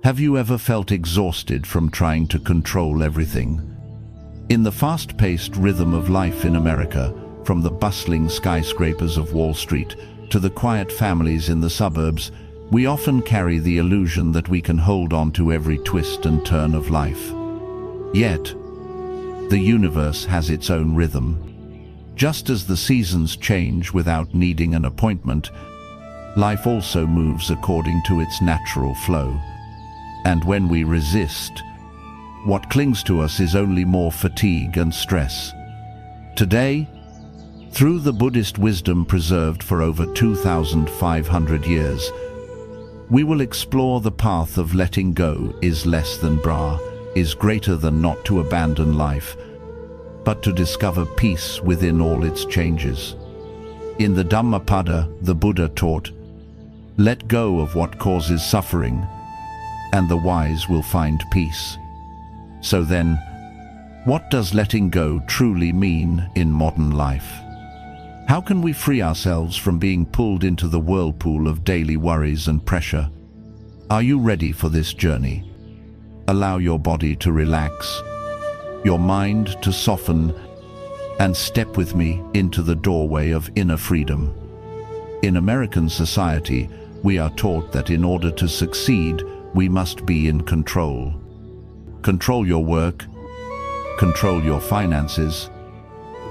Have you ever felt exhausted from trying to control everything? In the fast-paced rhythm of life in America, from the bustling skyscrapers of Wall Street to the quiet families in the suburbs, we often carry the illusion that we can hold on to every twist and turn of life. Yet, the universe has its own rhythm. Just as the seasons change without needing an appointment, life also moves according to its natural flow. And when we resist, what clings to us is only more fatigue and stress. Today, through the Buddhist wisdom preserved for over 2,500 years, we will explore the path of letting go is less than bra, is greater than not to abandon life, but to discover peace within all its changes. In the Dhammapada, the Buddha taught, "Let go of what causes suffering, and the wise will find peace." So then, what does letting go truly mean in modern life? How can we free ourselves from being pulled into the whirlpool of daily worries and pressure? Are you ready for this journey? Allow your body to relax, your mind to soften, and step with me into the doorway of inner freedom. In American society, we are taught that in order to succeed, we must be in control. Control your work, control your finances,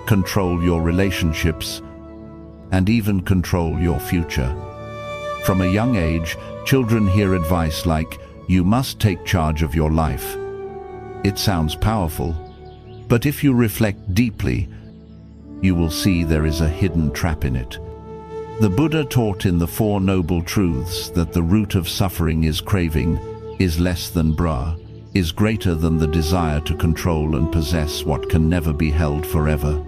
control your relationships, and even control your future. From a young age, children hear advice like, "You must take charge of your life." It sounds powerful, but if you reflect deeply, you will see there is a hidden trap in it. The Buddha taught in the Four Noble Truths that the root of suffering is craving, is less than bra, is greater than the desire to control and possess what can never be held forever.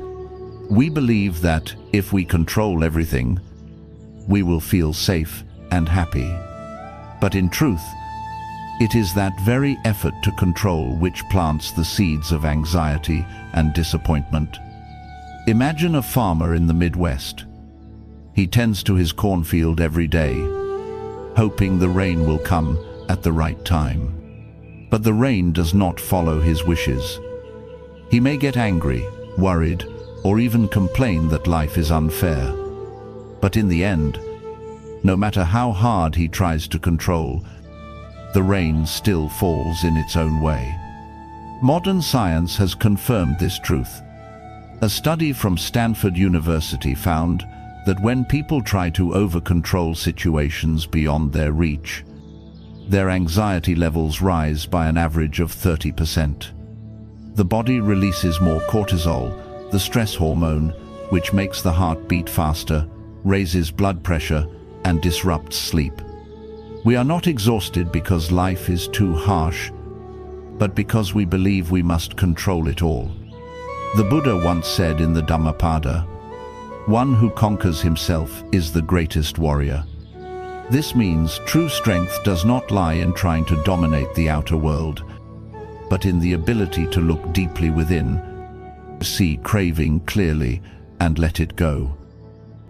We believe that if we control everything, we will feel safe and happy. But in truth, it is that very effort to control which plants the seeds of anxiety and disappointment. Imagine a farmer in the Midwest. He tends to his cornfield every day, hoping the rain will come at the right time. But the rain does not follow his wishes. He may get angry, worried, or even complain that life is unfair. But in the end, no matter how hard he tries to control, the rain still falls in its own way. Modern science has confirmed this truth. A study from Stanford University found that when people try to over-control situations beyond their reach, their anxiety levels rise by an average of 30%. The body releases more cortisol, the stress hormone, which makes the heart beat faster, raises blood pressure, and disrupts sleep. We are not exhausted because life is too harsh, but because we believe we must control it all. The Buddha once said in the Dhammapada, "One who conquers himself is the greatest warrior." This means true strength does not lie in trying to dominate the outer world, but in the ability to look deeply within, see craving clearly, and let it go.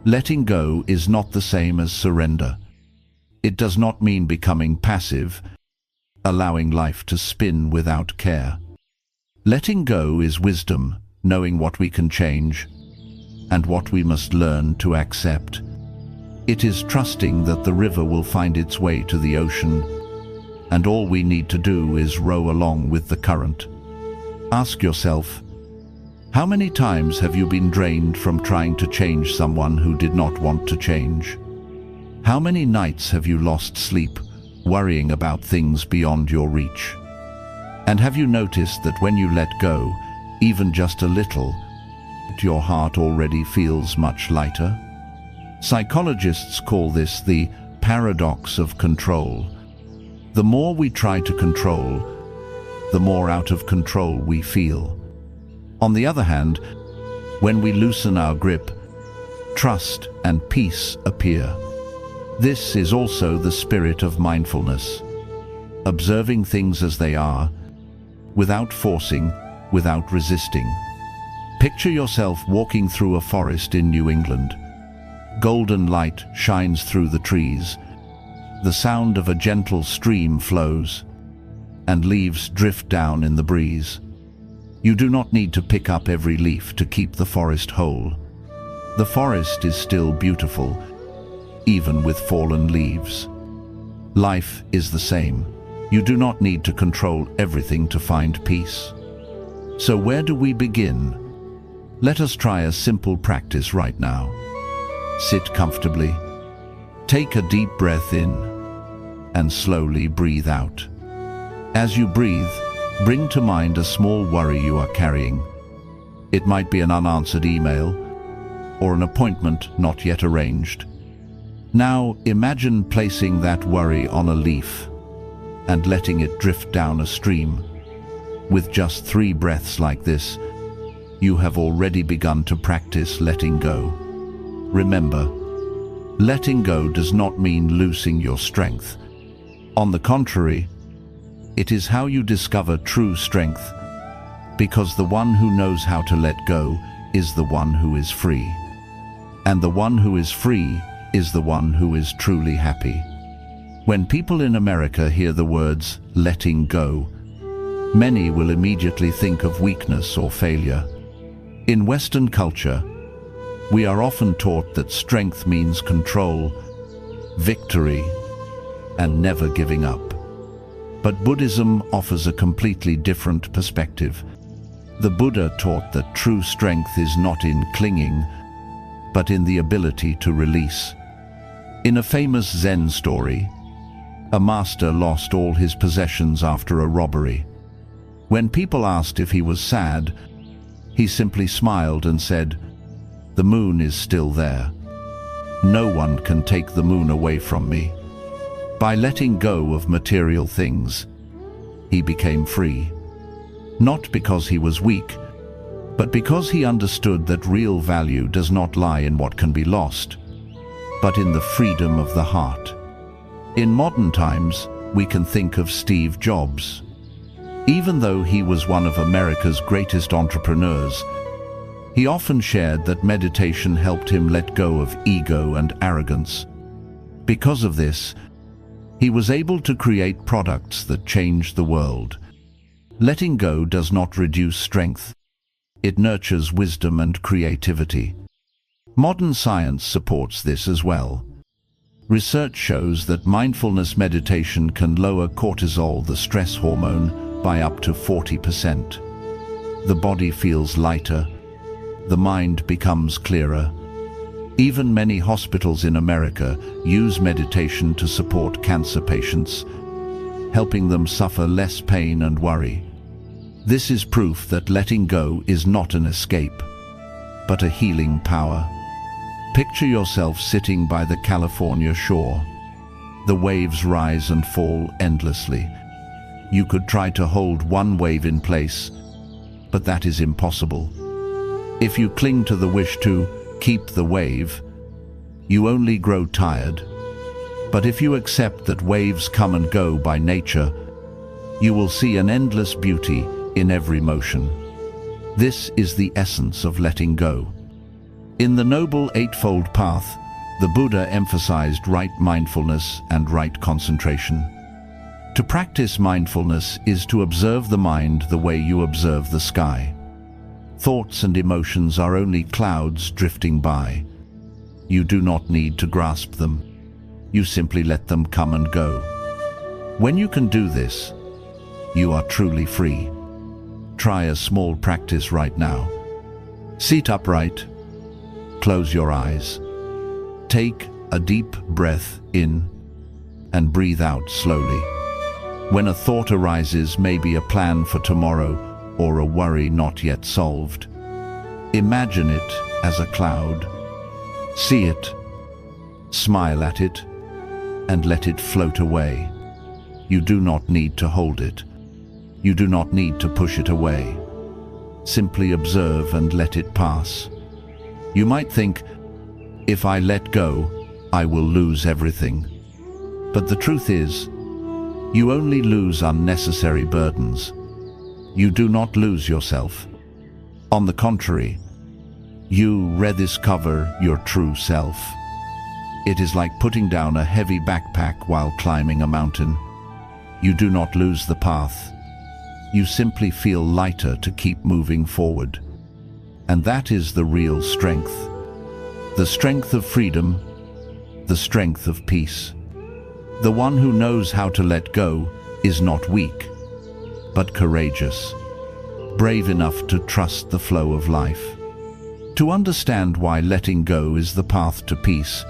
Letting go is not the same as surrender. It does not mean becoming passive, allowing life to spin without care. Letting go is wisdom, knowing what we can change and what we must learn to accept. It is trusting that the river will find its way to the ocean, and all we need to do is row along with the current. Ask yourself, how many times have you been drained from trying to change someone who did not want to change? How many nights have you lost sleep, worrying about things beyond your reach? And have you noticed that when you let go, even just a little, your heart already feels much lighter? Psychologists call this the paradox of control. The more we try to control, the more out of control we feel. On the other hand, when we loosen our grip, trust and peace appear. This is also the spirit of mindfulness, observing things as they are, without forcing, without resisting. Picture yourself walking through a forest in New England. Golden light shines through the trees. The sound of a gentle stream flows, and leaves drift down in the breeze. You do not need to pick up every leaf to keep the forest whole. The forest is still beautiful, even with fallen leaves. Life is the same. You do not need to control everything to find peace. So where do we begin? Let us try a simple practice right now. Sit comfortably. Take a deep breath in and slowly breathe out. As you breathe, bring to mind a small worry you are carrying. It might be an unanswered email or an appointment not yet arranged. Now imagine placing that worry on a leaf and letting it drift down a stream. With just 3 breaths like this, you have already begun to practice letting go. Remember, letting go does not mean losing your strength. On the contrary, it is how you discover true strength, because the one who knows how to let go is the one who is free. And the one who is free is the one who is truly happy. When people in America hear the words letting go, many will immediately think of weakness or failure. In Western culture, we are often taught that strength means control, victory, and never giving up. But Buddhism offers a completely different perspective. The Buddha taught that true strength is not in clinging, but in the ability to release. In a famous Zen story, a master lost all his possessions after a robbery. When people asked if he was sad, he simply smiled and said, "The moon is still there. No one can take the moon away from me." By letting go of material things, he became free. Not because he was weak, but because he understood that real value does not lie in what can be lost, but in the freedom of the heart. In modern times, we can think of Steve Jobs. Even though he was one of America's greatest entrepreneurs, he often shared that meditation helped him let go of ego and arrogance. Because of this, he was able to create products that changed the world. Letting go does not reduce strength. It nurtures wisdom and creativity. Modern science supports this as well. Research shows that mindfulness meditation can lower cortisol, the stress hormone, by up to 40%. The body feels lighter. The mind becomes clearer. Even many hospitals in America use meditation to support cancer patients, helping them suffer less pain and worry. This is proof that letting go is not an escape, but a healing power. Picture yourself sitting by the California shore. The waves rise and fall endlessly. You could try to hold one wave in place, but that is impossible. If you cling to the wish to keep the wave, you only grow tired. But if you accept that waves come and go by nature, you will see an endless beauty in every motion. This is the essence of letting go. In the Noble Eightfold Path, the Buddha emphasized right mindfulness and right concentration. To practice mindfulness is to observe the mind the way you observe the sky. Thoughts and emotions are only clouds drifting by. You do not need to grasp them. You simply let them come and go. When you can do this, you are truly free. Try a small practice right now. Sit upright. Close your eyes. Take a deep breath in and breathe out slowly. When a thought arises, maybe a plan for tomorrow or a worry not yet solved, imagine it as a cloud. See it, smile at it, and let it float away. You do not need to hold it. You do not need to push it away. Simply observe and let it pass. You might think, if I let go, I will lose everything. But the truth is, you only lose unnecessary burdens. You do not lose yourself. On the contrary, you rediscover your true self. It is like putting down a heavy backpack while climbing a mountain. You do not lose the path. You simply feel lighter to keep moving forward. And that is the real strength. The strength of freedom, the strength of peace. The one who knows how to let go is not weak, but courageous, brave enough to trust the flow of life. To understand why letting go is the path to peace,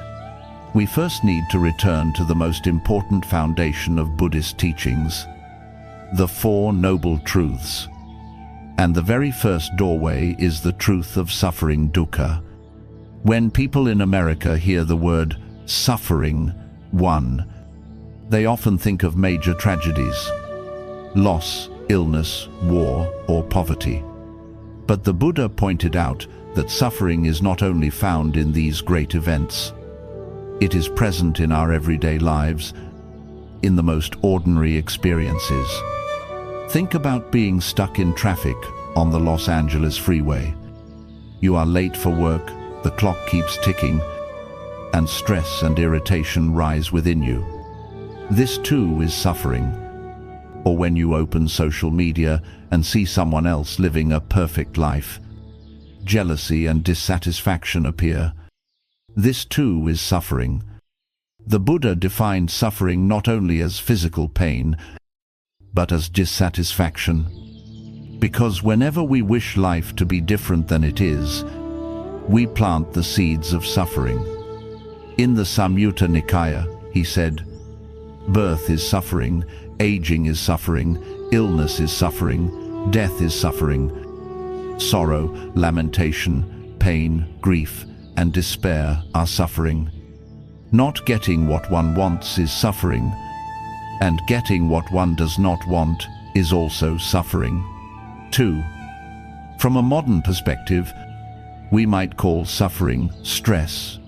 we first need to return to the most important foundation of Buddhist teachings, the Four Noble Truths. And the very first doorway is the truth of suffering, dukkha. When people in America hear the word suffering, they often think of major tragedies, loss, illness, war, or poverty. But the Buddha pointed out that suffering is not only found in these great events. It is present in our everyday lives, in the most ordinary experiences. Think about being stuck in traffic on the Los Angeles freeway. You are late for work, the clock keeps ticking, and stress and irritation rise within you. This too is suffering. Or when you open social media and see someone else living a perfect life, jealousy and dissatisfaction appear. This too is suffering. The Buddha defined suffering not only as physical pain, but as dissatisfaction. Because whenever we wish life to be different than it is, we plant the seeds of suffering. In the Samyutta Nikaya, he said, "Birth is suffering, aging is suffering, illness is suffering, death is suffering. Sorrow, lamentation, pain, grief, and despair are suffering. Not getting what one wants is suffering, and getting what one does not want is also suffering." 2. From a modern perspective, we might call suffering stress.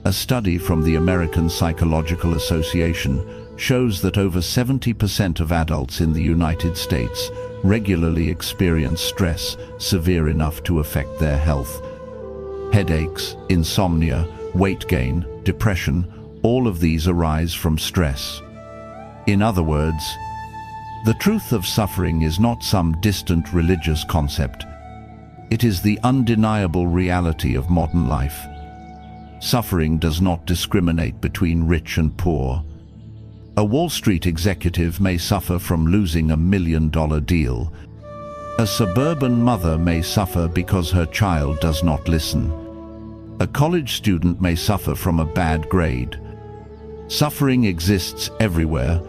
A study from the American Psychological Association shows that over 70% of adults in the United States regularly experience stress severe enough to affect their health. Headaches, insomnia, weight gain, depression, all of these arise from stress. In other words, the truth of suffering is not some distant religious concept. It is the undeniable reality of modern life. Suffering does not discriminate between rich and poor. A Wall Street executive may suffer from losing $1 million deal. A suburban mother may suffer because her child does not listen. A college student may suffer from a bad grade. Suffering exists everywhere,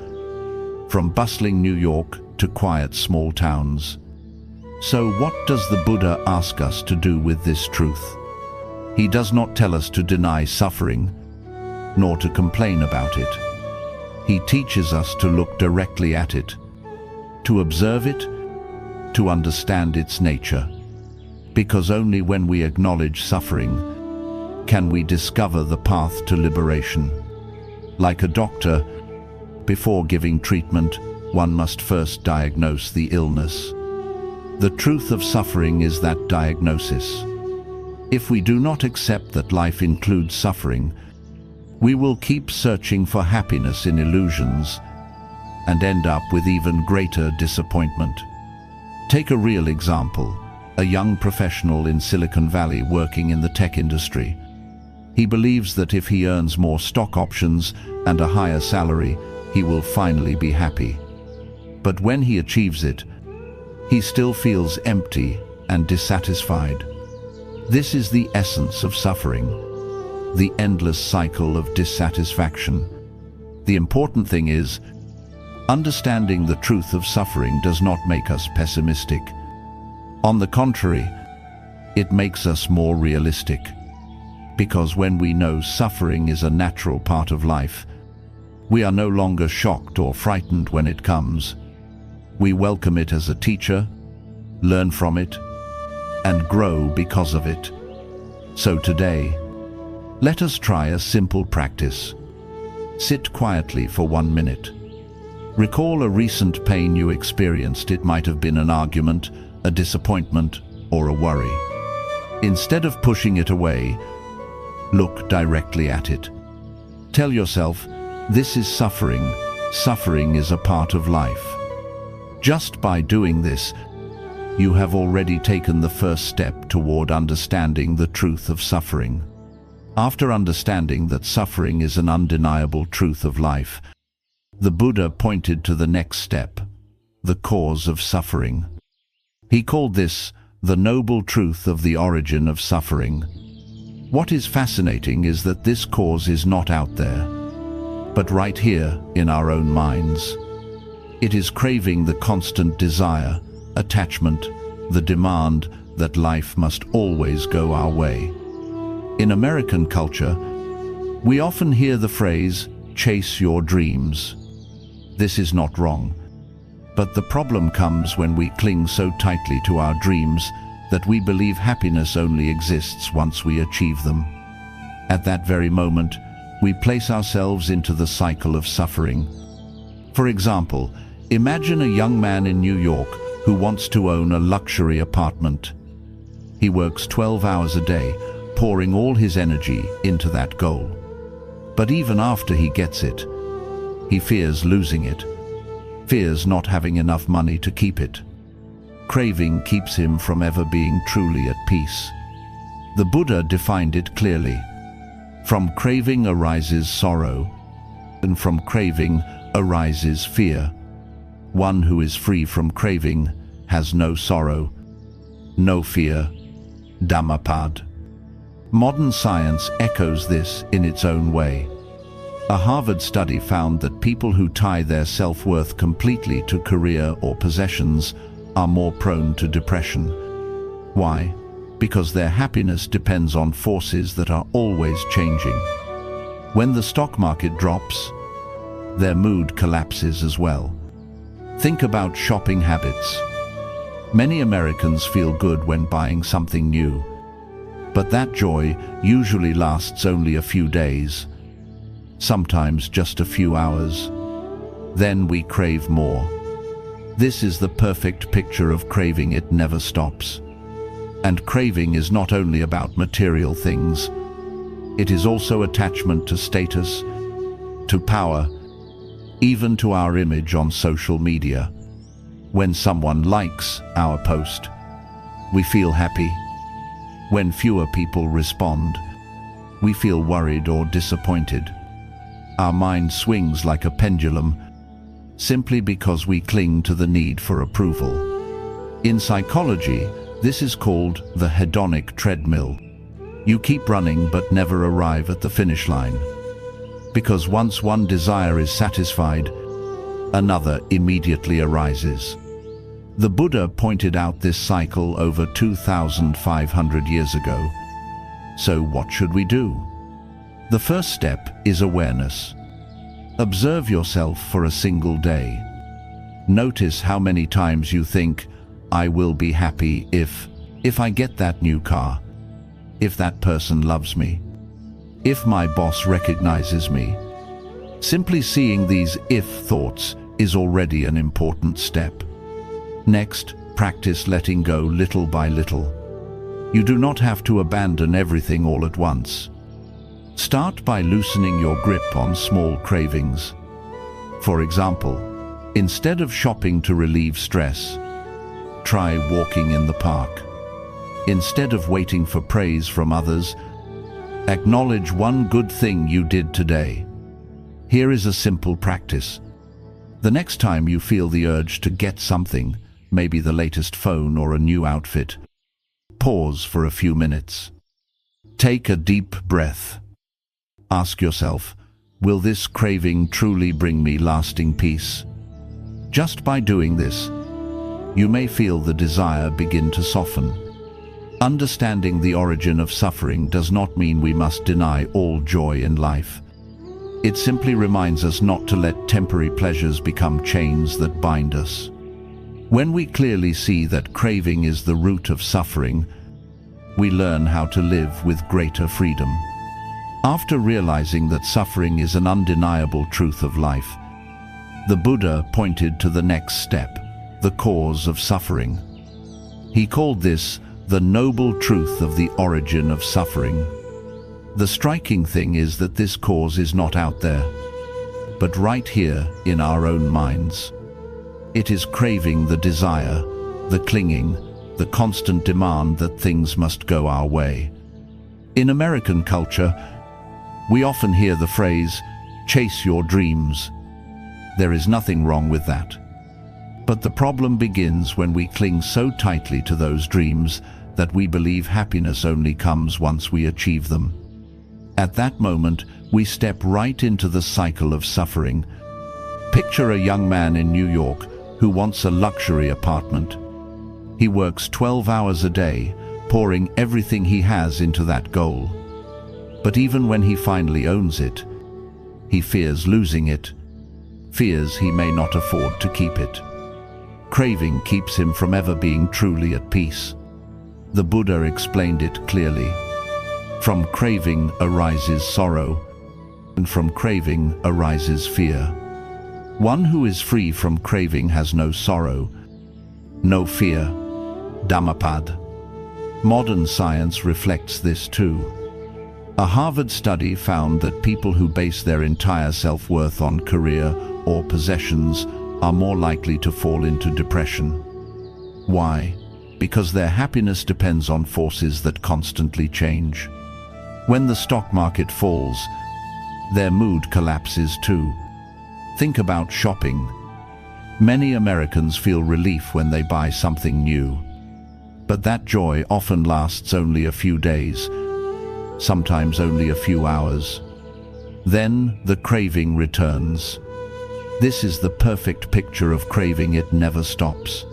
from bustling New York to quiet small towns. So what does the Buddha ask us to do with this truth? He does not tell us to deny suffering, nor to complain about it. He teaches us to look directly at it, to observe it, to understand its nature. Because only when we acknowledge suffering can we discover the path to liberation. Like a doctor, before giving treatment, one must first diagnose the illness. The truth of suffering is that diagnosis. If we do not accept that life includes suffering, we will keep searching for happiness in illusions and end up with even greater disappointment. Take a real example, a young professional in Silicon Valley working in the tech industry. He believes that if he earns more stock options and a higher salary, he will finally be happy. But when he achieves it, he still feels empty and dissatisfied. This is the essence of suffering, the endless cycle of dissatisfaction. The important thing is, understanding the truth of suffering does not make us pessimistic. On the contrary, it makes us more realistic. Because when we know suffering is a natural part of life, we are no longer shocked or frightened when it comes. We welcome it as a teacher, learn from it, and grow because of it. So today, let us try a simple practice. Sit quietly for 1 minute. Recall a recent pain you experienced. It might have been an argument, a disappointment, or a worry. Instead of pushing it away, look directly at it. Tell yourself, this is suffering. Suffering is a part of life. Just by doing this, you have already taken the first step toward understanding the truth of suffering. After understanding that suffering is an undeniable truth of life, the Buddha pointed to the next step, the cause of suffering. He called this the noble truth of the origin of suffering. What is fascinating is that this cause is not out there, but right here in our own minds. It is craving, the constant desire, attachment, the demand that life must always go our way. In American culture, we often hear the phrase, chase your dreams. This is not wrong, but the problem comes when we cling so tightly to our dreams that we believe happiness only exists once we achieve them. At that very moment, we place ourselves into the cycle of suffering. For example, imagine a young man in New York who wants to own a luxury apartment. He works 12 hours a day, pouring all his energy into that goal. But even after he gets it, he fears losing it, fears not having enough money to keep it. Craving keeps him from ever being truly at peace. The Buddha defined it clearly. From craving arises sorrow, and from craving arises fear. One who is free from craving has no sorrow, no fear. Dhammapad. Modern science echoes this in its own way. A Harvard study found that people who tie their self-worth completely to career or possessions are more prone to depression. Why? Because their happiness depends on forces that are always changing. When the stock market drops, their mood collapses as well. Think about shopping habits. Many Americans feel good when buying something new, but that joy usually lasts only a few days, sometimes just a few hours. Then we crave more. This is the perfect picture of craving. It never stops. And craving is not only about material things. It is also attachment to status, to power, even to our image on social media. When someone likes our post, we feel happy. When fewer people respond, we feel worried or disappointed. Our mind swings like a pendulum, simply because we cling to the need for approval. In psychology, this is called the hedonic treadmill. You keep running but never arrive at the finish line. Because once one desire is satisfied, another immediately arises. The Buddha pointed out this cycle over 2,500 years ago. So what should we do? The first step is awareness. Observe yourself for a single day. Notice how many times you think, I will be happy if I get that new car, if that person loves me, if my boss recognizes me. Simply seeing these if thoughts is already an important step. Next, practice letting go little by little. You do not have to abandon everything all at once. Start by loosening your grip on small cravings. For example, instead of shopping to relieve stress, try walking in the park. Instead of waiting for praise from others, acknowledge one good thing you did today. Here is a simple practice. The next time you feel the urge to get something, maybe the latest phone or a new outfit, pause for a few minutes. Take a deep breath. Ask yourself, will this craving truly bring me lasting peace? Just by doing this, you may feel the desire begin to soften. Understanding the origin of suffering does not mean we must deny all joy in life. It simply reminds us not to let temporary pleasures become chains that bind us. When we clearly see that craving is the root of suffering, we learn how to live with greater freedom. After realizing that suffering is an undeniable truth of life, the Buddha pointed to the next step, the cause of suffering. He called this the noble truth of the origin of suffering. The striking thing is that this cause is not out there, but right here in our own minds. It is craving, the desire, the clinging, the constant demand that things must go our way. In American culture, we often hear the phrase, "Chase your dreams." There is nothing wrong with that. But the problem begins when we cling so tightly to those dreams that we believe happiness only comes once we achieve them. At that moment, we step right into the cycle of suffering. Picture a young man in New York who wants a luxury apartment. He works 12 hours a day, pouring everything he has into that goal. But even when he finally owns it, he fears losing it, fears he may not afford to keep it. Craving keeps him from ever being truly at peace. The Buddha explained it clearly. From craving arises sorrow, and from craving arises fear. One who is free from craving has no sorrow, no fear. Dhammapad. Modern science reflects this too. A Harvard study found that people who base their entire self-worth on career or possessions are more likely to fall into depression. Why? Because their happiness depends on forces that constantly change. When the stock market falls, their mood collapses too. Think about shopping. Many Americans feel relief when they buy something new. But that joy often lasts only a few days, sometimes only a few hours. Then the craving returns. This is the perfect picture of craving. It never stops.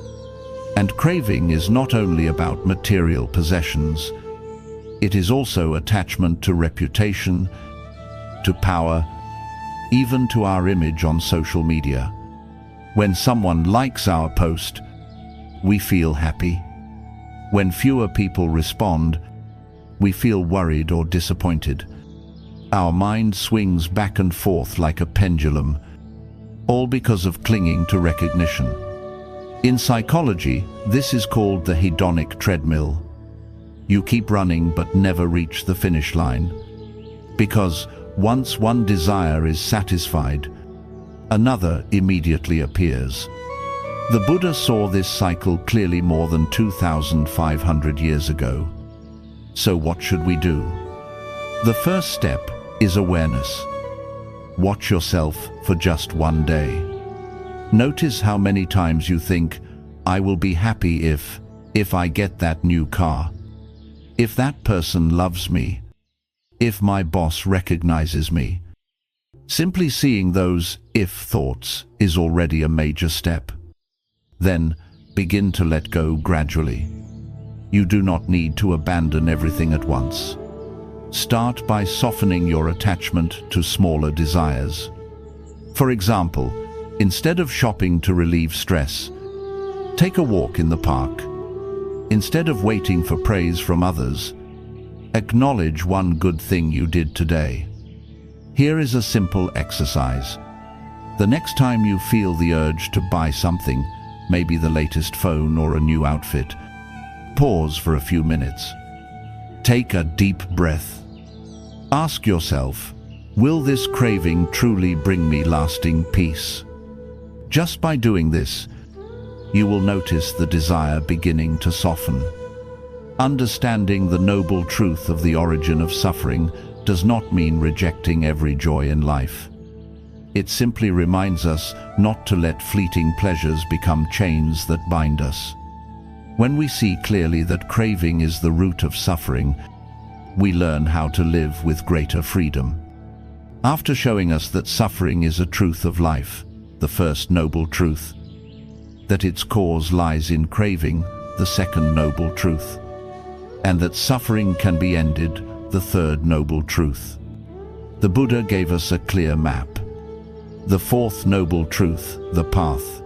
And craving is not only about material possessions. It is also attachment to reputation, to power, even to our image on social media. When someone likes our post, we feel happy. When fewer people respond, we feel worried or disappointed. Our mind swings back and forth like a pendulum, all because of clinging to recognition. In psychology, this is called the hedonic treadmill. You keep running but never reach the finish line, because once one desire is satisfied, another immediately appears. The Buddha saw this cycle clearly more than 2,500 years ago. So what should we do? The first step is awareness. Watch yourself for just one day. Notice how many times you think, "I will be happy if I get that new car, if that person loves me, if my boss recognizes me." Simply seeing those "if" thoughts is already a major step. Then begin to let go gradually. You do not need to abandon everything at once. Start by softening your attachment to smaller desires. For example, instead of shopping to relieve stress, take a walk in the park. Instead of waiting for praise from others, acknowledge one good thing you did today. Here is a simple exercise. The next time you feel the urge to buy something, maybe the latest phone or a new outfit, pause for a few minutes. Take a deep breath. Ask yourself, will this craving truly bring me lasting peace? Just by doing this, you will notice the desire beginning to soften. Understanding the noble truth of the origin of suffering does not mean rejecting every joy in life. It simply reminds us not to let fleeting pleasures become chains that bind us. When we see clearly that craving is the root of suffering, we learn how to live with greater freedom. After showing us that suffering is a truth of life, the first noble truth, that its cause lies in craving, the second noble truth, and that suffering can be ended, the third noble truth, the Buddha gave us a clear map. The fourth noble truth, the path.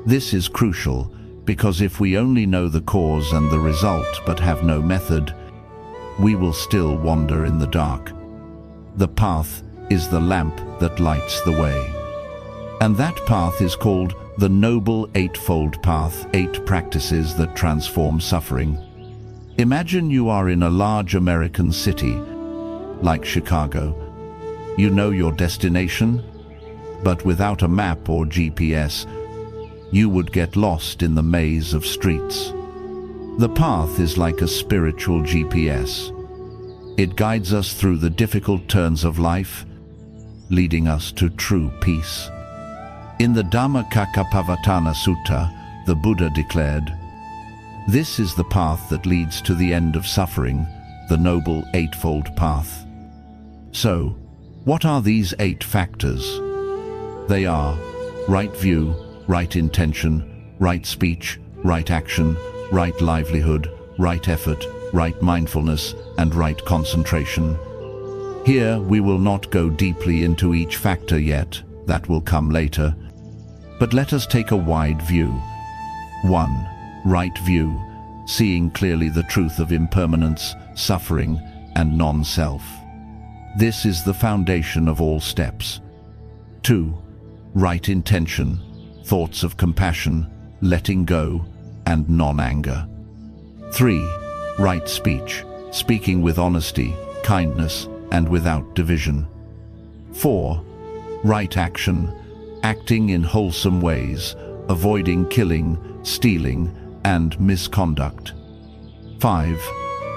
This is crucial because if we only know the cause and the result but have no method, we will still wander in the dark. The path is the lamp that lights the way. And that path is called the Noble Eightfold Path, 8 practices that transform suffering. Imagine you are in a large American city. like Chicago. You know your destination, but without a map or GPS, you would get lost in the maze of streets. The path is like a spiritual GPS. It guides us through the difficult turns of life, leading us to true peace. In the Dhammacakkappavattana Sutta, the Buddha declared, "This is the path that leads to the end of suffering, the Noble Eightfold Path." So, what are these 8 factors? They are right view, right intention, right speech, right action, right livelihood, right effort, right mindfulness, and right concentration. Here we will not go deeply into each factor yet, that will come later, but let us take a wide view. 1. Right view, seeing clearly the truth of impermanence, suffering, and non-self. This is the foundation of all steps. 2. Right intention, thoughts of compassion, letting go, and non-anger. 3. Right speech, speaking with honesty, kindness, and without division. 4. Right action, acting in wholesome ways, avoiding killing, stealing, and misconduct. 5.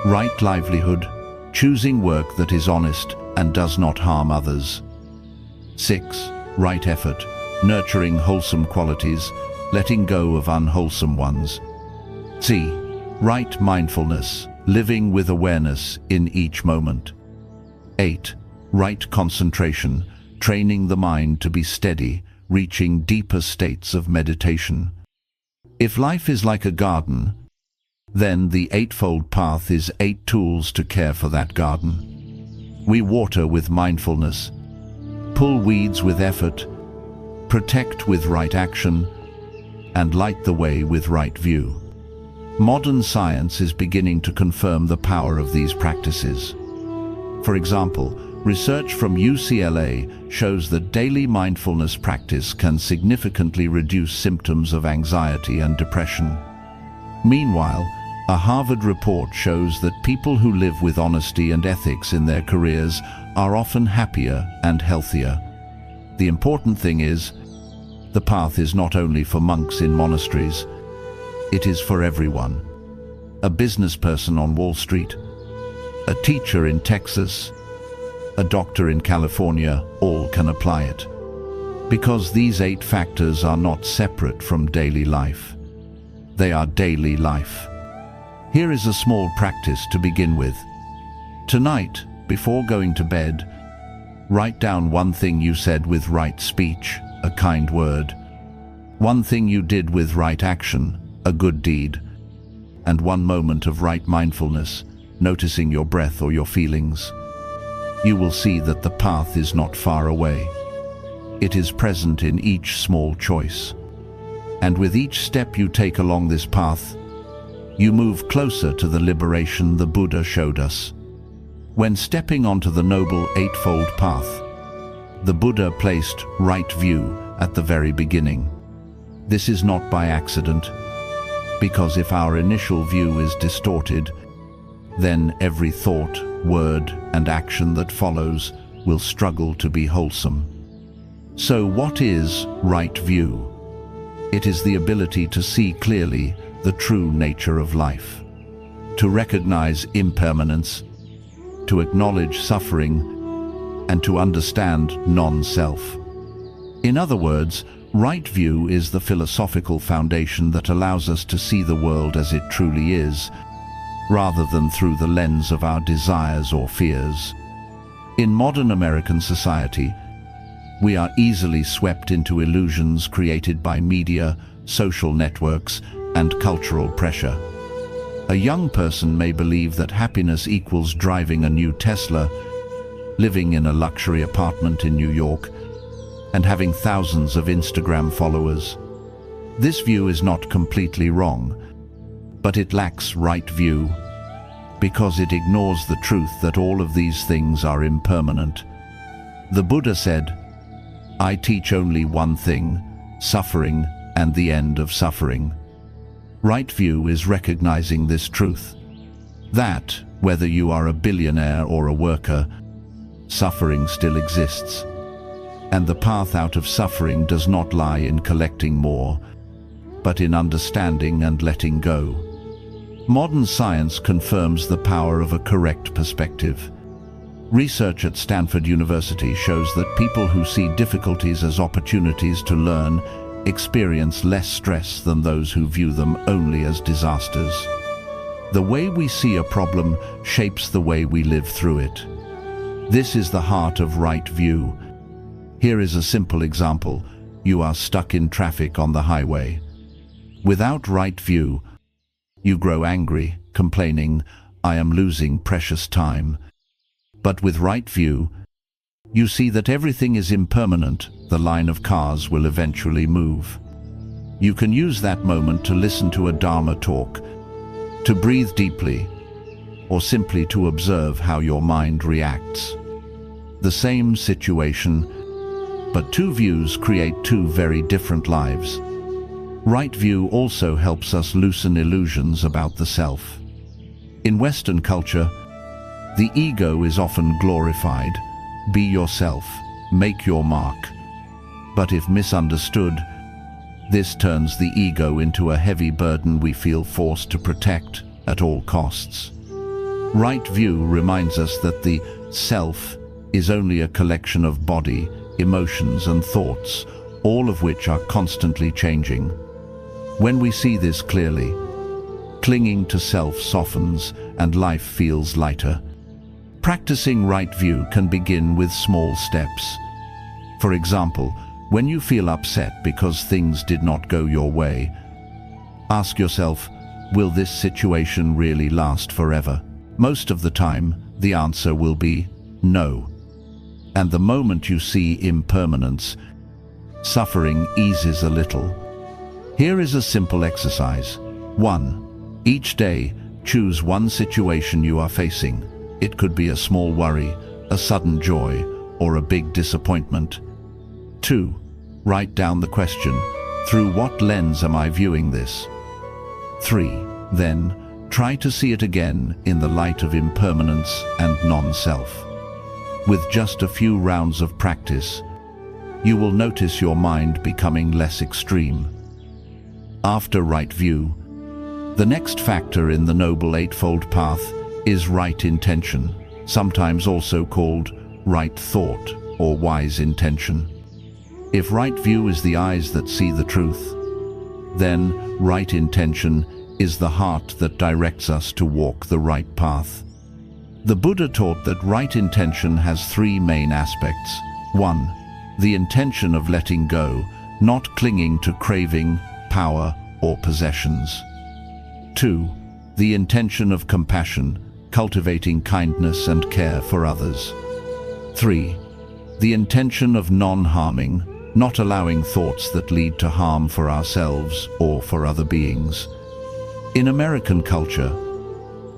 Right livelihood, choosing work that is honest and does not harm others. 6. Right effort, nurturing wholesome qualities, letting go of unwholesome ones. C. Right mindfulness, living with awareness in each moment. 8. Right concentration, training the mind to be steady, reaching deeper states of meditation. If life is like a garden, then the Eightfold Path is 8 tools to care for that garden. We water with mindfulness, pull weeds with effort, protect with right action, and light the way with right view. Modern science is beginning to confirm the power of these practices. For example, research from UCLA shows that daily mindfulness practice can significantly reduce symptoms of anxiety and depression. Meanwhile, a Harvard report shows that people who live with honesty and ethics in their careers are often happier and healthier. The important thing is, the path is not only for monks in monasteries, it is for everyone. A business person on Wall Street, a teacher in Texas, a doctor in California, all can apply it. Because these 8 factors are not separate from daily life. They are daily life. Here is a small practice to begin with. Tonight, before going to bed, write down one thing you said with right speech, a kind word, one thing you did with right action, a good deed, and one moment of right mindfulness, noticing your breath or your feelings. You will see that the path is not far away. It is present in each small choice. And with each step you take along this path, you move closer to the liberation the Buddha showed us. When stepping onto the Noble Eightfold Path, the Buddha placed right view at the very beginning. This is not by accident, because if our initial view is distorted, then every thought, word, and action that follows will struggle to be wholesome. So what is right view? It is the ability to see clearly the true nature of life, to recognize impermanence, to acknowledge suffering, and to understand non-self. In other words, right view is the philosophical foundation that allows us to see the world as it truly is, rather than through the lens of our desires or fears. In modern American society, we are easily swept into illusions created by media, social networks, and cultural pressure. A young person may believe that happiness equals driving a new Tesla, living in a luxury apartment in New York, and having thousands of Instagram followers. This view is not completely wrong, but it lacks right view, because it ignores the truth that all of these things are impermanent. The Buddha said, "I teach only one thing, suffering and the end of suffering." Right view is recognizing this truth, that, whether you are a billionaire or a worker, suffering still exists. And the path out of suffering does not lie in collecting more, but in understanding and letting go. Modern science confirms the power of a correct perspective. Research at Stanford University shows that people who see difficulties as opportunities to learn experience less stress than those who view them only as disasters. The way we see a problem shapes the way we live through it. This is the heart of right view. Here is a simple example. You are stuck in traffic on the highway. Without right view, you grow angry, complaining, "I am losing precious time." But with right view, you see that everything is impermanent. The line of cars will eventually move. You can use that moment to listen to a Dharma talk, to breathe deeply, or simply to observe how your mind reacts. The same situation, but two views create two very different lives. Right view also helps us loosen illusions about the self. In Western culture, the ego is often glorified. Be yourself, make your mark. But if misunderstood, this turns the ego into a heavy burden we feel forced to protect at all costs. Right view reminds us that the self is only a collection of body, emotions and thoughts, all of which are constantly changing. When we see this clearly, clinging to self softens and life feels lighter. Practicing right view can begin with small steps. For example, when you feel upset because things did not go your way, ask yourself, will this situation really last forever? Most of the time, the answer will be no. And the moment you see impermanence, suffering eases a little. Here is a simple exercise. 1. Each day, choose one situation you are facing. It could be a small worry, a sudden joy, or a big disappointment. 2. Write down the question, through what lens am I viewing this? 3. Then, try to see it again in the light of impermanence and non-self. With just a few rounds of practice, you will notice your mind becoming less extreme. After right view, the next factor in the Noble Eightfold Path is right intention, sometimes also called right thought or wise intention. If right view is the eyes that see the truth, then right intention is the heart that directs us to walk the right path. The Buddha taught that right intention has three main aspects. 1. The intention of letting go, not clinging to craving, power, or possessions. 2. The intention of compassion, cultivating kindness and care for others. 3. The intention of non-harming, not allowing thoughts that lead to harm for ourselves or for other beings. In American culture,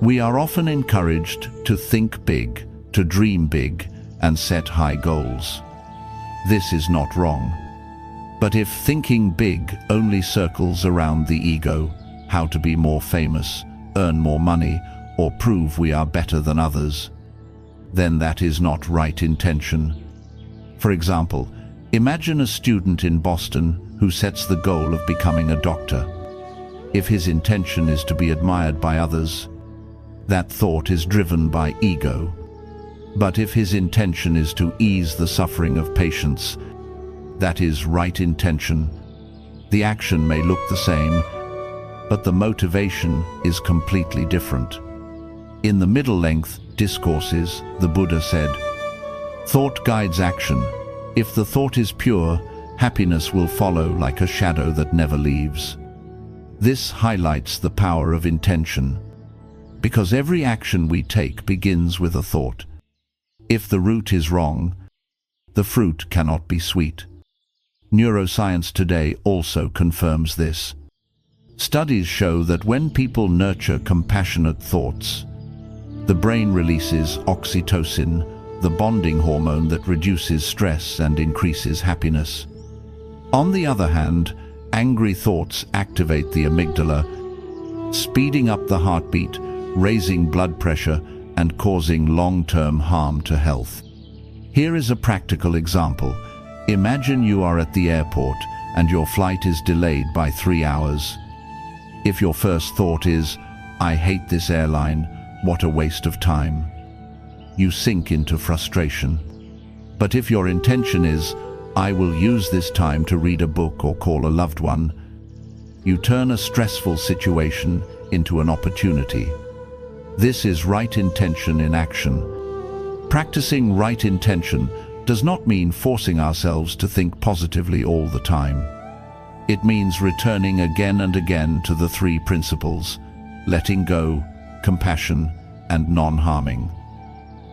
we are often encouraged to think big, to dream big, and set high goals. This is not wrong. But if thinking big only circles around the ego, how to be more famous, earn more money, or prove we are better than others, then that is not right intention. For example, imagine a student in Boston who sets the goal of becoming a doctor. If his intention is to be admired by others, that thought is driven by ego. But if his intention is to ease the suffering of patients, that is right intention. The action may look the same, but the motivation is completely different. In the middle-length discourses, the Buddha said, "Thought guides action. If the thought is pure, happiness will follow like a shadow that never leaves." This highlights the power of intention, because every action we take begins with a thought. If the root is wrong, the fruit cannot be sweet. Neuroscience today also confirms this. Studies show that when people nurture compassionate thoughts, the brain releases oxytocin, the bonding hormone that reduces stress and increases happiness. On the other hand, angry thoughts activate the amygdala, speeding up the heartbeat, raising blood pressure, and causing long-term harm to health. Here is a practical example. Imagine you are at the airport and your flight is delayed by 3 hours. If your first thought is, "I hate this airline, what a waste of time," you sink into frustration. But if your intention is, "I will use this time to read a book or call a loved one," you turn a stressful situation into an opportunity. This is right intention in action. Practicing right intention does not mean forcing ourselves to think positively all the time. It means returning again and again to the 3 principles: letting go, compassion, and non-harming.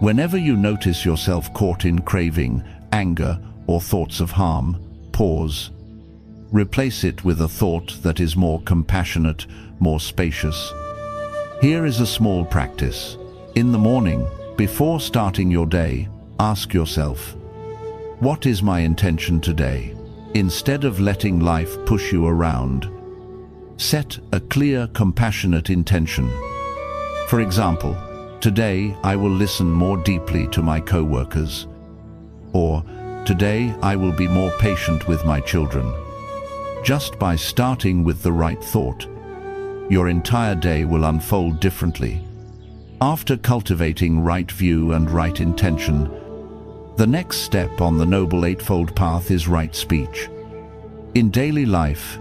Whenever you notice yourself caught in craving, anger, or thoughts of harm, pause. Replace it with a thought that is more compassionate, more spacious. Here is a small practice. In the morning, before starting your day, ask yourself, "What is my intention today?" Instead of letting life push you around, set a clear, compassionate intention. For example, "Today I will listen more deeply to my co-workers," or "Today I will be more patient with my children." Just by starting with the right thought, your entire day will unfold differently. After cultivating right view and right intention, the next step on the Noble Eightfold Path is right speech. In daily life,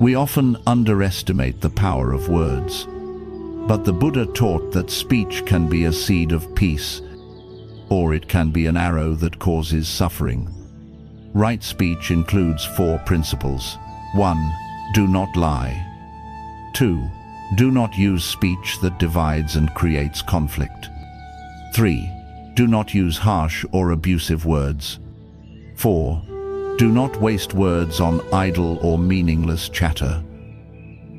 we often underestimate the power of words. But the Buddha taught that speech can be a seed of peace, or it can be an arrow that causes suffering. Right speech includes 4 principles. 1. Do not lie. 2. Do not use speech that divides and creates conflict. 3. Do not use harsh or abusive words. 4. Do not waste words on idle or meaningless chatter.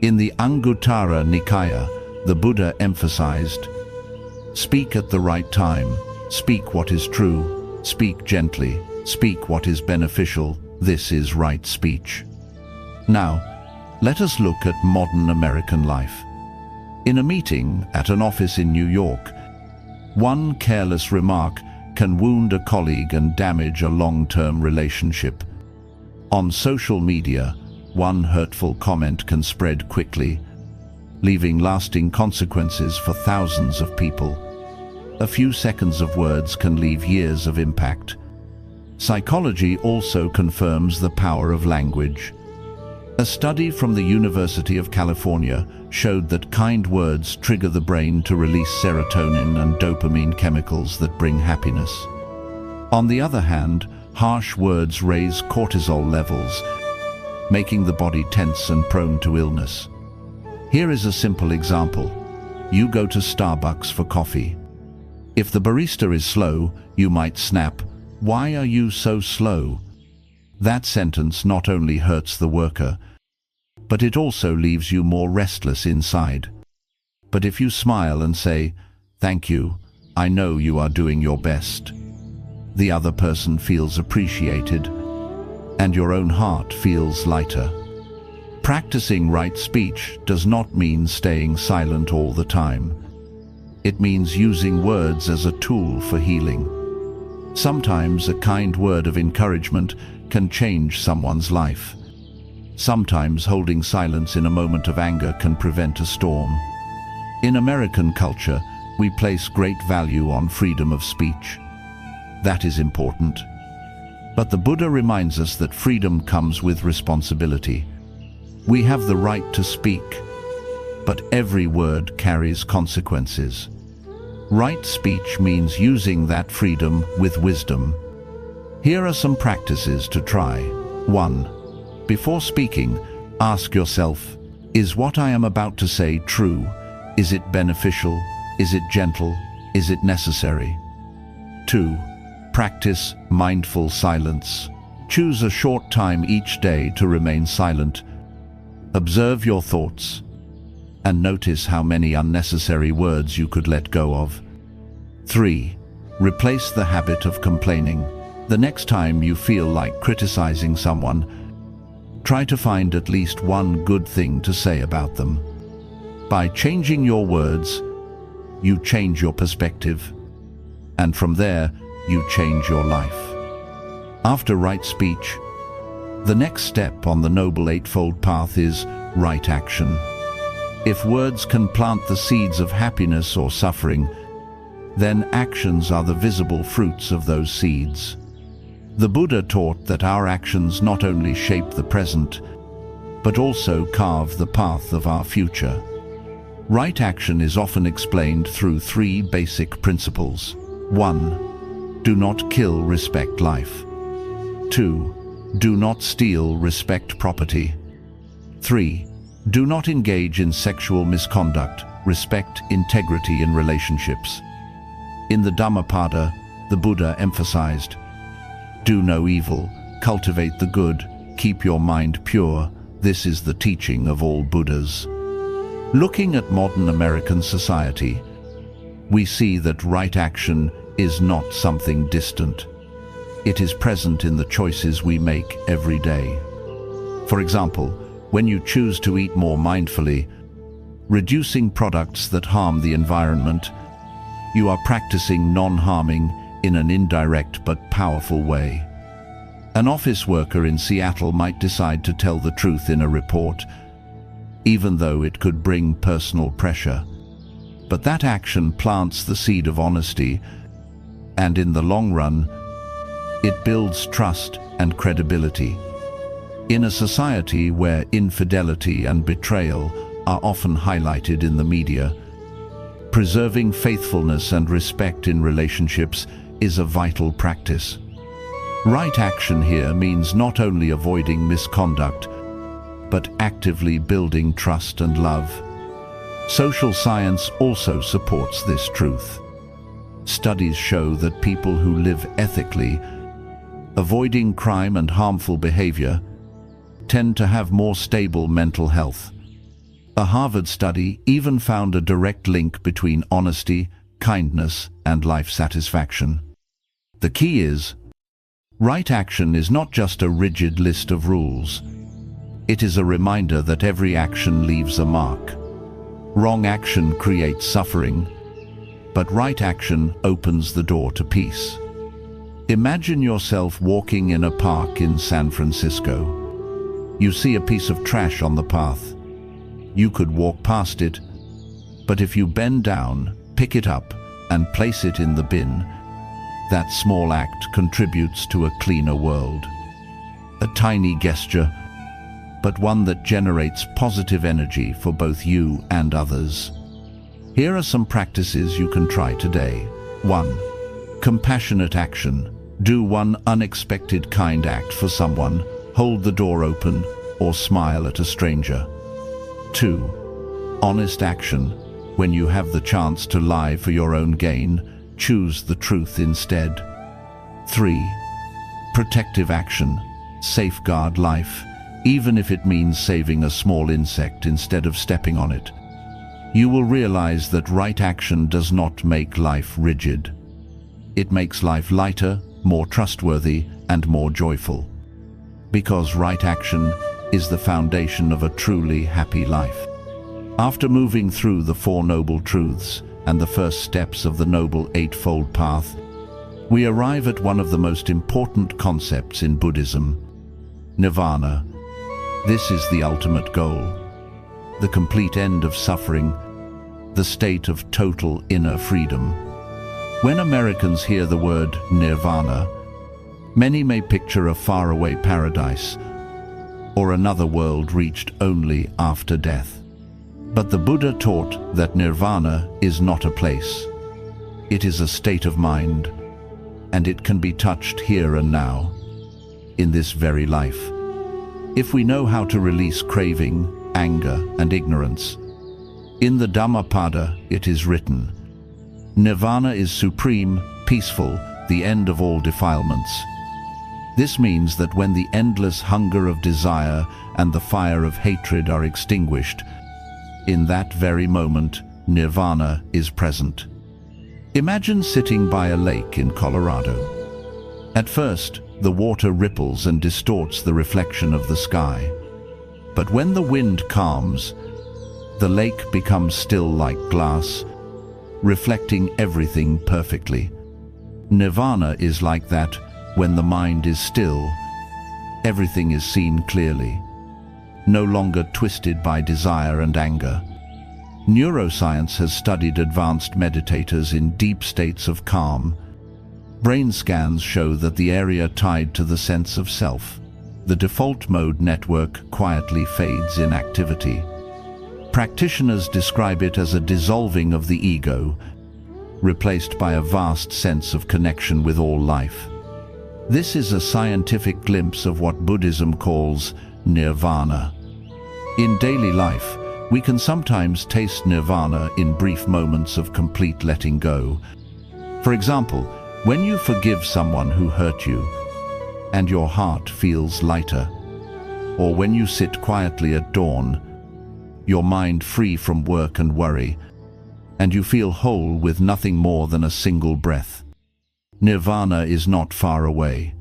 In the Anguttara Nikaya, the Buddha emphasized, "Speak at the right time, speak what is true, speak gently, speak what is beneficial, this is right speech." Now, let us look at modern American life. In a meeting at an office in New York, one careless remark can wound a colleague and damage a long-term relationship. On social media, one hurtful comment can spread quickly, leaving lasting consequences for thousands of people. A few seconds of words can leave years of impact. Psychology also confirms the power of language. A study from the University of California showed that kind words trigger the brain to release serotonin and dopamine chemicals that bring happiness. On the other hand, harsh words raise cortisol levels, making the body tense and prone to illness. Here is a simple example. You go to Starbucks for coffee. If the barista is slow, you might snap, "Why are you so slow?" That sentence not only hurts the worker, but it also leaves you more restless inside. But if you smile and say, "Thank you, I know you are doing your best," the other person feels appreciated, and your own heart feels lighter. Practicing right speech does not mean staying silent all the time. It means using words as a tool for healing. Sometimes a kind word of encouragement can change someone's life. Sometimes holding silence in a moment of anger can prevent a storm. In American culture, we place great value on freedom of speech. That is important. But the Buddha reminds us that freedom comes with responsibility. We have the right to speak, but every word carries consequences. Right speech means using that freedom with wisdom. Here are some practices to try. 1. Before speaking, ask yourself, is what I am about to say true? Is it beneficial? Is it gentle? Is it necessary? 2. Practice mindful silence. Choose a short time each day to remain silent. Observe your thoughts and notice how many unnecessary words you could let go of. 3. Replace the habit of complaining. The next time you feel like criticizing someone, try to find at least one good thing to say about them. By changing your words, you change your perspective. And from there, you change your life. After right speech, the next step on the Noble Eightfold Path is right action. If words can plant the seeds of happiness or suffering, then actions are the visible fruits of those seeds. The Buddha taught that our actions not only shape the present, but also carve the path of our future. Right action is often explained through three basic principles. 1. Do not kill, respect life. 2. Do not steal, respect property. 3. Do not engage in sexual misconduct, respect integrity in relationships. In the Dhammapada, the Buddha emphasized, do no evil, cultivate the good, keep your mind pure. This is the teaching of all Buddhas. Looking at modern American society, we see that right action is not something distant. It is present in the choices we make every day. For example, when you choose to eat more mindfully, reducing products that harm the environment, you are practicing non-harming in an indirect but powerful way. An office worker in Seattle might decide to tell the truth in a report, even though it could bring personal pressure. But that action plants the seed of honesty, and in the long run, it builds trust and credibility. In a society where infidelity and betrayal are often highlighted in the media, preserving faithfulness and respect in relationships is a vital practice. Right action here means not only avoiding misconduct, but actively building trust and love. Social science also supports this truth. Studies show that people who live ethically, avoiding crime and harmful behavior, tend to have more stable mental health. A Harvard study even found a direct link between honesty, kindness, and life satisfaction. The key is, right action is not just a rigid list of rules. It is a reminder that every action leaves a mark. Wrong action creates suffering, but right action opens the door to peace. Imagine yourself walking in a park in San Francisco. You see a piece of trash on the path. You could walk past it, but if you bend down, pick it up, and place it in the bin, that small act contributes to a cleaner world. A tiny gesture, but one that generates positive energy for both you and others. Here are some practices you can try today. 1. Compassionate action. Do one unexpected kind act for someone, hold the door open, or smile at a stranger. 2. Honest action. When you have the chance to lie for your own gain, choose the truth instead. 3. Protective action. Safeguard life, even if it means saving a small insect instead of stepping on it. You will realize that right action does not make life rigid. It makes life lighter, more trustworthy, and more joyful. Because right action is the foundation of a truly happy life. After moving through the Four Noble Truths and the first steps of the Noble Eightfold Path, we arrive at one of the most important concepts in Buddhism, Nirvana. This is the ultimate goal, the complete end of suffering, the state of total inner freedom. When Americans hear the word Nirvana, many may picture a faraway paradise or another world reached only after death. But the Buddha taught that Nirvana is not a place. It is a state of mind, and it can be touched here and now, in this very life. If we know how to release craving, anger, and ignorance. In the Dhammapada, it is written, Nirvana is supreme, peaceful, the end of all defilements. This means that when the endless hunger of desire and the fire of hatred are extinguished, in that very moment, Nirvana is present. Imagine sitting by a lake in Colorado. At first, the water ripples and distorts the reflection of the sky. But when the wind calms, the lake becomes still like glass, reflecting everything perfectly. Nirvana is like that. When the mind is still, everything is seen clearly, no longer twisted by desire and anger. Neuroscience has studied advanced meditators in deep states of calm. Brain scans show that the area tied to the sense of self, the default mode network, quietly fades in activity. Practitioners describe it as a dissolving of the ego, replaced by a vast sense of connection with all life. This is a scientific glimpse of what Buddhism calls nirvana. In daily life, we can sometimes taste nirvana in brief moments of complete letting go. For example, when you forgive someone who hurt you, and your heart feels lighter, or when you sit quietly at dawn, your mind free from work and worry, and you feel whole with nothing more than a single breath. Nirvana is not far away.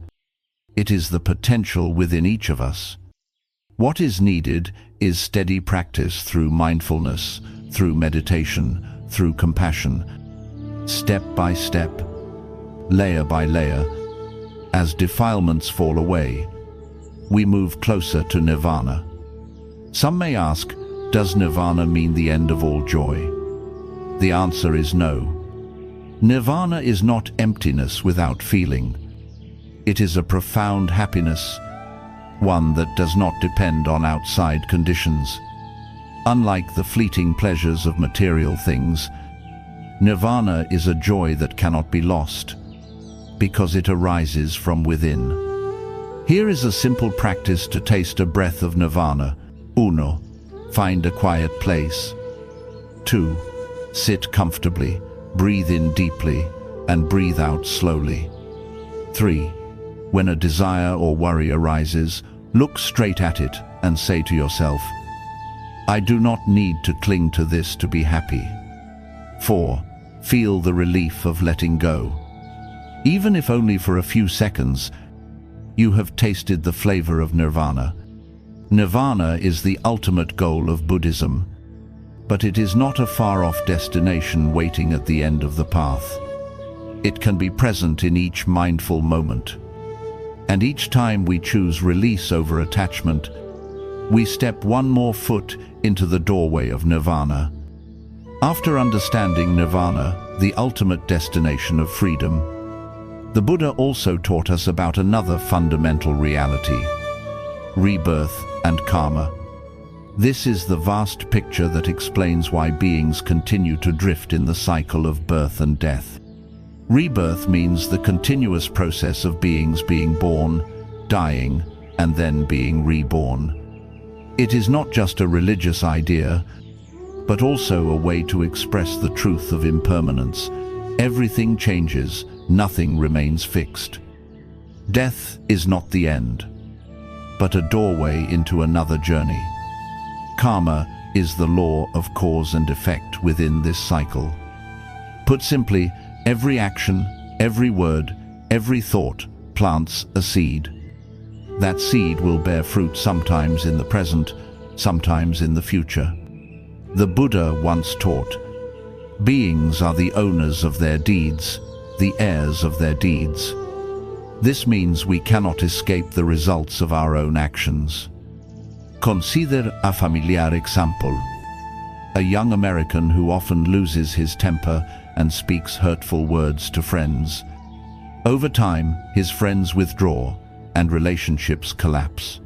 It is the potential within each of us. What is needed is steady practice through mindfulness, through meditation, through compassion, step by step, layer by layer. As defilements fall away, we move closer to nirvana. Some may ask, does nirvana mean the end of all joy? The answer is no. Nirvana is not emptiness without feeling. It is a profound happiness, one that does not depend on outside conditions. Unlike the fleeting pleasures of material things, nirvana is a joy that cannot be lost, because it arises from within. Here is a simple practice to taste a breath of nirvana. 1. Find a quiet place. 2. Sit comfortably, breathe in deeply, and breathe out slowly. 3. When a desire or worry arises, look straight at it and say to yourself, I do not need to cling to this to be happy. 4. Feel the relief of letting go. Even if only for a few seconds, you have tasted the flavor of nirvana. Nirvana is the ultimate goal of Buddhism, but it is not a far-off destination waiting at the end of the path. It can be present in each mindful moment. And each time we choose release over attachment, we step one more foot into the doorway of nirvana. After understanding nirvana, the ultimate destination of freedom, the Buddha also taught us about another fundamental reality: rebirth and karma. This is the vast picture that explains why beings continue to drift in the cycle of birth and death. Rebirth means the continuous process of beings being born, dying, and then being reborn. It is not just a religious idea, but also a way to express the truth of impermanence. Everything changes, nothing remains fixed. Death is not the end, but a doorway into another journey. Karma is the law of cause and effect within this cycle. Put simply, every action, every word, every thought plants a seed. That seed will bear fruit sometimes in the present, sometimes in the future. The Buddha once taught, beings are the owners of their deeds, the heirs of their deeds. This means we cannot escape the results of our own actions. Consider a familiar example. A young American who often loses his temper and speaks hurtful words to friends. Over time, his friends withdraw and relationships collapse.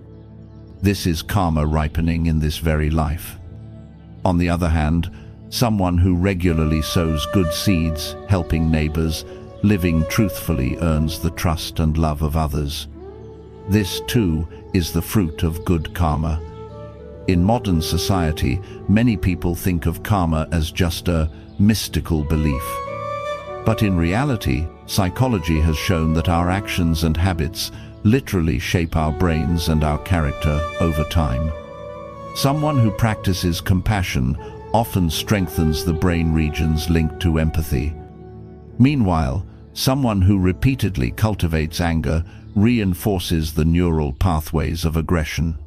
This is karma ripening in this very life. On the other hand, someone who regularly sows good seeds, helping neighbors, living truthfully, earns the trust and love of others. This, too, is the fruit of good karma. In modern society, many people think of karma as just a mystical belief. But in reality, psychology has shown that our actions and habits literally shape our brains and our character over time. Someone who practices compassion often strengthens the brain regions linked to empathy. Meanwhile, someone who repeatedly cultivates anger reinforces the neural pathways of aggression.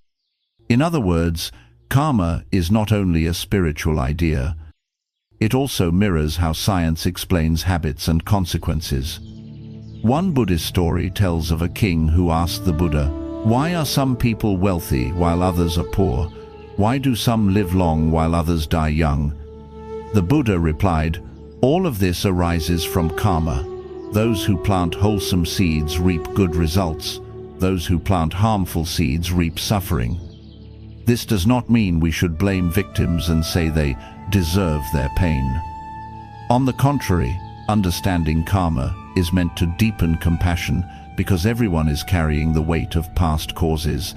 In other words, karma is not only a spiritual idea, it also mirrors how science explains habits and consequences. One Buddhist story tells of a king who asked the Buddha, "Why are some people wealthy while others are poor? Why do some live long while others die young?" The Buddha replied, "All of this arises from karma. Those who plant wholesome seeds reap good results. Those who plant harmful seeds reap suffering." This does not mean we should blame victims and say they deserve their pain. On the contrary, understanding karma is meant to deepen compassion because everyone is carrying the weight of past causes.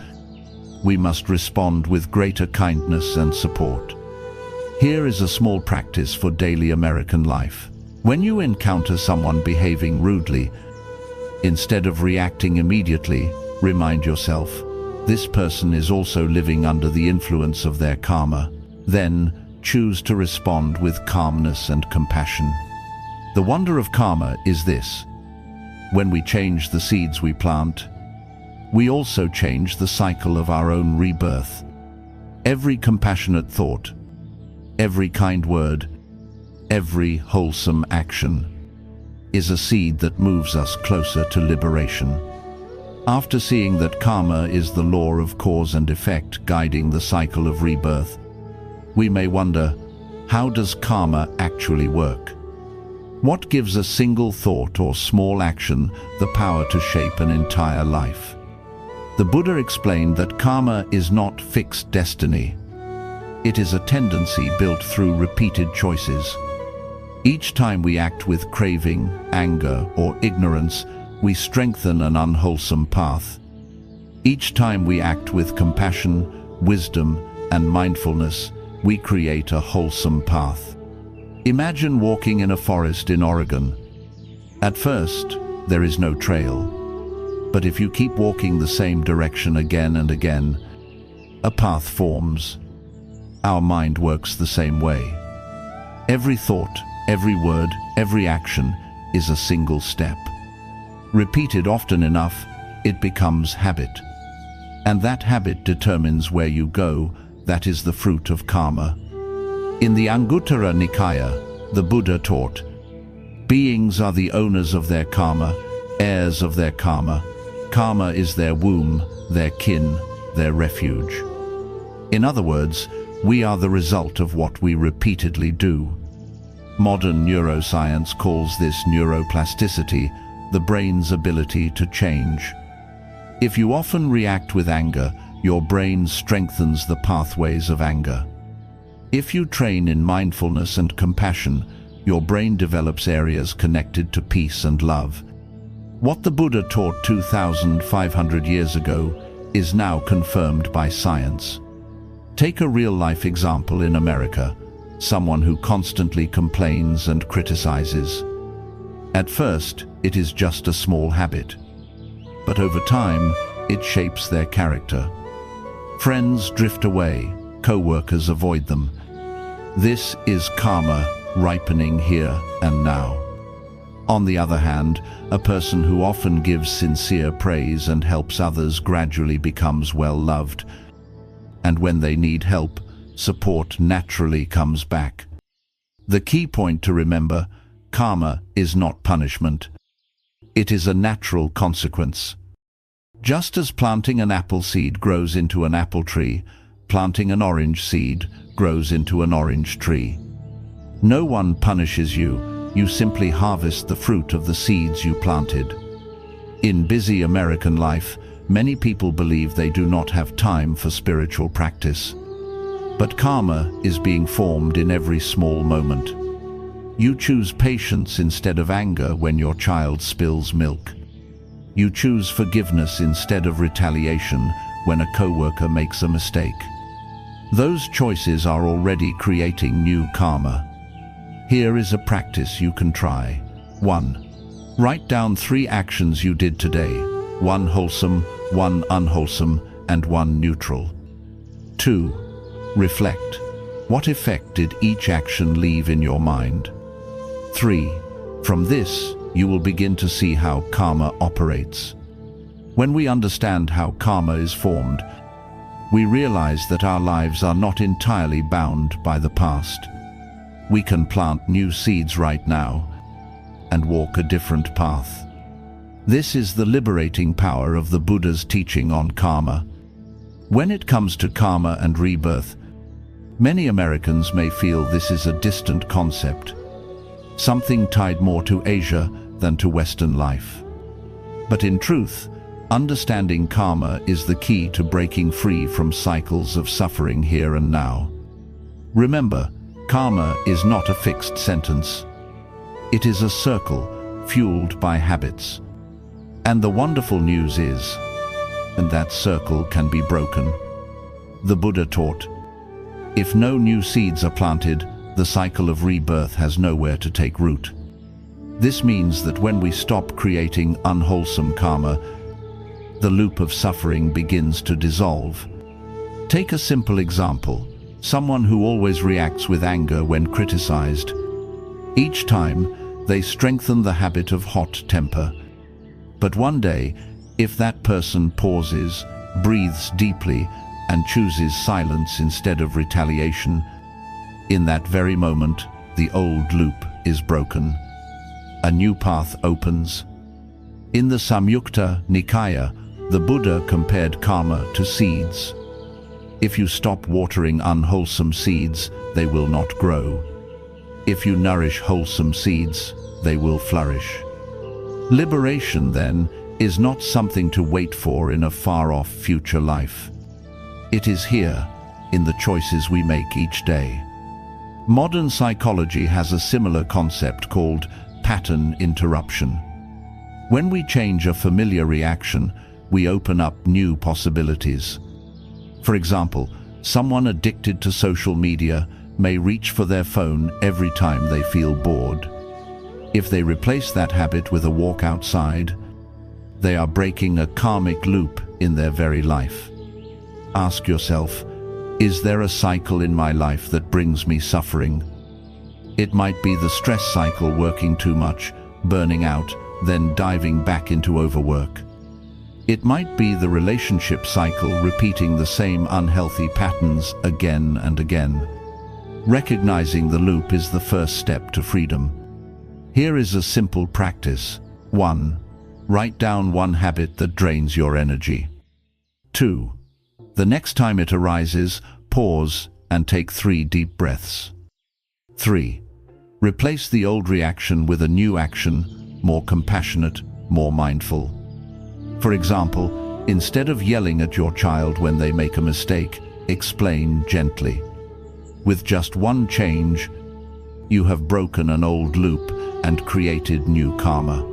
We must respond with greater kindness and support. Here is a small practice for daily American life. When you encounter someone behaving rudely, instead of reacting immediately, remind yourself, this person is also living under the influence of their karma. Then, choose to respond with calmness and compassion. The wonder of karma is this: when we change the seeds we plant, we also change the cycle of our own rebirth. Every compassionate thought, every kind word, every wholesome action is a seed that moves us closer to liberation. After seeing that karma is the law of cause and effect guiding the cycle of rebirth, we may wonder, how does karma actually work? What gives a single thought or small action the power to shape an entire life? The Buddha explained that karma is not fixed destiny. It is a tendency built through repeated choices. Each time we act with craving, anger, or ignorance, we strengthen an unwholesome path. Each time we act with compassion, wisdom, and mindfulness, we create a wholesome path. Imagine walking in a forest in Oregon. At first, there is no trail. But if you keep walking the same direction again and again, a path forms. Our mind works the same way. Every thought, every word, every action is a single step. Repeated often enough, it becomes habit. And that habit determines where you go. That is the fruit of karma. In the Anguttara Nikaya, the Buddha taught, beings are the owners of their karma, heirs of their karma. Karma is their womb, their kin, their refuge. In other words, we are the result of what we repeatedly do. Modern neuroscience calls this neuroplasticity, the brain's ability to change. If you often react with anger, your brain strengthens the pathways of anger. If you train in mindfulness and compassion, your brain develops areas connected to peace and love. What the Buddha taught 2,500 years ago is now confirmed by science. Take a real-life example in America, someone who constantly complains and criticizes. At first, it is just a small habit. But over time, it shapes their character. Friends drift away, co-workers avoid them. This is karma ripening here and now. On the other hand, a person who often gives sincere praise and helps others gradually becomes well-loved. And when they need help, support naturally comes back. The key point to remember: karma is not punishment. It is a natural consequence. Just as planting an apple seed grows into an apple tree, planting an orange seed grows into an orange tree. No one punishes you, you simply harvest the fruit of the seeds you planted. In busy American life, many people believe they do not have time for spiritual practice. But karma is being formed in every small moment. You choose patience instead of anger when your child spills milk. You choose forgiveness instead of retaliation when a coworker makes a mistake. Those choices are already creating new karma. Here is a practice you can try. 1. Write down 3 actions you did today, 1 wholesome, 1 unwholesome, and 1 neutral. 2. Reflect. What effect did each action leave in your mind? 3. From this, you will begin to see how karma operates. When we understand how karma is formed, we realize that our lives are not entirely bound by the past. We can plant new seeds right now and walk a different path. This is the liberating power of the Buddha's teaching on karma. When it comes to karma and rebirth, many Americans may feel this is a distant concept, something tied more to Asia than to Western life. But in truth, understanding karma is the key to breaking free from cycles of suffering here and now. Remember, karma is not a fixed sentence. It is a circle fueled by habits. And the wonderful news is, and that circle can be broken. The Buddha taught, if no new seeds are planted, the cycle of rebirth has nowhere to take root. This means that when we stop creating unwholesome karma, the loop of suffering begins to dissolve. Take a simple example, someone who always reacts with anger when criticized. Each time, they strengthen the habit of hot temper. But one day, if that person pauses, breathes deeply, and chooses silence instead of retaliation, in that very moment, the old loop is broken. A new path opens. In the Samyukta Nikaya, the Buddha compared karma to seeds. If you stop watering unwholesome seeds, they will not grow. If you nourish wholesome seeds, they will flourish. Liberation, then, is not something to wait for in a far-off future life. It is here, in the choices we make each day. Modern psychology has a similar concept called pattern interruption. When we change a familiar reaction, we open up new possibilities. For example, someone addicted to social media may reach for their phone every time they feel bored. If they replace that habit with a walk outside, they are breaking a karmic loop in their very life. Ask yourself, is there a cycle in my life that brings me suffering? It might be the stress cycle, working too much, burning out, then diving back into overwork. It might be the relationship cycle, repeating the same unhealthy patterns again and again. Recognizing the loop is the first step to freedom. Here is a simple practice. 1. Write down one habit that drains your energy. 2. The next time it arises, pause and take 3 deep breaths. 3. Replace the old reaction with a new action, more compassionate, more mindful. For example, instead of yelling at your child when they make a mistake, explain gently. With just one change, you have broken an old loop and created new karma.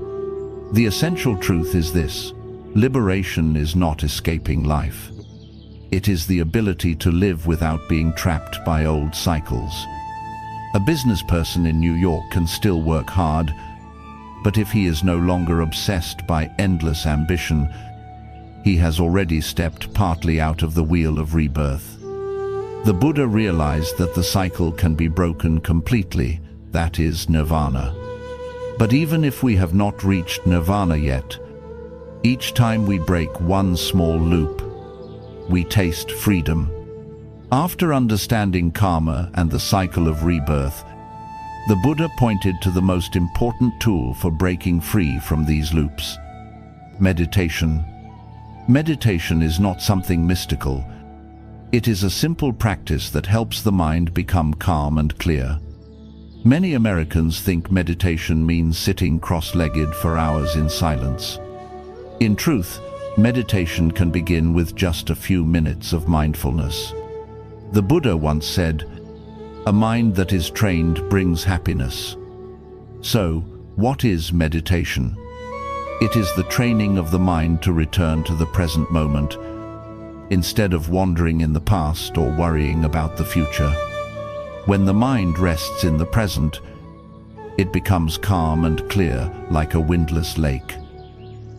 The essential truth is this: liberation is not escaping life. It is the ability to live without being trapped by old cycles. A business person in New York can still work hard, but if he is no longer obsessed by endless ambition, he has already stepped partly out of the wheel of rebirth. The Buddha realized that the cycle can be broken completely, that is nirvana. But even if we have not reached nirvana yet, each time we break one small loop, we taste freedom. After understanding karma and the cycle of rebirth, the Buddha pointed to the most important tool for breaking free from these loops: meditation. Meditation is not something mystical. It is a simple practice that helps the mind become calm and clear. Many Americans think meditation means sitting cross-legged for hours in silence. In truth, meditation can begin with just a few minutes of mindfulness. The Buddha once said, "A mind that is trained brings happiness." So, what is meditation? It is the training of the mind to return to the present moment, instead of wandering in the past or worrying about the future. When the mind rests in the present, it becomes calm and clear like a windless lake.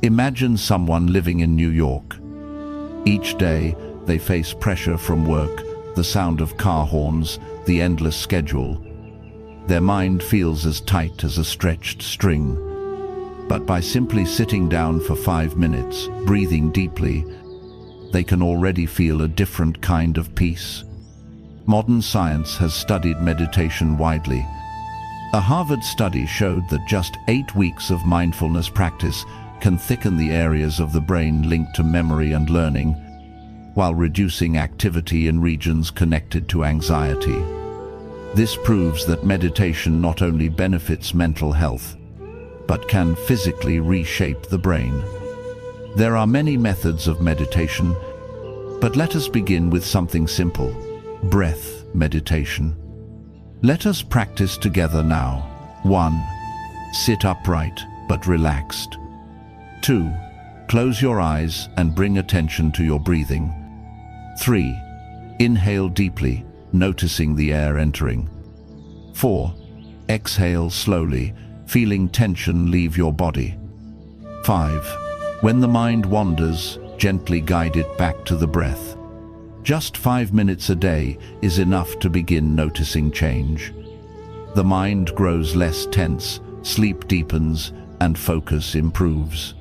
Imagine someone living in New York. Each day, they face pressure from work, the sound of car horns, the endless schedule. Their mind feels as tight as a stretched string. But by simply sitting down for 5 minutes, breathing deeply, they can already feel a different kind of peace. Modern science has studied meditation widely. A Harvard study showed that just 8 weeks of mindfulness practice can thicken the areas of the brain linked to memory and learning, while reducing activity in regions connected to anxiety. This proves that meditation not only benefits mental health, but can physically reshape the brain. There are many methods of meditation, but let us begin with something simple: breath meditation. Let us practice together now. 1. Sit upright but relaxed. 2. Close your eyes and bring attention to your breathing. 3. Inhale deeply, noticing the air entering. 4. Exhale slowly, feeling tension leave your body. 5. When the mind wanders, gently guide it back to the breath. Just 5 minutes a day is enough to begin noticing change. The mind grows less tense, sleep deepens, and focus improves.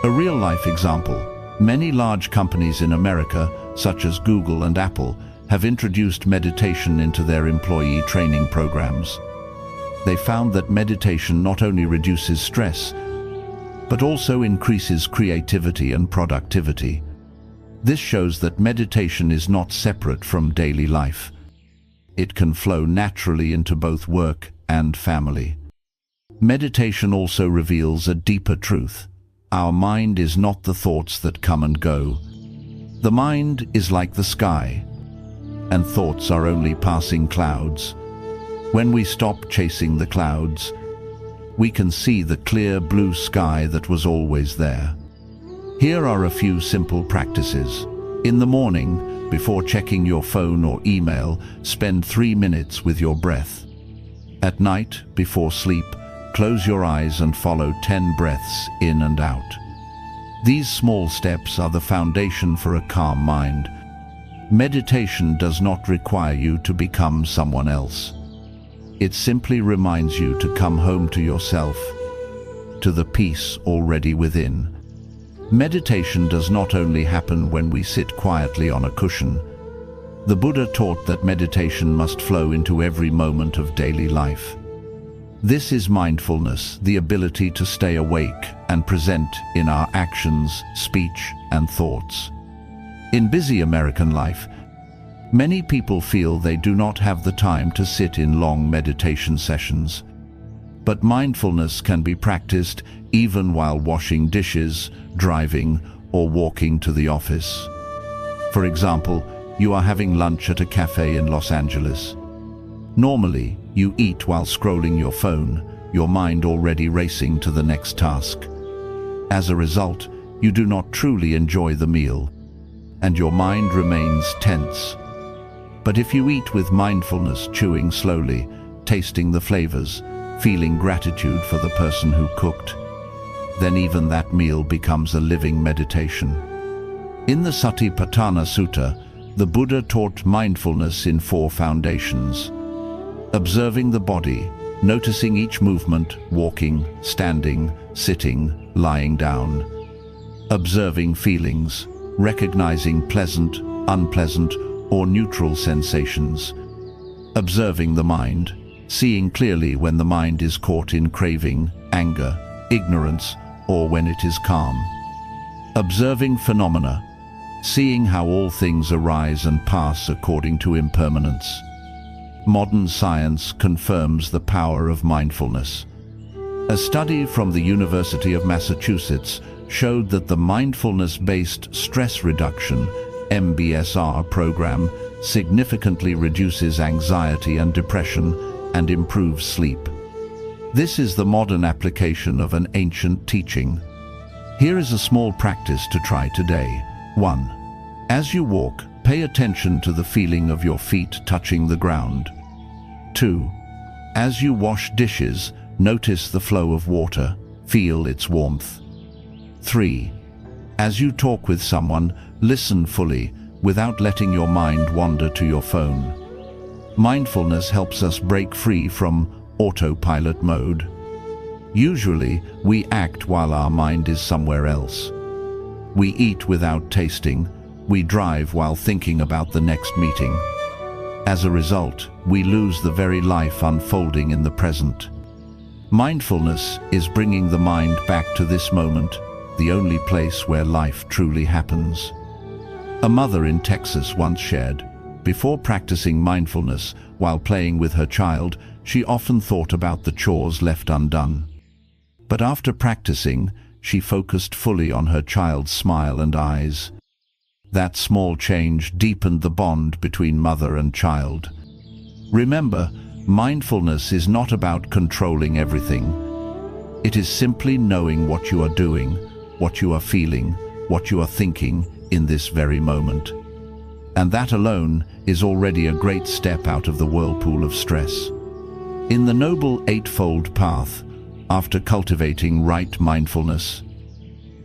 A real-life example: many large companies in America, such as Google and Apple, have introduced meditation into their employee training programs. They found that meditation not only reduces stress, but also increases creativity and productivity. This shows that meditation is not separate from daily life. It can flow naturally into both work and family. Meditation also reveals a deeper truth. Our mind is not the thoughts that come and go. The mind is like the sky, and thoughts are only passing clouds. When we stop chasing the clouds, we can see the clear blue sky that was always there. Here are a few simple practices. In the morning, before checking your phone or email, spend 3 minutes with your breath. At night, before sleep, close your eyes and follow 10 breaths in and out. These small steps are the foundation for a calm mind. Meditation does not require you to become someone else. It simply reminds you to come home to yourself, to the peace already within. Meditation does not only happen when we sit quietly on a cushion. The Buddha taught that meditation must flow into every moment of daily life. This is mindfulness, the ability to stay awake and present in our actions, speech, and thoughts. In busy American life, many people feel they do not have the time to sit in long meditation sessions. But mindfulness can be practiced even while washing dishes, driving, or walking to the office. For example, you are having lunch at a cafe in Los Angeles. Normally, you eat while scrolling your phone, your mind already racing to the next task. As a result, you do not truly enjoy the meal, and your mind remains tense. But if you eat with mindfulness, chewing slowly, tasting the flavors, feeling gratitude for the person who cooked, then even that meal becomes a living meditation. In the Satipatthana Sutta, the Buddha taught mindfulness in 4 foundations. Observing the body, noticing each movement, walking, standing, sitting, lying down. Observing feelings, recognizing pleasant, unpleasant, or neutral sensations. Observing the mind, seeing clearly when the mind is caught in craving, anger, ignorance, or when it is calm. Observing phenomena, seeing how all things arise and pass according to impermanence. Modern science confirms the power of mindfulness. A study from the University of Massachusetts showed that the mindfulness-based stress reduction (MBSR) program significantly reduces anxiety and depression and improves sleep. This is the modern application of an ancient teaching. Here is a small practice to try today. 1. As you walk, pay attention to the feeling of your feet touching the ground. 2. As you wash dishes, notice the flow of water, feel its warmth. 3. As you talk with someone, listen fully, without letting your mind wander to your phone. Mindfulness helps us break free from autopilot mode. Usually, we act while our mind is somewhere else. We eat without tasting, we drive while thinking about the next meeting. As a result, we lose the very life unfolding in the present. Mindfulness is bringing the mind back to this moment, the only place where life truly happens. A mother in Texas once shared, before practicing mindfulness while playing with her child, she often thought about the chores left undone. But after practicing, she focused fully on her child's smile and eyes. That small change deepened the bond between mother and child. Remember, mindfulness is not about controlling everything. It is simply knowing what you are doing, what you are feeling, what you are thinking in this very moment. And that alone is already a great step out of the whirlpool of stress. In the Noble Eightfold Path, after cultivating right mindfulness,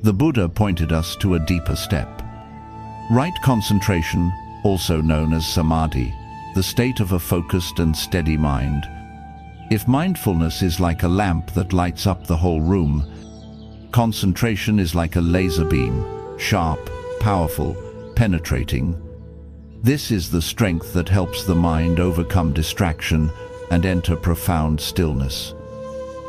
the Buddha pointed us to a deeper step. Right concentration, also known as samadhi, the state of a focused and steady mind. If mindfulness is like a lamp that lights up the whole room, concentration is like a laser beam, sharp, powerful, penetrating. This is the strength that helps the mind overcome distraction and enter profound stillness.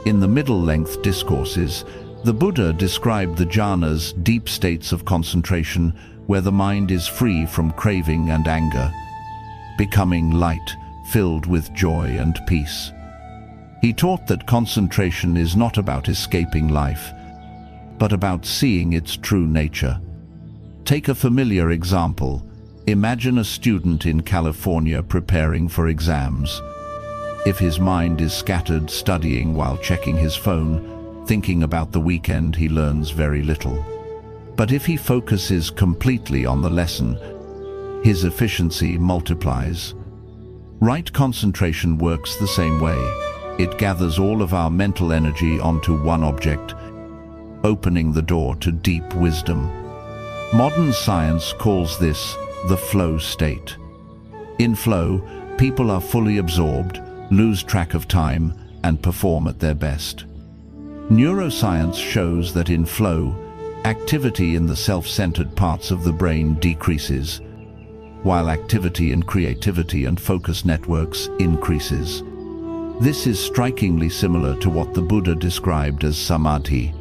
In the middle-length discourses, the Buddha described the jhanas, deep states of concentration, where the mind is free from craving and anger, becoming light, filled with joy and peace. He taught that concentration is not about escaping life, but about seeing its true nature. Take a familiar example. Imagine a student in California preparing for exams. If his mind is scattered studying while checking his phone, thinking about the weekend, he learns very little. But if he focuses completely on the lesson, his efficiency multiplies. Right concentration works the same way. It gathers all of our mental energy onto one object, opening the door to deep wisdom. Modern science calls this the flow state. In flow, people are fully absorbed, lose track of time, and perform at their best. Neuroscience shows that in flow, activity in the self-centered parts of the brain decreases, while activity in creativity and focus networks increases. This is strikingly similar to what the Buddha described as samadhi.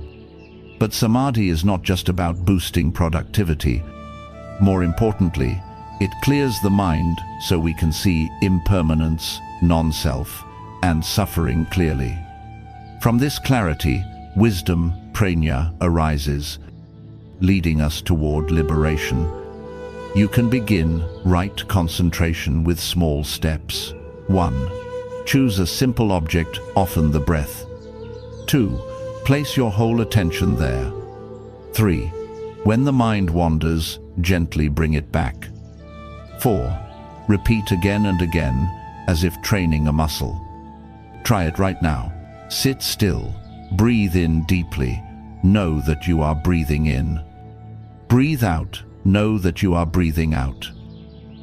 But samadhi is not just about boosting productivity. More importantly, it clears the mind so we can see impermanence, non-self, and suffering clearly. From this clarity, wisdom, prajna, arises, leading us toward liberation. You can begin right concentration with small steps. 1. Choose a simple object, often the breath. 2. Place your whole attention there. 3. When the mind wanders, gently bring it back. 4. Repeat again and again, as if training a muscle. Try it right now. Sit still, breathe in deeply, know that you are breathing in. Breathe out, know that you are breathing out.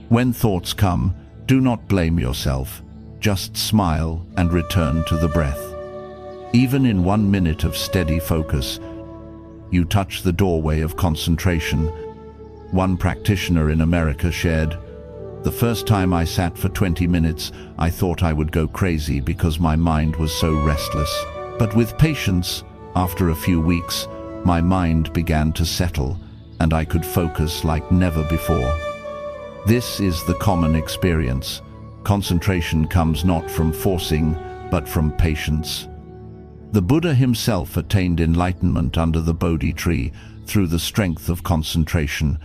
When thoughts come, do not blame yourself, just smile and return to the breath. Even in 1 minute of steady focus, you touch the doorway of concentration. One practitioner in America shared, "The first time I sat for 20 minutes, I thought I would go crazy because my mind was so restless. But with patience, after a few weeks, my mind began to settle, and I could focus like never before." This is the common experience. Concentration comes not from forcing, but from patience. The Buddha himself attained enlightenment under the Bodhi tree through the strength of concentration.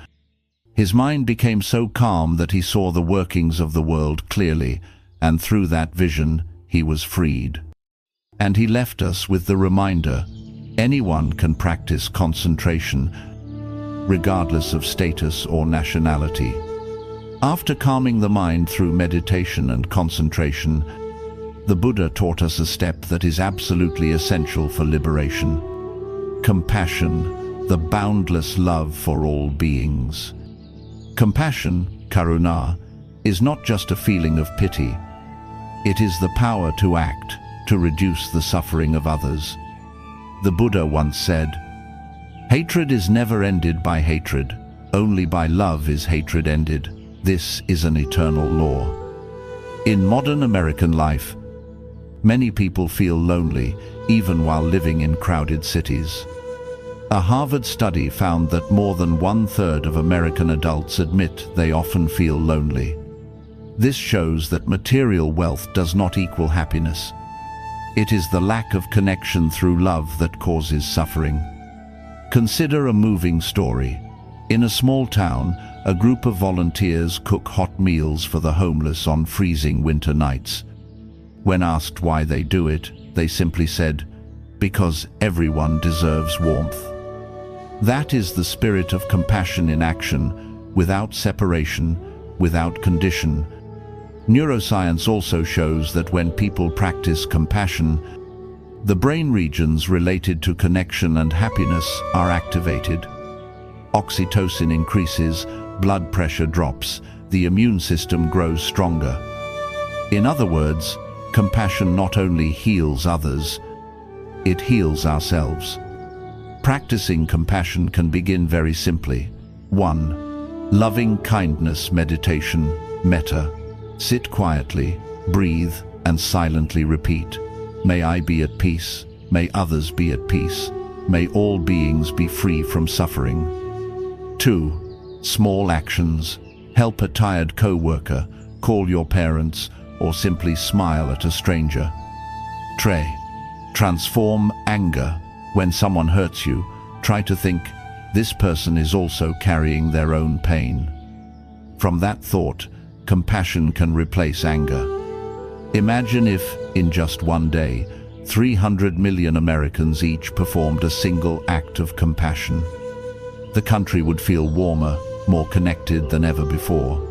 His mind became so calm that he saw the workings of the world clearly, and through that vision, he was freed. And he left us with the reminder, anyone can practice concentration, regardless of status or nationality. After calming the mind through meditation and concentration, the Buddha taught us a step that is absolutely essential for liberation. Compassion, the boundless love for all beings. Compassion, karuna, is not just a feeling of pity. It is the power to act, to reduce the suffering of others. The Buddha once said, "Hatred is never ended by hatred. Only by love is hatred ended. This is an eternal law." In modern American life, Many people feel lonely, even while living in crowded cities. A Harvard study found that more than 1/3 of American adults admit they often feel lonely. This shows that material wealth does not equal happiness. It is the lack of connection through love that causes suffering. Consider a moving story. In a small town, a group of volunteers cook hot meals for the homeless on freezing winter nights. When asked why they do it, they simply said, "Because everyone deserves warmth." That is the spirit of compassion in action, without separation, without condition. Neuroscience also shows that when people practice compassion, the brain regions related to connection and happiness are activated. Oxytocin increases, blood pressure drops, the immune system grows stronger. In other words, compassion not only heals others, it heals ourselves. Practicing compassion can begin very simply. 1. Loving kindness meditation, metta. Sit quietly, breathe, and silently repeat, "May I be at peace, may others be at peace, may all beings be free from suffering." 2. Small actions. Help a tired co-worker, call your parents, or simply smile at a stranger. 3. Transform anger. When someone hurts you, try to think, this person is also carrying their own pain. From that thought, compassion can replace anger. Imagine if, in just one day, 300 million Americans each performed a single act of compassion. The country would feel warmer, more connected than ever before.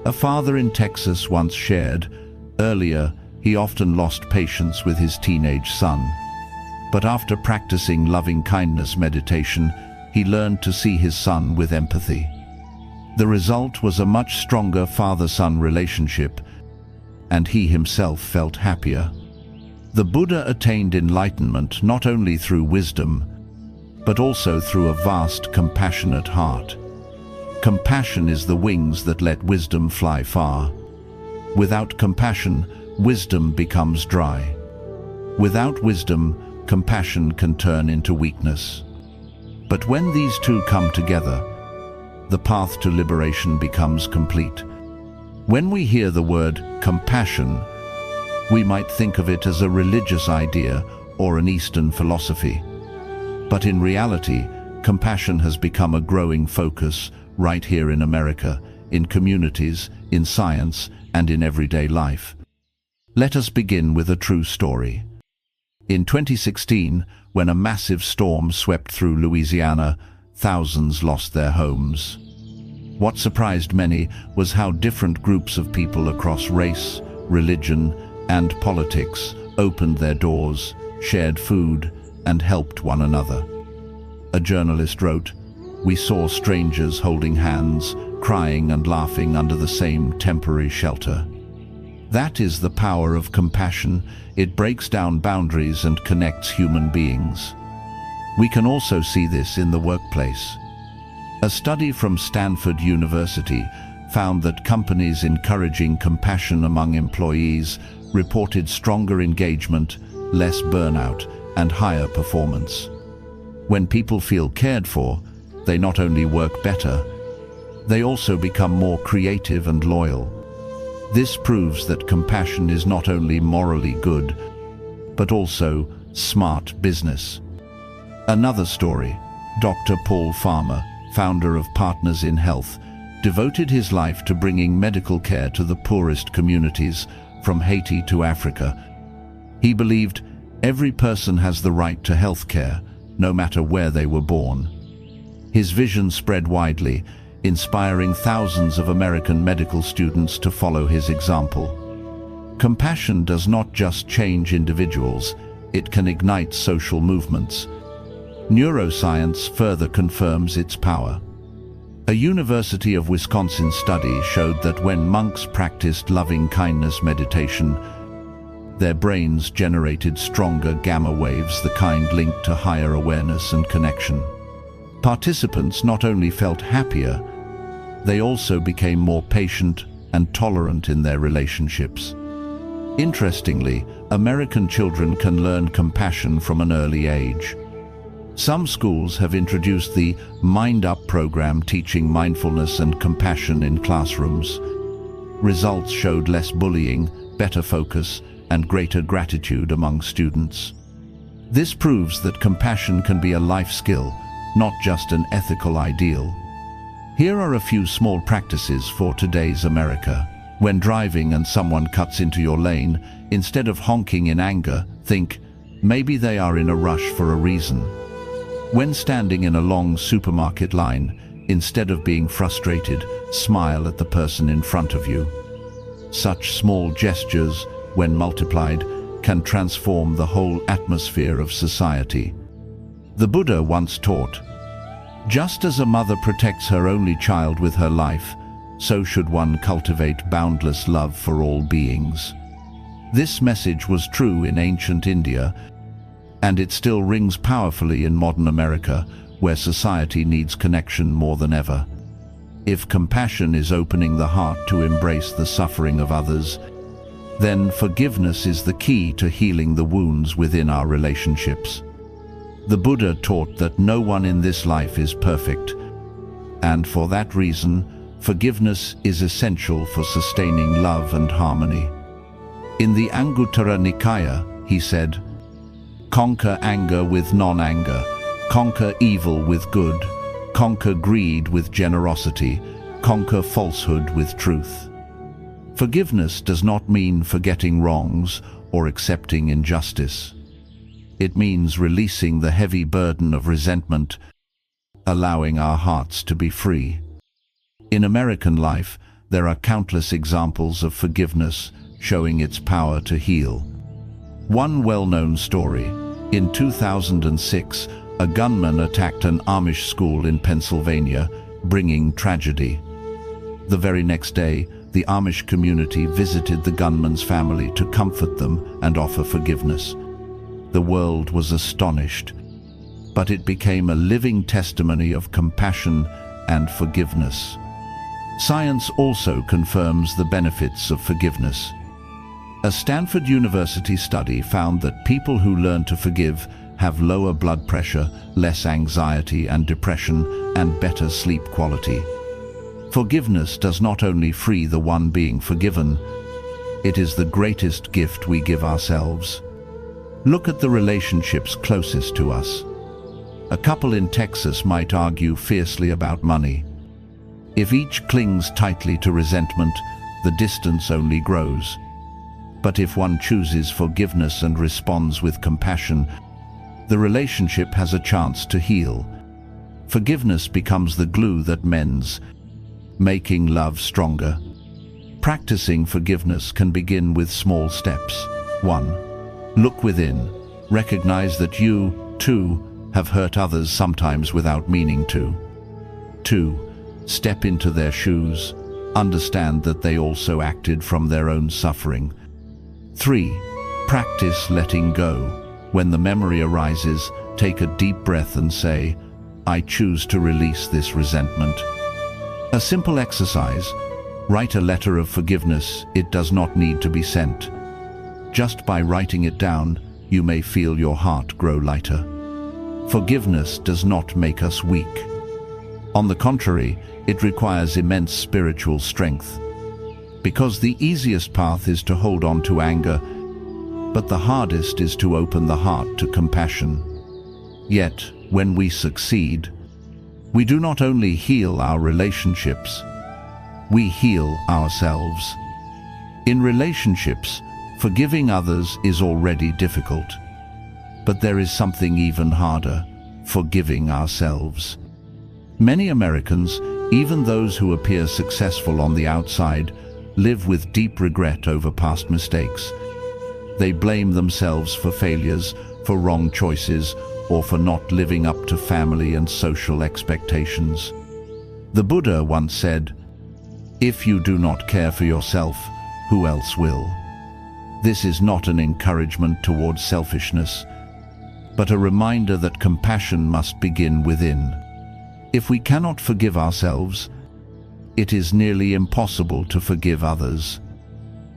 A father in Texas once shared, earlier, he often lost patience with his teenage son. But after practicing loving-kindness meditation, he learned to see his son with empathy. The result was a much stronger father-son relationship, and he himself felt happier. The Buddha attained enlightenment not only through wisdom, but also through a vast, compassionate heart. Compassion is the wings that let wisdom fly far. Without compassion, wisdom becomes dry. Without wisdom, compassion can turn into weakness. But when these two come together, the path to liberation becomes complete. When we hear the word compassion, we might think of it as a religious idea or an Eastern philosophy. But in reality, compassion has become a growing focus right here in America, in communities, in science, and in everyday life. Let us begin with a true story. In 2016, when a massive storm swept through Louisiana, thousands lost their homes. What surprised many was how different groups of people across race, religion, and politics opened their doors, shared food, and helped one another. A journalist wrote, "We saw strangers holding hands, crying and laughing under the same temporary shelter." That is the power of compassion. It breaks down boundaries and connects human beings. We can also see this in the workplace. A study from Stanford University found that companies encouraging compassion among employees reported stronger engagement, less burnout, and higher performance. When people feel cared for, they not only work better, they also become more creative and loyal. This proves that compassion is not only morally good, but also smart business. Another story, Dr. Paul Farmer, founder of Partners in Health, devoted his life to bringing medical care to the poorest communities, from Haiti to Africa. He believed every person has the right to health care, no matter where they were born. His vision spread widely, inspiring thousands of American medical students to follow his example. Compassion does not just change individuals, it can ignite social movements. Neuroscience further confirms its power. A University of Wisconsin study showed that when monks practiced loving-kindness meditation, their brains generated stronger gamma waves, the kind linked to higher awareness and connection. Participants not only felt happier, they also became more patient and tolerant in their relationships. Interestingly, American children can learn compassion from an early age. Some schools have introduced the Mind Up program, teaching mindfulness and compassion in classrooms. Results showed less bullying, better focus, and greater gratitude among students. This proves that compassion can be a life skill, not just an ethical ideal. Here are a few small practices for today's America. When driving and someone cuts into your lane, instead of honking in anger, think, maybe they are in a rush for a reason. When standing in a long supermarket line, instead of being frustrated, smile at the person in front of you. Such small gestures, when multiplied, can transform the whole atmosphere of society. The Buddha once taught, just as a mother protects her only child with her life, so should one cultivate boundless love for all beings. This message was true in ancient India, and it still rings powerfully in modern America, where society needs connection more than ever. If compassion is opening the heart to embrace the suffering of others, then forgiveness is the key to healing the wounds within our relationships. The Buddha taught that no one in this life is perfect, and for that reason, forgiveness is essential for sustaining love and harmony. In the Anguttara Nikaya, he said, "Conquer anger with non-anger, conquer evil with good, conquer greed with generosity, conquer falsehood with truth." Forgiveness does not mean forgetting wrongs or accepting injustice. It means releasing the heavy burden of resentment, allowing our hearts to be free. In American life, there are countless examples of forgiveness showing its power to heal. One well-known story: in 2006, a gunman attacked an Amish school in Pennsylvania, bringing tragedy. The very next day, the Amish community visited the gunman's family to comfort them and offer forgiveness. The world was astonished, but it became a living testimony of compassion and forgiveness. Science also confirms the benefits of forgiveness. A Stanford University study found that people who learn to forgive have lower blood pressure, less anxiety and depression, and better sleep quality. Forgiveness does not only free the one being forgiven, it is the greatest gift we give ourselves. Look at the relationships closest to us. A couple in Texas might argue fiercely about money. If each clings tightly to resentment, the distance only grows. But if one chooses forgiveness and responds with compassion, the relationship has a chance to heal. Forgiveness becomes the glue that mends, making love stronger. Practicing forgiveness can begin with small steps. 1. Look within. Recognize that you, too, have hurt others, sometimes without meaning to. 2. Step into their shoes. Understand that they also acted from their own suffering. 3. Practice letting go. When the memory arises, take a deep breath and say, "I choose to release this resentment." A simple exercise: write a letter of forgiveness. It does not need to be sent. Just by writing it down, you may feel your heart grow lighter. Forgiveness does not make us weak. On the contrary, it requires immense spiritual strength. Because the easiest path is to hold on to anger, but the hardest is to open the heart to compassion. Yet, when we succeed, we do not only heal our relationships, we heal ourselves. In relationships, forgiving others is already difficult. But there is something even harder: forgiving ourselves. Many Americans, even those who appear successful on the outside, live with deep regret over past mistakes. They blame themselves for failures, for wrong choices, or for not living up to family and social expectations. The Buddha once said, "If you do not care for yourself, who else will?" This is not an encouragement towards selfishness, but a reminder that compassion must begin within. If we cannot forgive ourselves, it is nearly impossible to forgive others.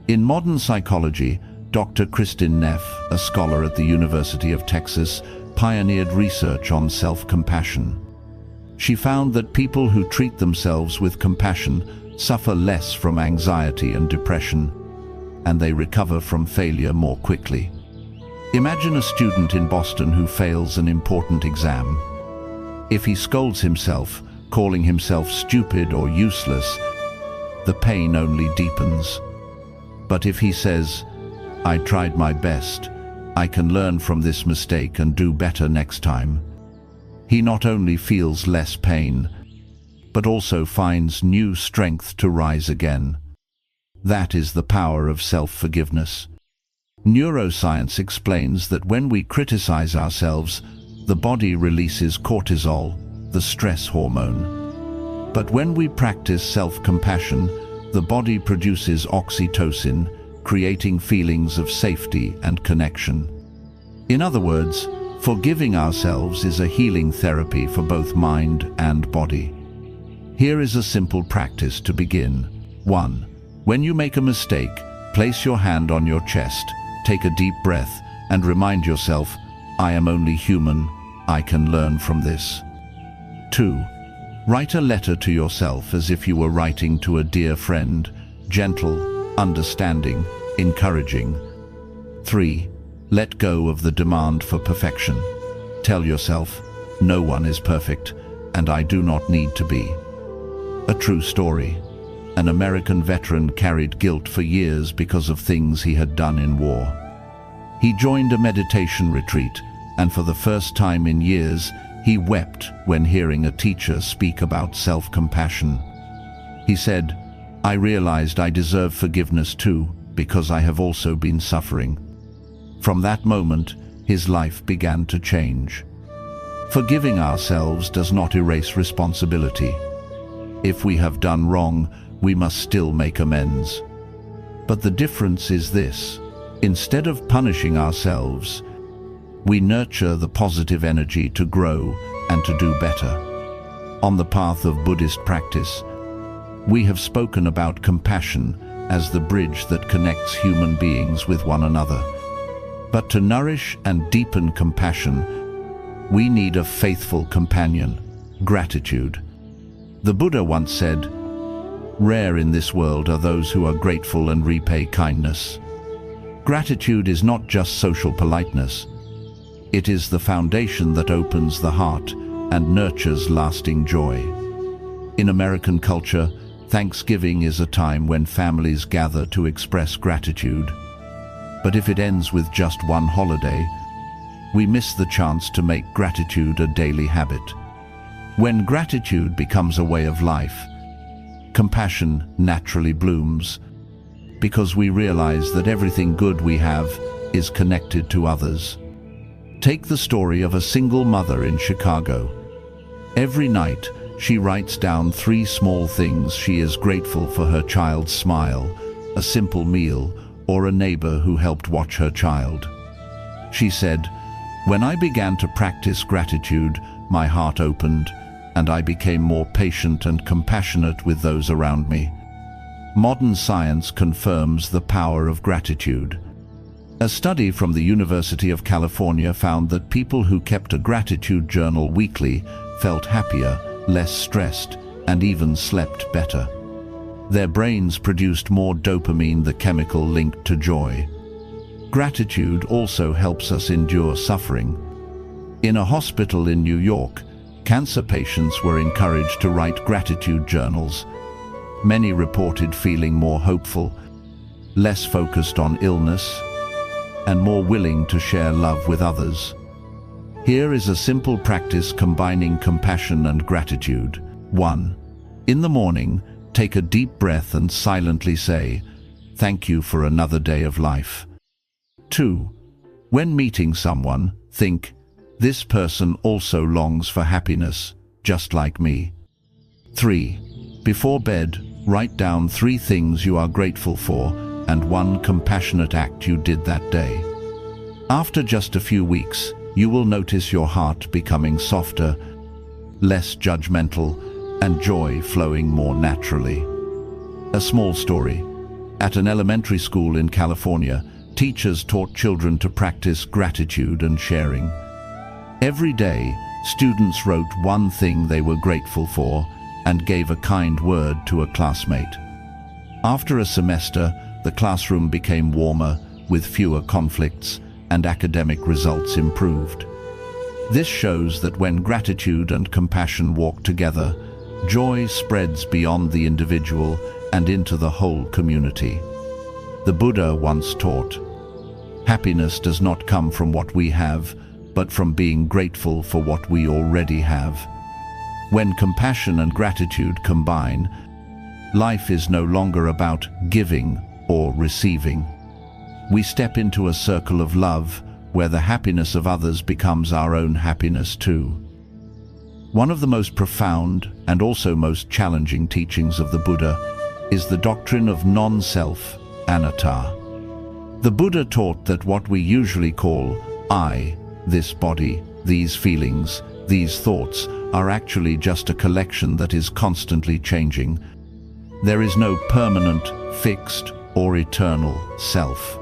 In modern psychology, Dr. Kristin Neff, a scholar at the University of Texas, pioneered research on self-compassion. She found that people who treat themselves with compassion suffer less from anxiety and depression, and they recover from failure more quickly. Imagine a student in Boston who fails an important exam. If he scolds himself, calling himself stupid or useless, the pain only deepens. But if he says, "I tried my best, I can learn from this mistake and do better next time," he not only feels less pain, but also finds new strength to rise again. That is the power of self-forgiveness. Neuroscience explains that when we criticize ourselves, the body releases cortisol, the stress hormone. But when we practice self-compassion, the body produces oxytocin, creating feelings of safety and connection. In other words, forgiving ourselves is a healing therapy for both mind and body. Here is a simple practice to begin. 1. When you make a mistake, place your hand on your chest, take a deep breath, and remind yourself, "I am only human, I can learn from this." 2. Write a letter to yourself as if you were writing to a dear friend, gentle, understanding, encouraging. 3. Let go of the demand for perfection. Tell yourself, "No one is perfect, and I do not need to be." A true story. An American veteran carried guilt for years because of things he had done in war. He joined a meditation retreat, and for the first time in years, he wept when hearing a teacher speak about self-compassion. He said, "I realized I deserve forgiveness too, because I have also been suffering." From that moment, his life began to change. Forgiving ourselves does not erase responsibility. If we have done wrong, we must still make amends. But the difference is this: instead of punishing ourselves, we nurture the positive energy to grow and to do better. On the path of Buddhist practice, we have spoken about compassion as the bridge that connects human beings with one another. But to nourish and deepen compassion, we need a faithful companion, gratitude. The Buddha once said, "Rare in this world are those who are grateful and repay kindness." Gratitude is not just social politeness. It is the foundation that opens the heart and nurtures lasting joy. In American culture, Thanksgiving is a time when families gather to express gratitude. But if it ends with just one holiday, we miss the chance to make gratitude a daily habit. When gratitude becomes a way of life, compassion naturally blooms, because we realize that everything good we have is connected to others. Take the story of a single mother in Chicago. Every night, she writes down 3 small things she is grateful for: her child's smile, a simple meal, or a neighbor who helped watch her child. She said, "When I began to practice gratitude, my heart opened, and I became more patient and compassionate with those around me." Modern science confirms the power of gratitude. A study from the University of California found that people who kept a gratitude journal weekly felt happier, less stressed, and even slept better. Their brains produced more dopamine, the chemical linked to joy. Gratitude also helps us endure suffering. In a hospital in New York, cancer patients were encouraged to write gratitude journals. Many reported feeling more hopeful, less focused on illness, and more willing to share love with others. Here is a simple practice combining compassion and gratitude. 1. In the morning, take a deep breath and silently say, "Thank you for another day of life." 2. When meeting someone, think, "This person also longs for happiness, just like me." 3. Before bed, write down 3 things you are grateful for and 1 compassionate act you did that day. After just a few weeks, you will notice your heart becoming softer, less judgmental, and joy flowing more naturally. A small story. At an elementary school in California, teachers taught children to practice gratitude and sharing. Every day, students wrote one thing they were grateful for and gave a kind word to a classmate. After a semester, the classroom became warmer, with fewer conflicts, and academic results improved. This shows that when gratitude and compassion walk together, joy spreads beyond the individual and into the whole community. The Buddha once taught, "Happiness does not come from what we have, but from being grateful for what we already have." When compassion and gratitude combine, life is no longer about giving or receiving. We step into a circle of love where the happiness of others becomes our own happiness too. One of the most profound and also most challenging teachings of the Buddha is the doctrine of non-self, anatta. The Buddha taught that what we usually call I, this body, these feelings, these thoughts, are actually just a collection that is constantly changing. There is no permanent, fixed, or eternal self.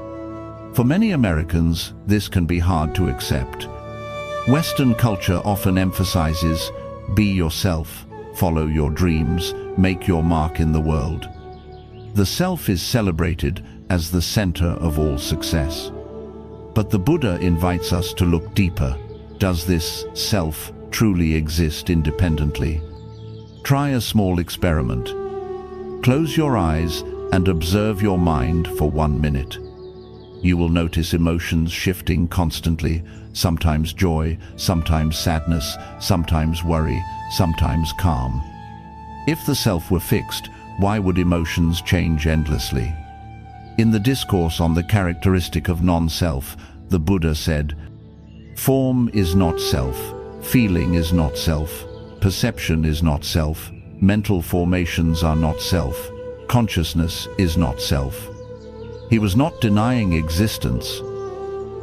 For many Americans, this can be hard to accept. Western culture often emphasizes, be yourself, follow your dreams, make your mark in the world. The self is celebrated as the center of all success. But the Buddha invites us to look deeper. Does this self truly exist independently? Try a small experiment. Close your eyes and observe your mind for 1 minute. You will notice emotions shifting constantly, sometimes joy, sometimes sadness, sometimes worry, sometimes calm. If the self were fixed, why would emotions change endlessly? In the discourse on the characteristic of non-self, the Buddha said, "Form is not self, feeling is not self, perception is not self, mental formations are not self, consciousness is not self." He was not denying existence,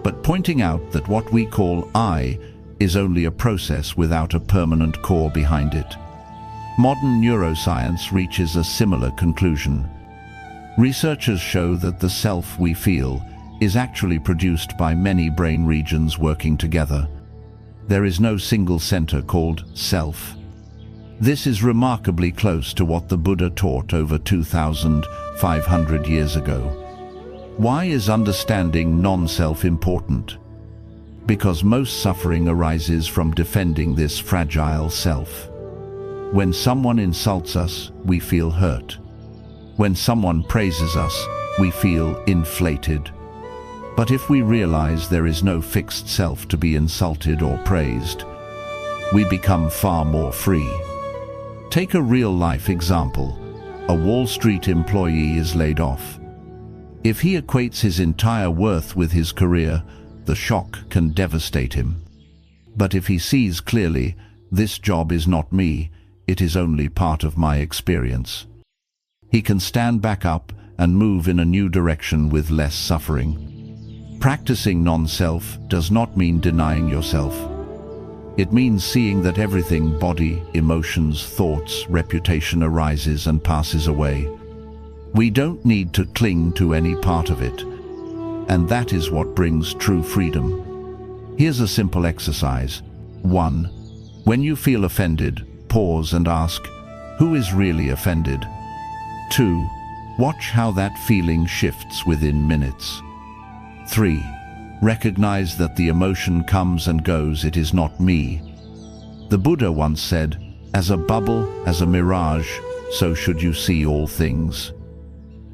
but pointing out that what we call I is only a process without a permanent core behind it. Modern neuroscience reaches a similar conclusion. Researchers show that the self we feel is actually produced by many brain regions working together. There is no single center called self. This is remarkably close to what the Buddha taught over 2,500 years ago. Why is understanding non-self important? Because most suffering arises from defending this fragile self. When someone insults us, we feel hurt. When someone praises us, we feel inflated. But if we realize there is no fixed self to be insulted or praised, we become far more free. Take a real-life example. A Wall Street employee is laid off. If he equates his entire worth with his career, the shock can devastate him. But if he sees clearly, this job is not me, it is only part of my experience, he can stand back up and move in a new direction with less suffering. Practicing non-self does not mean denying yourself. It means seeing that everything, body, emotions, thoughts, reputation, arises and passes away. We don't need to cling to any part of it, and that is what brings true freedom. Here's a simple exercise. 1. When you feel offended, pause and ask, who is really offended? 2. Watch how that feeling shifts within minutes. 3. Recognize that the emotion comes and goes, it is not me. The Buddha once said, as a bubble, as a mirage, so should you see all things.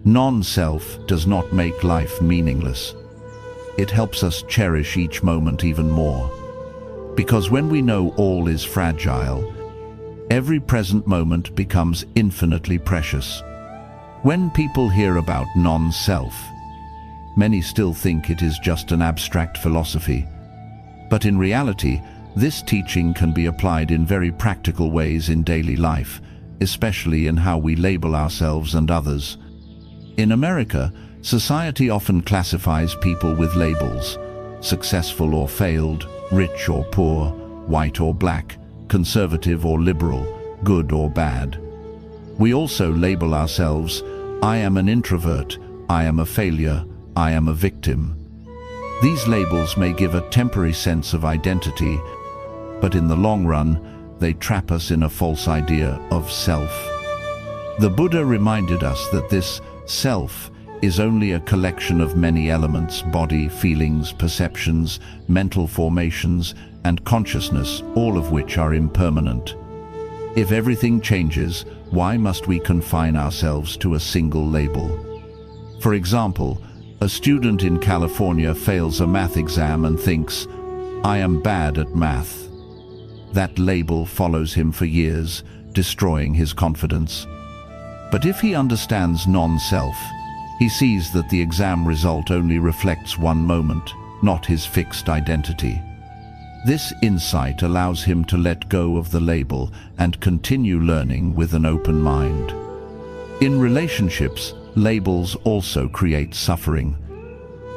Non-self does not make life meaningless. It helps us cherish each moment even more. Because when we know all is fragile, every present moment becomes infinitely precious. When people hear about non-self, many still think it is just an abstract philosophy. But in reality, this teaching can be applied in very practical ways in daily life, especially in how we label ourselves and others. In America, society often classifies people with labels: successful or failed, rich or poor, white or black, conservative or liberal, good or bad. We also label ourselves, I am an introvert, I am a failure, I am a victim. These labels may give a temporary sense of identity, but in the long run, they trap us in a false idea of self. The Buddha reminded us that this self is only a collection of many elements: body, feelings, perceptions, mental formations, and consciousness, all of which are impermanent. If everything changes, why must we confine ourselves to a single label? For example, a student in California fails a math exam and thinks, "I am bad at math." That label follows him for years, destroying his confidence. But if he understands non-self, he sees that the exam result only reflects one moment, not his fixed identity. This insight allows him to let go of the label and continue learning with an open mind. In relationships, labels also create suffering.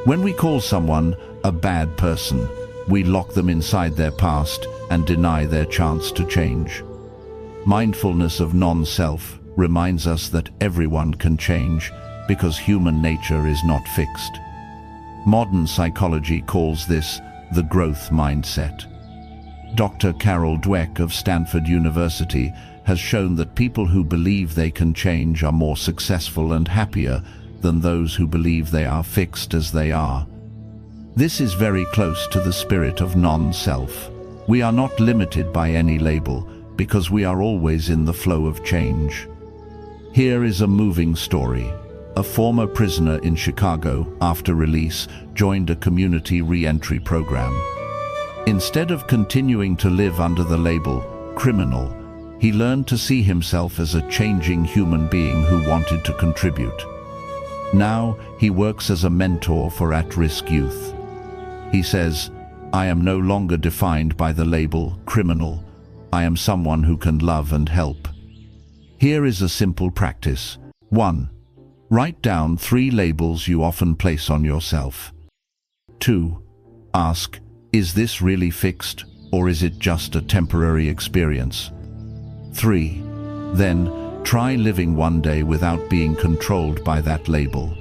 When we call someone a bad person, we lock them inside their past and deny their chance to change. Mindfulness of non-self reminds us that everyone can change because human nature is not fixed. Modern psychology calls this the growth mindset. Dr. Carol Dweck of Stanford University has shown that people who believe they can change are more successful and happier than those who believe they are fixed as they are. This is very close to the spirit of non-self. We are not limited by any label because we are always in the flow of change. Here is a moving story. A former prisoner in Chicago, after release, joined a community re-entry program. Instead of continuing to live under the label criminal, he learned to see himself as a changing human being who wanted to contribute. Now he works as a mentor for at-risk youth. He says, "I am no longer defined by the label criminal. I am someone who can love and help." Here is a simple practice. 1. Write down 3 labels you often place on yourself. 2. Ask, is this really fixed, or is it just a temporary experience? 3. Then, try living one day without being controlled by that label.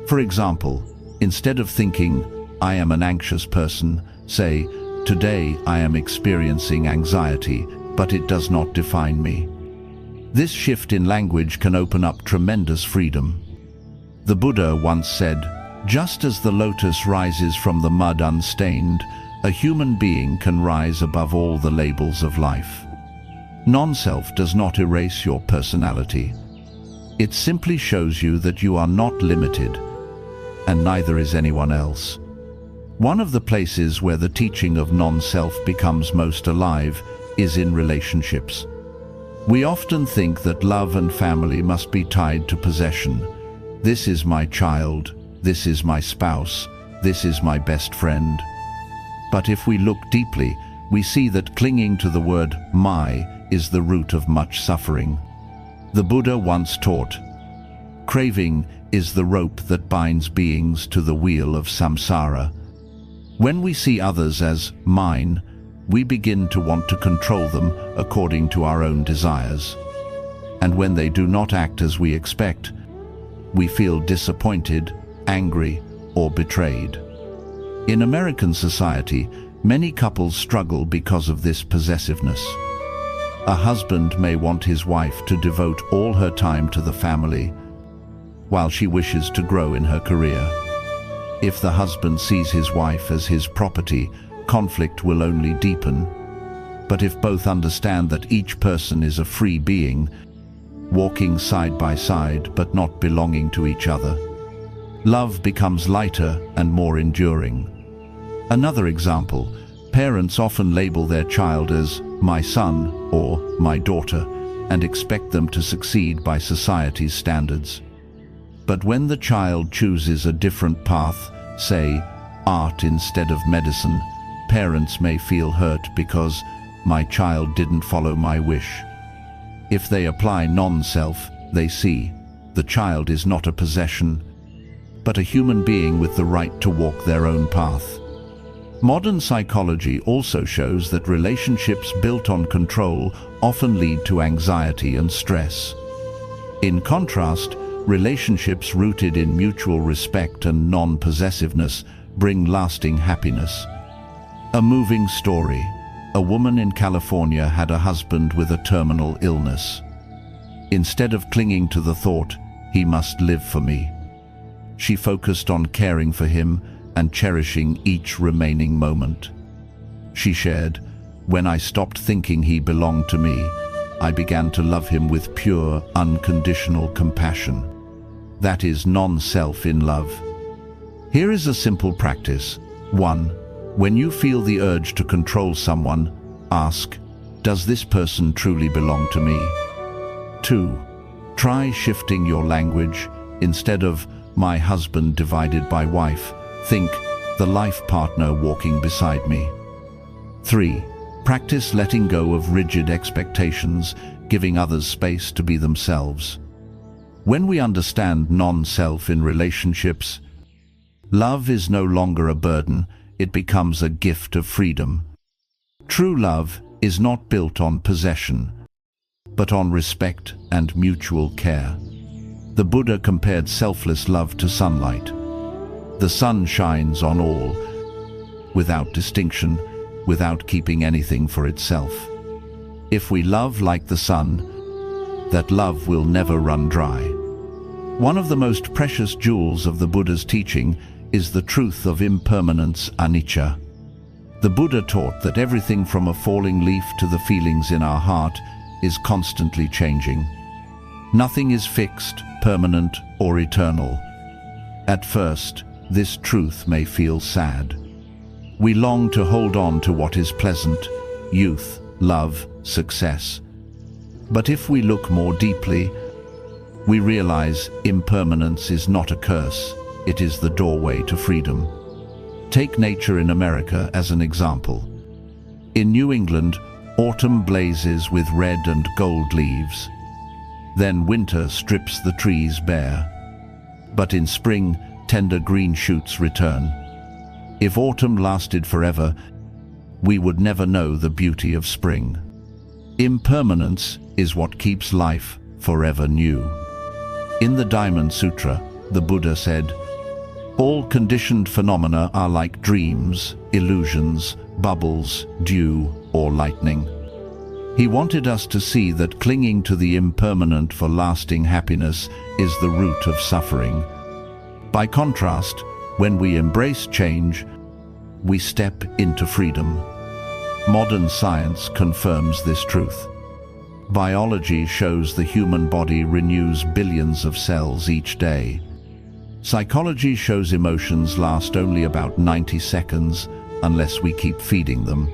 For example, instead of thinking, "I am an anxious person," say, "Today I am experiencing anxiety, but it does not define me." This shift in language can open up tremendous freedom. The Buddha once said, "Just as the lotus rises from the mud unstained, a human being can rise above all the labels of life." Non-self does not erase your personality. It simply shows you that you are not limited, and neither is anyone else. One of the places where the teaching of non-self becomes most alive is in relationships. We often think that love and family must be tied to possession. This is my child, this is my spouse, this is my best friend. But if we look deeply, we see that clinging to the word my is the root of much suffering. The Buddha once taught, "Craving is the rope that binds beings to the wheel of samsara." When we see others as mine, we begin to want to control them according to our own desires. And when they do not act as we expect, we feel disappointed, angry, or betrayed. In American society, many couples struggle because of this possessiveness. A husband may want his wife to devote all her time to the family, while she wishes to grow in her career. If the husband sees his wife as his property, conflict will only deepen. But if both understand that each person is a free being, walking side by side but not belonging to each other, love becomes lighter and more enduring. Another example, parents often label their child as my son or my daughter and expect them to succeed by society's standards. But when the child chooses a different path, say art instead of medicine, parents may feel hurt because my child didn't follow my wish. If they apply non-self, they see the child is not a possession, but a human being with the right to walk their own path. Modern psychology also shows that relationships built on control often lead to anxiety and stress. In contrast, Relationships rooted in mutual respect and non-possessiveness bring lasting happiness. A moving story. A woman in California had a husband with a terminal illness. Instead of clinging to the thought, "He must live for me," she focused on caring for him and cherishing each remaining moment. She shared, "When I stopped thinking he belonged to me, I began to love him with pure, unconditional compassion." That is non-self in love. Here is a simple practice. 1. When you feel the urge to control someone, ask, "Does this person truly belong to me?" 2. Try shifting your language. Instead of "my husband divided by wife," think, "the life partner walking beside me." 3. Practice letting go of rigid expectations, giving others space to be themselves. When we understand non-self in relationships, love is no longer a burden, it becomes a gift of freedom. True love is not built on possession, but on respect and mutual care. The Buddha compared selfless love to sunlight. The sun shines on all, without distinction, without keeping anything for itself. If we love like the sun, that love will never run dry. One of the most precious jewels of the Buddha's teaching is the truth of impermanence, anicca. The Buddha taught that everything from a falling leaf to the feelings in our heart is constantly changing. Nothing is fixed, permanent, or eternal. At first, this truth may feel sad. We long to hold on to what is pleasant: youth, love, success. But if we look more deeply, we realize impermanence is not a curse, it is the doorway to freedom. Take nature in America as an example. In New England, autumn blazes with red and gold leaves. Then winter strips the trees bare. But in spring, tender green shoots return. If autumn lasted forever, we would never know the beauty of spring. Impermanence is what keeps life forever new. In the Diamond Sutra, the Buddha said, "All conditioned phenomena are like dreams, illusions, bubbles, dew, or lightning." He wanted us to see that clinging to the impermanent for lasting happiness is the root of suffering. By contrast, when we embrace change, we step into freedom. Modern science confirms this truth. Biology shows the human body renews billions of cells each day. Psychology shows emotions last only about 90 seconds unless we keep feeding them.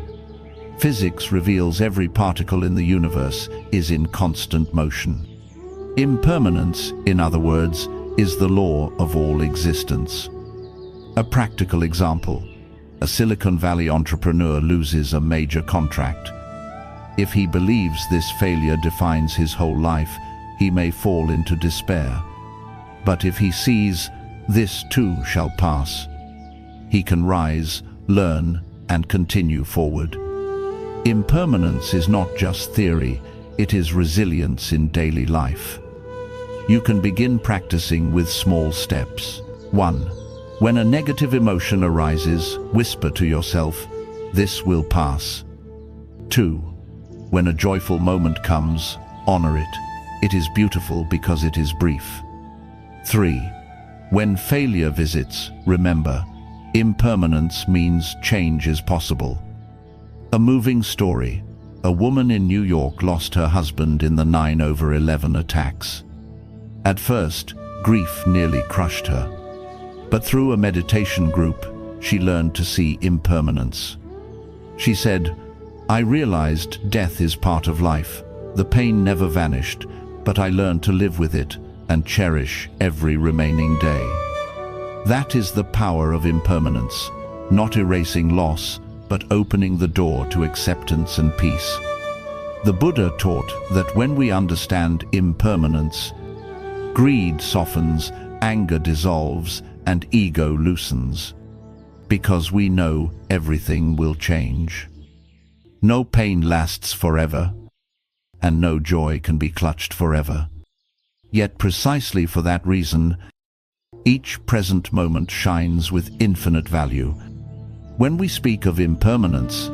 Physics reveals every particle in the universe is in constant motion. Impermanence, in other words, is the law of all existence. A practical example: a Silicon Valley entrepreneur loses a major contract. If he believes this failure defines his whole life, he may fall into despair. But if he sees, "This too shall pass," he can rise, learn, and continue forward. Impermanence is not just theory, it is resilience in daily life. You can begin practicing with small steps. 1. When a negative emotion arises, whisper to yourself, "This will pass." 2. When a joyful moment comes, honor it. It is beautiful because it is brief. 3. When failure visits, remember, impermanence means change is possible. A moving story. A woman in New York lost her husband in the 9/11 attacks. At first, grief nearly crushed her. But through a meditation group, she learned to see impermanence. She said, "I realized death is part of life. The pain never vanished, but I learned to live with it and cherish every remaining day." That is the power of impermanence, not erasing loss, but opening the door to acceptance and peace. The Buddha taught that when we understand impermanence, greed softens, anger dissolves, and ego loosens, because we know everything will change. No pain lasts forever, and no joy can be clutched forever. Yet precisely for that reason, each present moment shines with infinite value. When we speak of impermanence,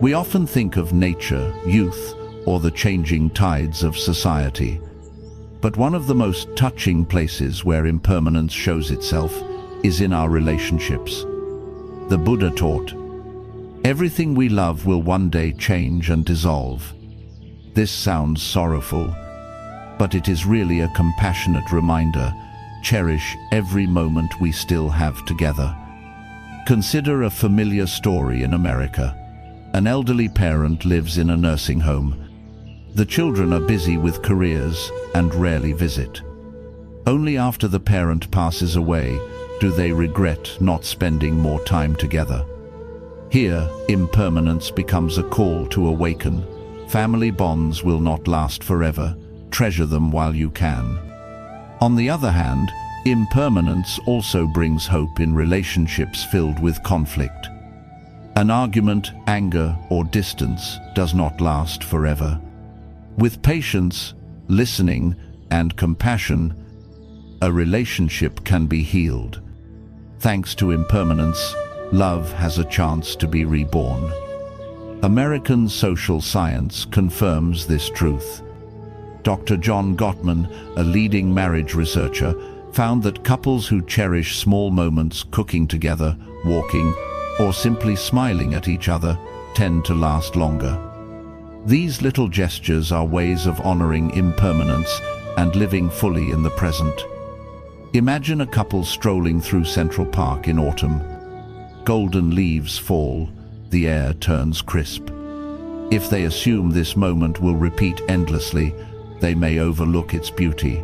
we often think of nature, youth, or the changing tides of society. But one of the most touching places where impermanence shows itself is in our relationships. The Buddha taught, "Everything we love will one day change and dissolve." This sounds sorrowful, but it is really a compassionate reminder. Cherish every moment we still have together. Consider a familiar story in America. An elderly parent lives in a nursing home. The children are busy with careers and rarely visit. Only after the parent passes away do they regret not spending more time together. Here, impermanence becomes a call to awaken. Family bonds will not last forever. Treasure them while you can. On the other hand, impermanence also brings hope in relationships filled with conflict. An argument, anger, or distance does not last forever. With patience, listening, and compassion, a relationship can be healed. Thanks to impermanence, love has a chance to be reborn. American social science confirms this truth. Dr. John Gottman, a leading marriage researcher, found that couples who cherish small moments cooking together, walking, or simply smiling at each other tend to last longer. These little gestures are ways of honoring impermanence and living fully in the present. Imagine a couple strolling through Central Park in autumn. Golden leaves fall, the air turns crisp. If they assume this moment will repeat endlessly, they may overlook its beauty.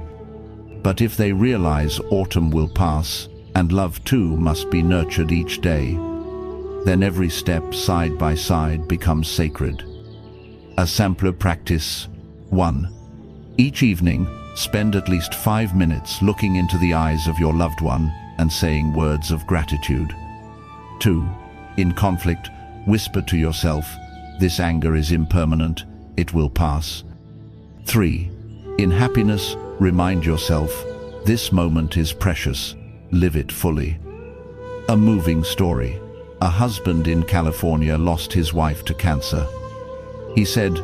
But if they realize autumn will pass and love too must be nurtured each day, then every step side by side becomes sacred. A sampler practice. 1. Each evening, spend at least 5 minutes looking into the eyes of your loved one and saying words of gratitude. 2. In conflict, whisper to yourself, "This anger is impermanent, it will pass." 3. In happiness, remind yourself, "This moment is precious, live it fully." A moving story. A husband in California lost his wife to cancer. He said,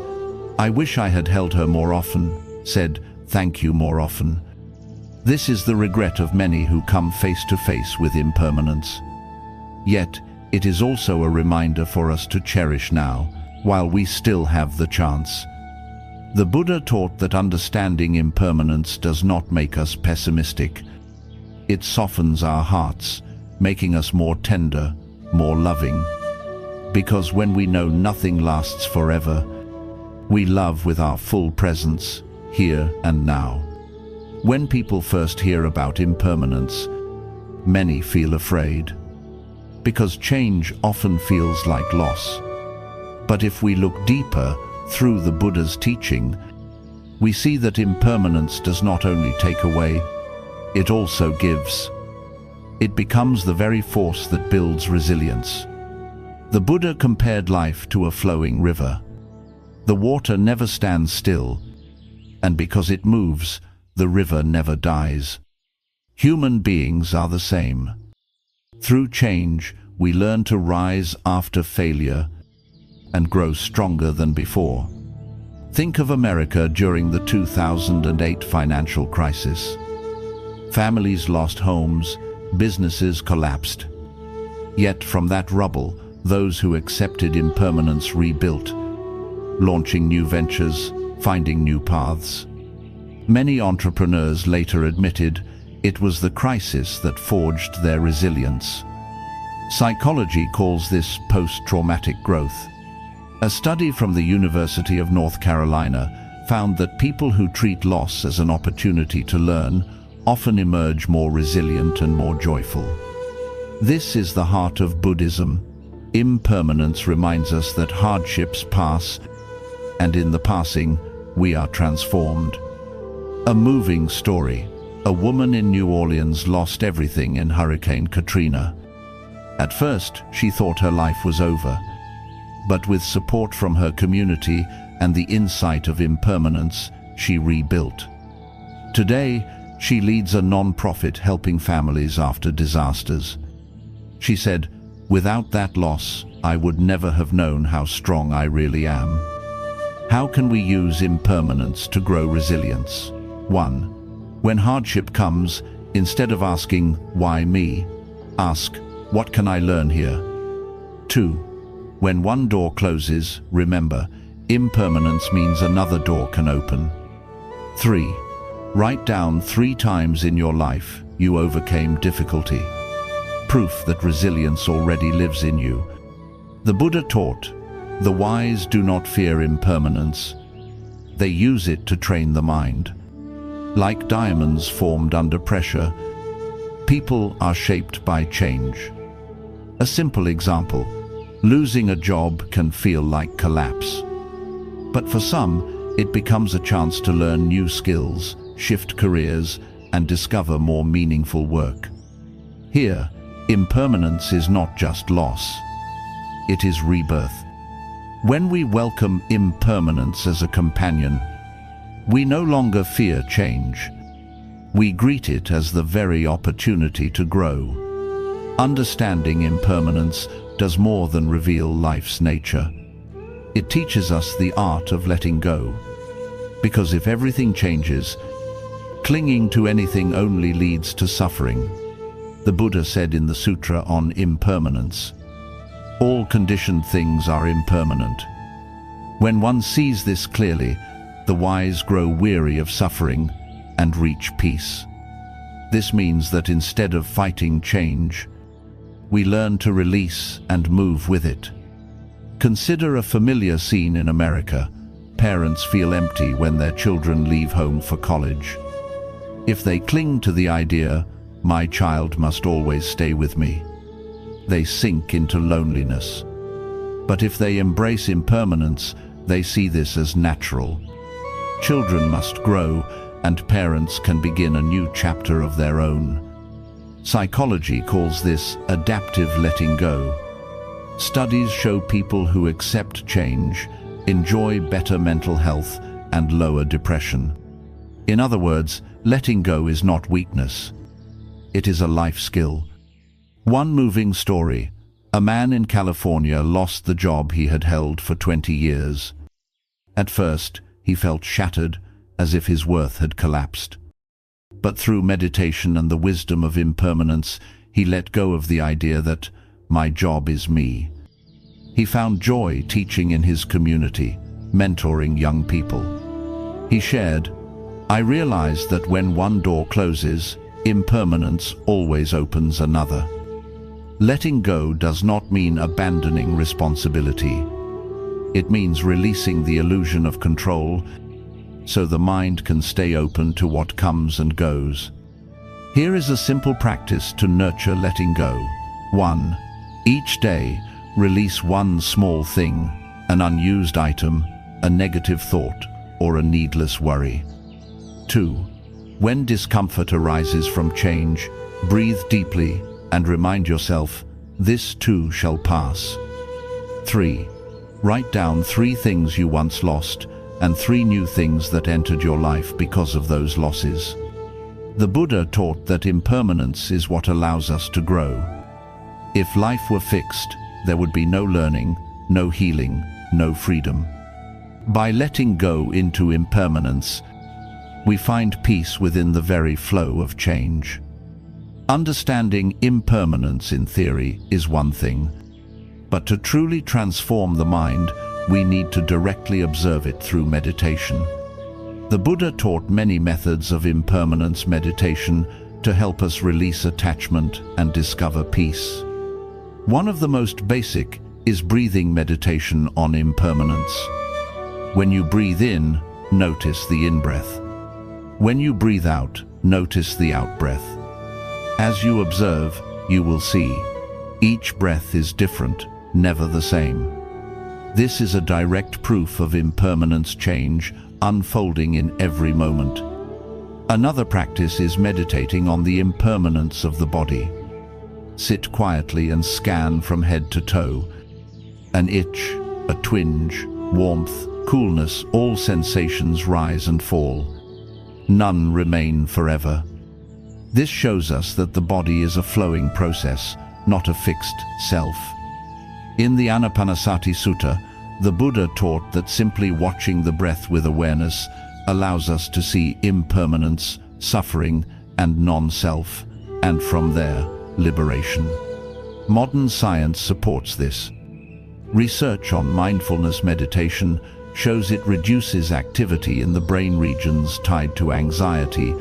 "I wish I had held her more often," said, "Thank you more often." This is the regret of many who come face to face with impermanence. Yet, it is also a reminder for us to cherish now, while we still have the chance. The Buddha taught that understanding impermanence does not make us pessimistic. It softens our hearts, making us more tender, more loving. Because when we know nothing lasts forever, we love with our full presence, here and now. When people first hear about impermanence, many feel afraid, because change often feels like loss. But if we look deeper through the Buddha's teaching, we see that impermanence does not only take away, it also gives. It becomes the very force that builds resilience. The Buddha compared life to a flowing river. The water never stands still, and because it moves, the river never dies. Human beings are the same. Through change, we learn to rise after failure and grow stronger than before. Think of America during the 2008 financial crisis. Families lost homes, businesses collapsed. Yet from that rubble, those who accepted impermanence rebuilt, launching new ventures, finding new paths. Many entrepreneurs later admitted it was the crisis that forged their resilience. Psychology calls this post-traumatic growth. A study from the University of North Carolina found that people who treat loss as an opportunity to learn often emerge more resilient and more joyful. This is the heart of Buddhism. Impermanence reminds us that hardships pass, and in the passing, we are transformed. A moving story. A woman in New Orleans lost everything in Hurricane Katrina. At first, she thought her life was over. But with support from her community and the insight of impermanence, she rebuilt. Today, she leads a non-profit helping families after disasters. She said, "Without that loss, I would never have known how strong I really am." How can we use impermanence to grow resilience? 1. When hardship comes, instead of asking, "Why me?" ask, "What can I learn here?" 2. When one door closes, remember, impermanence means another door can open. 3. Write down 3 times in your life you overcame difficulty. Proof that resilience already lives in you. The Buddha taught, "The wise do not fear impermanence. They use it to train the mind." Like diamonds formed under pressure, people are shaped by change. A simple example, losing a job can feel like collapse. But for some, it becomes a chance to learn new skills, shift careers, and discover more meaningful work. Here, impermanence is not just loss. It is rebirth. When we welcome impermanence as a companion, we no longer fear change. We greet it as the very opportunity to grow. Understanding impermanence does more than reveal life's nature. It teaches us the art of letting go. Because if everything changes, clinging to anything only leads to suffering. The Buddha said in the Sutra on Impermanence, "All conditioned things are impermanent." When one sees this clearly, the wise grow weary of suffering and reach peace. This means that instead of fighting change, we learn to release and move with it. Consider a familiar scene in America. Parents feel empty when their children leave home for college. If they cling to the idea, "My child must always stay with me," they sink into loneliness. But if they embrace impermanence, they see this as natural. Children must grow, and parents can begin a new chapter of their own. Psychology calls this adaptive letting go. Studies show people who accept change enjoy better mental health and lower depression. In other words, letting go is not weakness. It is a life skill. One moving story. A man in California lost the job he had held for 20 years. At first, he felt shattered, as if his worth had collapsed. But through meditation and the wisdom of impermanence, he let go of the idea that, "My job is me." He found joy teaching in his community, mentoring young people. He shared, "I realized that when one door closes, impermanence always opens another." Letting go does not mean abandoning responsibility. It means releasing the illusion of control so the mind can stay open to what comes and goes. Here is a simple practice to nurture letting go. 1. Each day, release one small thing, an unused item, a negative thought, or a needless worry. 2. When discomfort arises from change, breathe deeply and remind yourself, "This too shall pass." 3. Write down 3 things you once lost and 3 new things that entered your life because of those losses. The Buddha taught that impermanence is what allows us to grow. If life were fixed, there would be no learning, no healing, no freedom. By letting go into impermanence, we find peace within the very flow of change. Understanding impermanence in theory is one thing, but to truly transform the mind, we need to directly observe it through meditation. The Buddha taught many methods of impermanence meditation to help us release attachment and discover peace. One of the most basic is breathing meditation on impermanence. When you breathe in, notice the in-breath. When you breathe out, notice the out-breath. As you observe, you will see each breath is different, never the same. This is a direct proof of impermanence change unfolding in every moment. Another practice is meditating on the impermanence of the body. Sit quietly and scan from head to toe. An itch, a twinge, warmth, coolness, all sensations rise and fall. none remain forever. This shows us that the body is a flowing process, not a fixed self. In the Anapanasati Sutta, the Buddha taught that simply watching the breath with awareness allows us to see impermanence, suffering, and non-self, and from there, liberation. Modern science supports this. Research on mindfulness meditation shows it reduces activity in the brain regions tied to anxiety,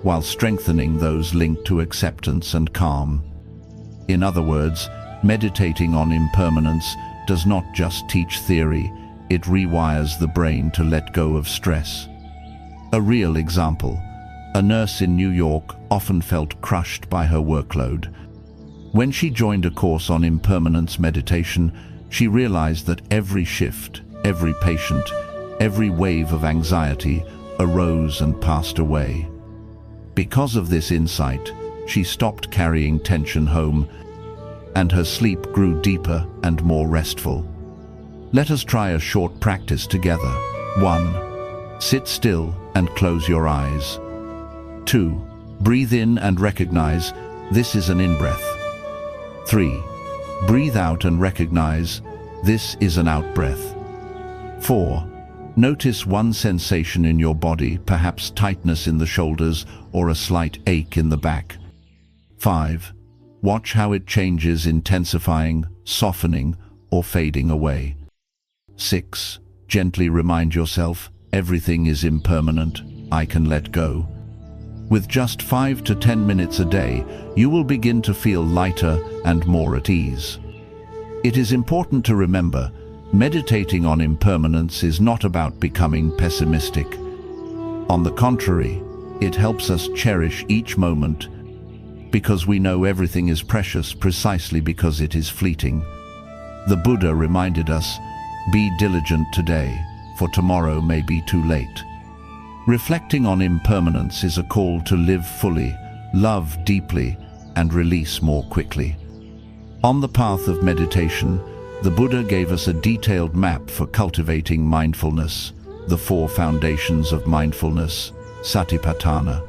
while strengthening those linked to acceptance and calm. In other words, meditating on impermanence does not just teach theory, it rewires the brain to let go of stress. A real example: a nurse in New York often felt crushed by her workload. When she joined a course on impermanence meditation, she realized that every shift, every patient, every wave of anxiety arose and passed away. Because of this insight, she stopped carrying tension home, and her sleep grew deeper and more restful. Let us try a short practice together. 1. Sit still and close your eyes. 2. Breathe in and recognize this is an in-breath. 3. Breathe out and recognize this is an out-breath. 4. Notice one sensation in your body, perhaps tightness in the shoulders or a slight ache in the back. 5. Watch how it changes, intensifying, softening, or fading away. 6. Gently remind yourself, everything is impermanent, I can let go. With just 5 to 10 minutes a day, you will begin to feel lighter and more at ease. It is important to remember, meditating on impermanence is not about becoming pessimistic. On the contrary, it helps us cherish each moment, because we know everything is precious precisely because it is fleeting. The Buddha reminded us, be diligent today, for tomorrow may be too late. Reflecting on impermanence is a call to live fully, love deeply, and release more quickly. On the path of meditation, the Buddha gave us a detailed map for cultivating mindfulness, the 4 foundations of mindfulness, Satipatthana.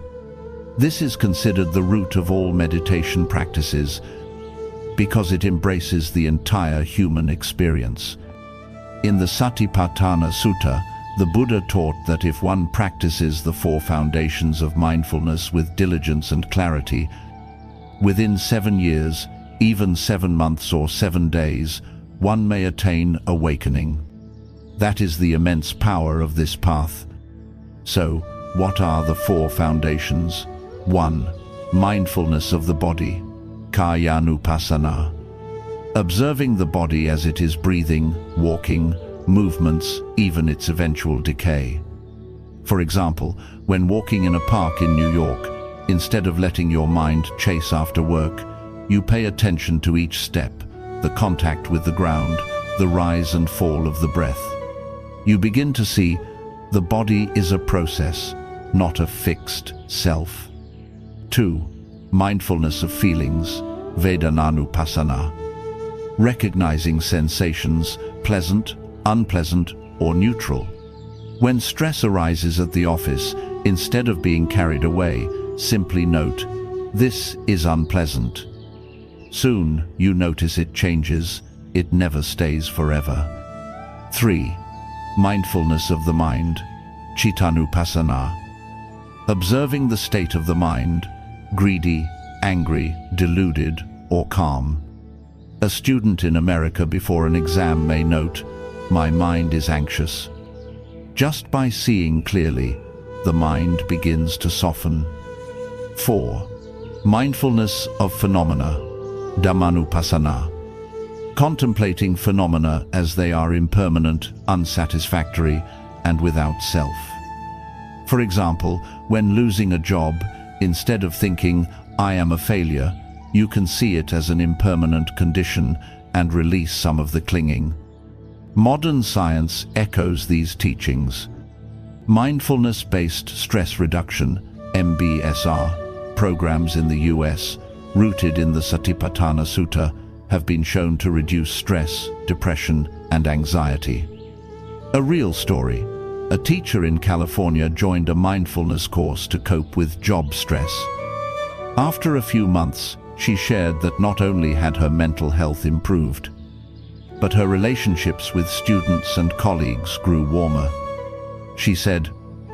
This is considered the root of all meditation practices because it embraces the entire human experience. In the Satipatthana Sutta, the Buddha taught that if one practices the 4 foundations of mindfulness with diligence and clarity, within 7 years, even 7 months or 7 days, one may attain awakening. That is the immense power of this path. So, what are the 4 foundations? 1. Mindfulness of the body, Kayanupassana. Observing the body as it is breathing, walking, movements, even its eventual decay. For example, when walking in a park in New York, instead of letting your mind chase after work, you pay attention to each step, the contact with the ground, the rise and fall of the breath. You begin to see the body is a process, not a fixed self. 2. Mindfulness of feelings, Vedananupassana. Recognizing sensations, pleasant, unpleasant, or neutral. When stress arises at the office, instead of being carried away, simply note, this is unpleasant. Soon, you notice it changes, it never stays forever. 3. Mindfulness of the mind, Chittanupassana. Observing the state of the mind, greedy, angry, deluded, or calm. A student in America before an exam may note, my mind is anxious. Just by seeing clearly, the mind begins to soften. 4. Mindfulness of phenomena, Dhammanupassana. Contemplating phenomena as they are impermanent, unsatisfactory, and without self. For example, when losing a job, instead of thinking, I am a failure, you can see it as an impermanent condition and release some of the clinging. Modern science echoes these teachings. Mindfulness-based stress reduction, MBSR, programs in the US, rooted in the Satipatthana Sutta, have been shown to reduce stress, depression, and anxiety. A real story. A teacher in California joined a mindfulness course to cope with job stress. After a few months, she shared that not only had her mental health improved, but her relationships with students and colleagues grew warmer. She said,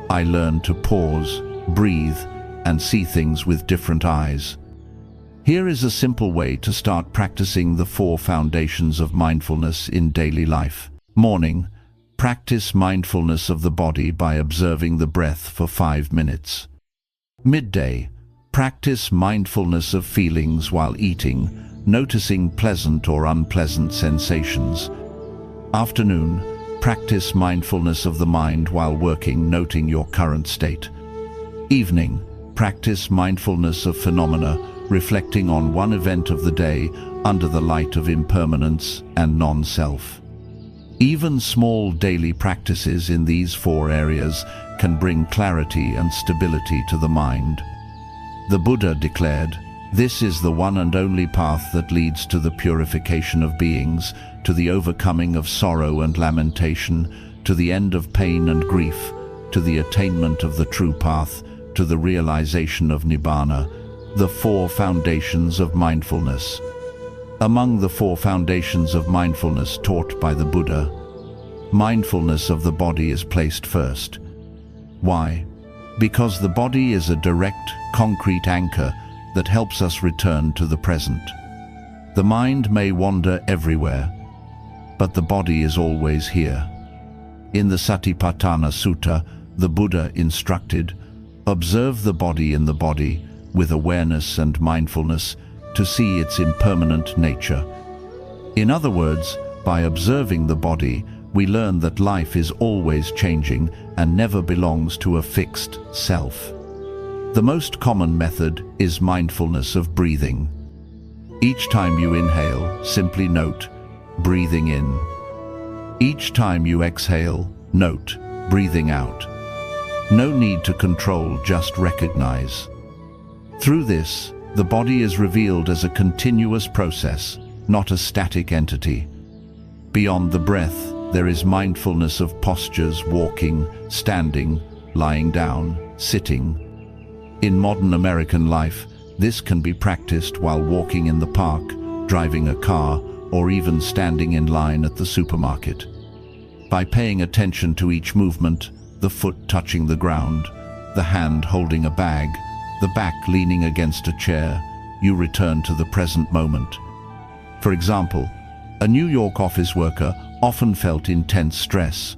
"I learned to pause, breathe, and see things with different eyes." Here is a simple way to start practicing the 4 foundations of mindfulness in daily life. Morning. Practice mindfulness of the body by observing the breath for 5 minutes. Midday. Practice mindfulness of feelings while eating, noticing pleasant or unpleasant sensations. Afternoon. Practice mindfulness of the mind while working, noting your current state. Evening. Practice mindfulness of phenomena, reflecting on one event of the day under the light of impermanence and non-self. Even small daily practices in these 4 areas can bring clarity and stability to the mind. The Buddha declared, "This is the one and only path that leads to the purification of beings, to the overcoming of sorrow and lamentation, to the end of pain and grief, to the attainment of the true path, to the realization of Nibbana." The 4 foundations of mindfulness. Among the 4 foundations of mindfulness taught by the Buddha, mindfulness of the body is placed first. Why? Because the body is a direct, concrete anchor that helps us return to the present. The mind may wander everywhere, but the body is always here. In the Satipatthana Sutta, the Buddha instructed, "Observe the body in the body with awareness and mindfulness to see its impermanent nature." In other words, by observing the body, we learn that life is always changing and never belongs to a fixed self. The most common method is mindfulness of breathing. Each time you inhale, simply note, breathing in. Each time you exhale, note, breathing out. No need to control, just recognize. Through this, the body is revealed as a continuous process, not a static entity. Beyond the breath, there is mindfulness of postures, walking, standing, lying down, sitting. In modern American life, this can be practiced while walking in the park, driving a car, or even standing in line at the supermarket. By paying attention to each movement, the foot touching the ground, the hand holding a bag, the back leaning against a chair, you return to the present moment. For example, a New York office worker often felt intense stress.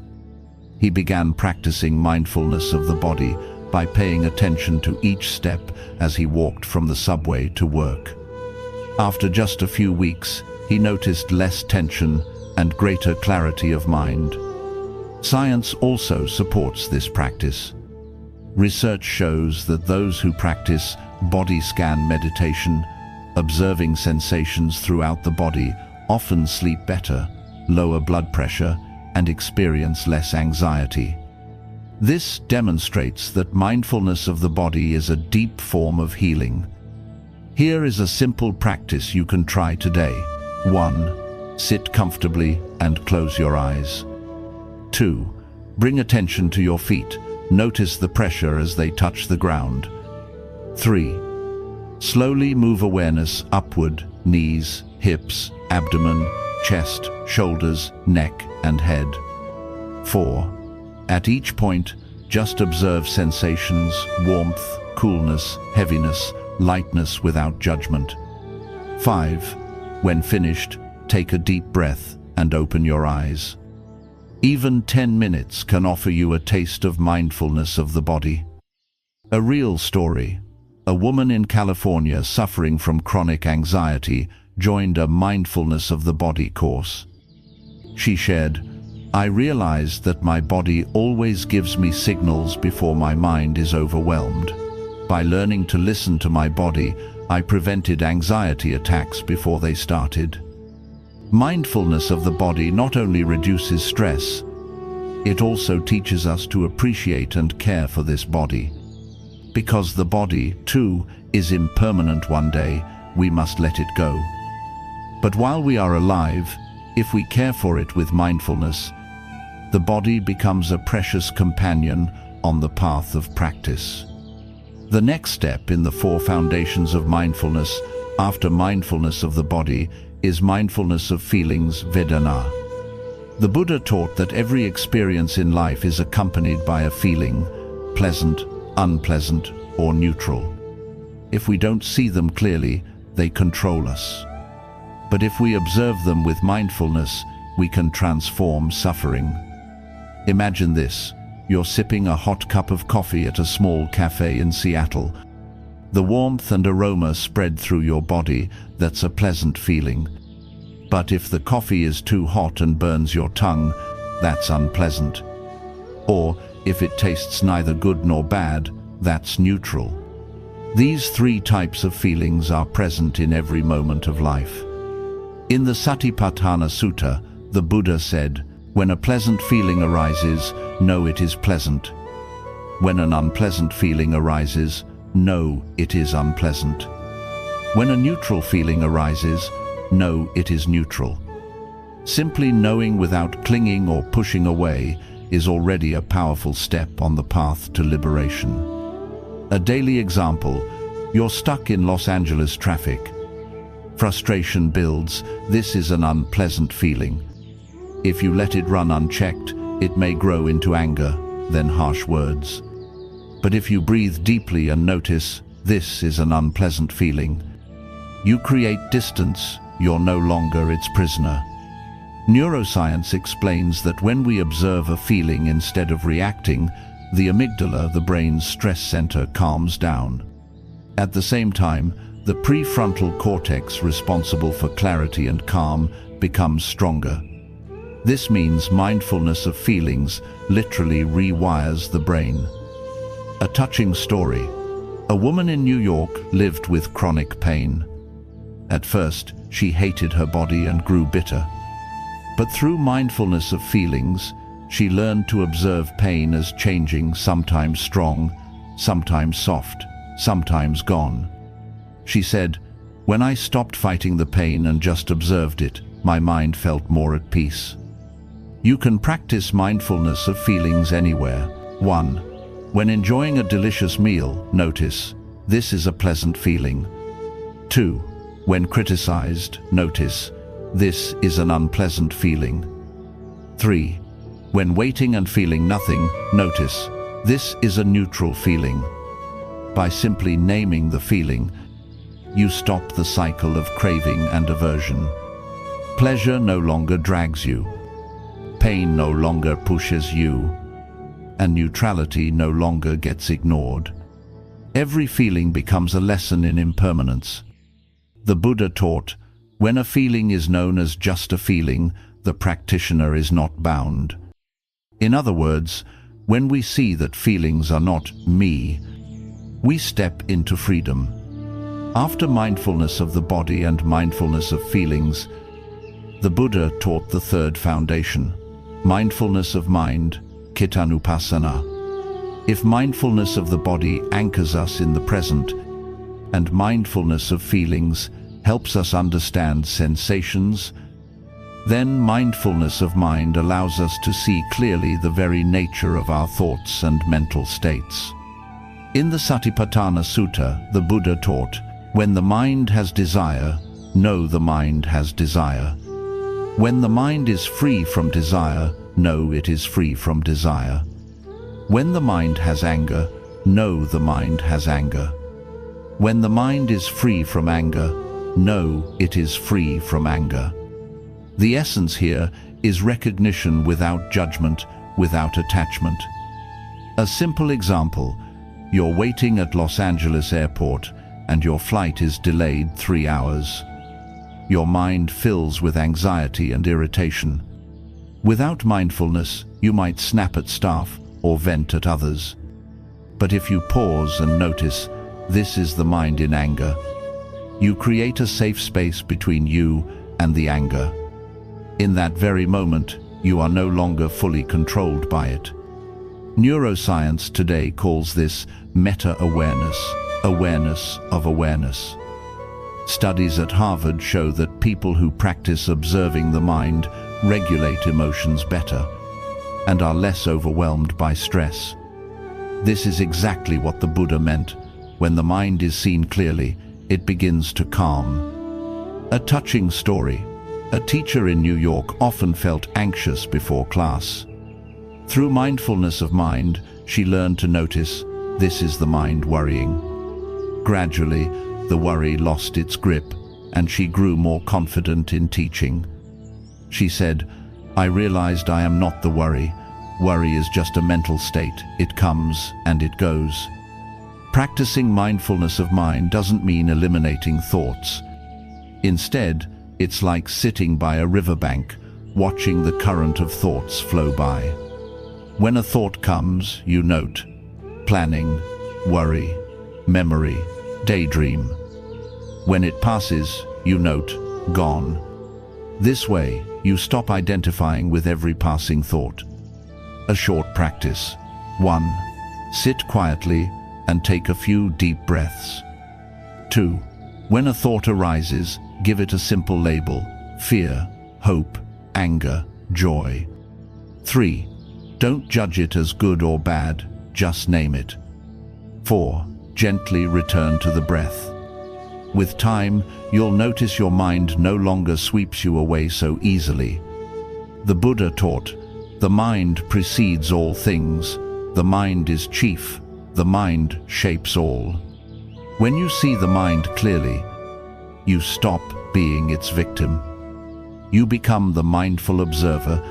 He began practicing mindfulness of the body by paying attention to each step as he walked from the subway to work. After just a few weeks, he noticed less tension and greater clarity of mind. Science also supports this practice. Research shows that those who practice body scan meditation, observing sensations throughout the body, often sleep better, lower blood pressure, and experience less anxiety. This demonstrates that mindfulness of the body is a deep form of healing. Here is a simple practice you can try today. 1. Sit comfortably and close your eyes. 2. Bring attention to your feet. Notice the pressure as they touch the ground. 3. Slowly move awareness upward, knees, hips, abdomen, chest, shoulders, neck, and head. 4. At each point, just observe sensations, warmth, coolness, heaviness, lightness without judgment. 5. When finished, take a deep breath and open your eyes. Even 10 minutes can offer you a taste of mindfulness of the body. A real story. A woman in California suffering from chronic anxiety joined a mindfulness of the body course. She shared, "I realized that my body always gives me signals before my mind is overwhelmed. By learning to listen to my body, I prevented anxiety attacks before they started." Mindfulness of the body not only reduces stress, it also teaches us to appreciate and care for this body. Because the body, too, is impermanent one day, we must let it go. But while we are alive, if we care for it with mindfulness, the body becomes a precious companion on the path of practice. The next step in the 4 foundations of mindfulness, after mindfulness of the body, is mindfulness of feelings, Vedana. The Buddha taught that every experience in life is accompanied by a feeling, pleasant, unpleasant, or neutral. If we don't see them clearly, they control us. But if we observe them with mindfulness, we can transform suffering. Imagine this: you're sipping a hot cup of coffee at a small cafe in Seattle. The warmth and aroma spread through your body. That's a pleasant feeling. But if the coffee is too hot and burns your tongue, that's unpleasant. Or if it tastes neither good nor bad, that's neutral. These 3 types of feelings are present in every moment of life. In the Satipatthana Sutta, the Buddha said, "When a pleasant feeling arises, know it is pleasant. When an unpleasant feeling arises, know it is unpleasant. When a neutral feeling arises, know it is neutral." Simply knowing without clinging or pushing away is already a powerful step on the path to liberation. A daily example: you're stuck in Los Angeles traffic. Frustration builds. This is an unpleasant feeling. If you let it run unchecked, it may grow into anger, then harsh words. But if you breathe deeply and notice, this is an unpleasant feeling, you create distance. You're no longer its prisoner. Neuroscience explains that when we observe a feeling instead of reacting, the amygdala, the brain's stress center, calms down. At the same time, the prefrontal cortex, responsible for clarity and calm, becomes stronger. This means mindfulness of feelings literally rewires the brain. A touching story. A woman in New York lived with chronic pain. At first, she hated her body and grew bitter. But through mindfulness of feelings, she learned to observe pain as changing, sometimes strong, sometimes soft, sometimes gone. She said, "When I stopped fighting the pain and just observed it, my mind felt more at peace." You can practice mindfulness of feelings anywhere. 1. When enjoying a delicious meal, notice, this is a pleasant feeling. 2. When criticized, notice, this is an unpleasant feeling. 3. When waiting and feeling nothing, notice, this is a neutral feeling. By simply naming the feeling, you stop the cycle of craving and aversion. Pleasure no longer drags you. Pain no longer pushes you. And neutrality no longer gets ignored. Every feeling becomes a lesson in impermanence. The Buddha taught, when a feeling is known as just a feeling, the practitioner is not bound. In other words, when we see that feelings are not me, we step into freedom. After mindfulness of the body and mindfulness of feelings, the Buddha taught the 3rd foundation, mindfulness of mind, Cittanupassana. If mindfulness of the body anchors us in the present, and mindfulness of feelings helps us understand sensations, then mindfulness of mind allows us to see clearly the very nature of our thoughts and mental states. In the Satipatthana Sutta, the Buddha taught, when the mind has desire, know the mind has desire. When the mind is free from desire, know it is free from desire. When the mind has anger, know the mind has anger. When the mind is free from anger, know it is free from anger. The essence here is recognition without judgment, without attachment. A simple example: you're waiting at Los Angeles airport and your flight is delayed 3 hours. Your mind fills with anxiety and irritation. Without mindfulness, you might snap at staff or vent at others. But if you pause and notice, this is the mind in anger, you create a safe space between you and the anger. In that very moment, you are no longer fully controlled by it. Neuroscience today calls this meta-awareness, awareness of awareness. Studies at Harvard show that people who practice observing the mind regulate emotions better. and are less overwhelmed by stress. This is exactly what the Buddha meant. When the mind is seen clearly, it begins to calm. A touching story. A teacher in New York often felt anxious before class. Through mindfulness of mind, she learned to notice, this is the mind worrying. Gradually, the worry lost its grip, and she grew more confident in teaching. She said, "I realized I am not the worry. Worry is just a mental state. It comes and it goes." Practicing mindfulness of mind doesn't mean eliminating thoughts. Instead, it's like sitting by a riverbank, watching the current of thoughts flow by. When a thought comes, you note. Planning, worry, memory, daydream. When it passes, you note, gone. This way, you stop identifying with every passing thought. A short practice. 1. Sit quietly and take a few deep breaths. 2. When a thought arises, give it a simple label: fear, hope, anger, joy. 3. Don't judge it as good or bad, just name it. 4. Gently return to the breath. With time, you'll notice your mind no longer sweeps you away so easily. The Buddha taught, the mind precedes all things, the mind is chief, the mind shapes all. When you see the mind clearly, you stop being its victim. You become the mindful observer,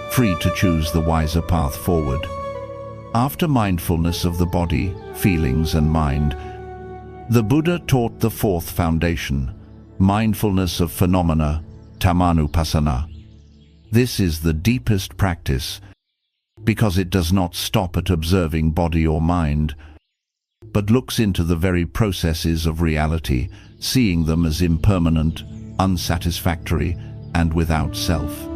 free to choose the wiser path forward. After mindfulness of the body, feelings and mind, the Buddha taught the fourth foundation, mindfulness of phenomena, tammanupassana. This is the deepest practice because it does not stop at observing body or mind, but looks into the very processes of reality, seeing them as impermanent, unsatisfactory, and without self.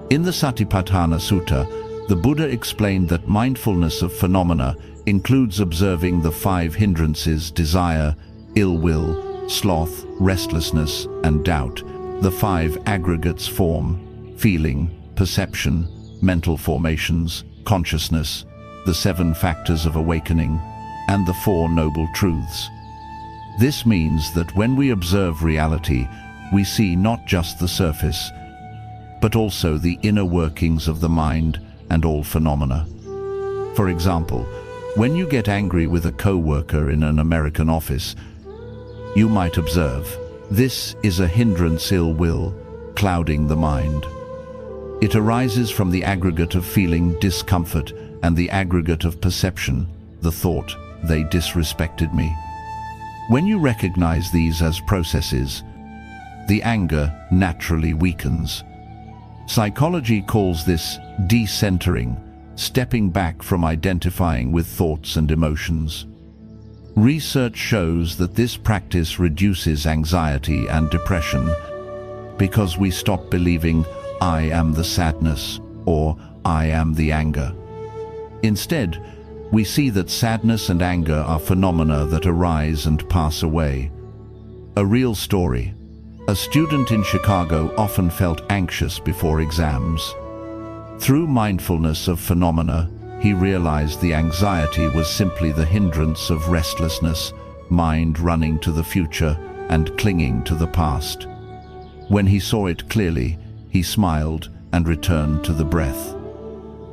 In the Satipatthana Sutta, the Buddha explained that mindfulness of phenomena includes observing the 5 hindrances: desire, ill will, sloth, restlessness, and doubt, the 5 aggregates: form, feeling, perception, mental formations, consciousness, the 7 factors of awakening, and the 4 noble truths. This means that when we observe reality, we see not just the surface, but also the inner workings of the mind and all phenomena. For example, when you get angry with a co-worker in an American office, you might observe, this is a hindrance, ill will, clouding the mind. It arises from the aggregate of feeling, discomfort, and the aggregate of perception, the thought, they disrespected me. When you recognize these as processes, the anger naturally weakens. Psychology calls this decentering, stepping back from identifying with thoughts and emotions. Research shows that this practice reduces anxiety and depression because we stop believing, I am the sadness, or I am the anger. Instead, we see that sadness and anger are phenomena that arise and pass away. A real story. A student in Chicago often felt anxious before exams. Through mindfulness of phenomena, he realized the anxiety was simply the hindrance of restlessness, mind running to the future and clinging to the past. When he saw it clearly, he smiled and returned to the breath.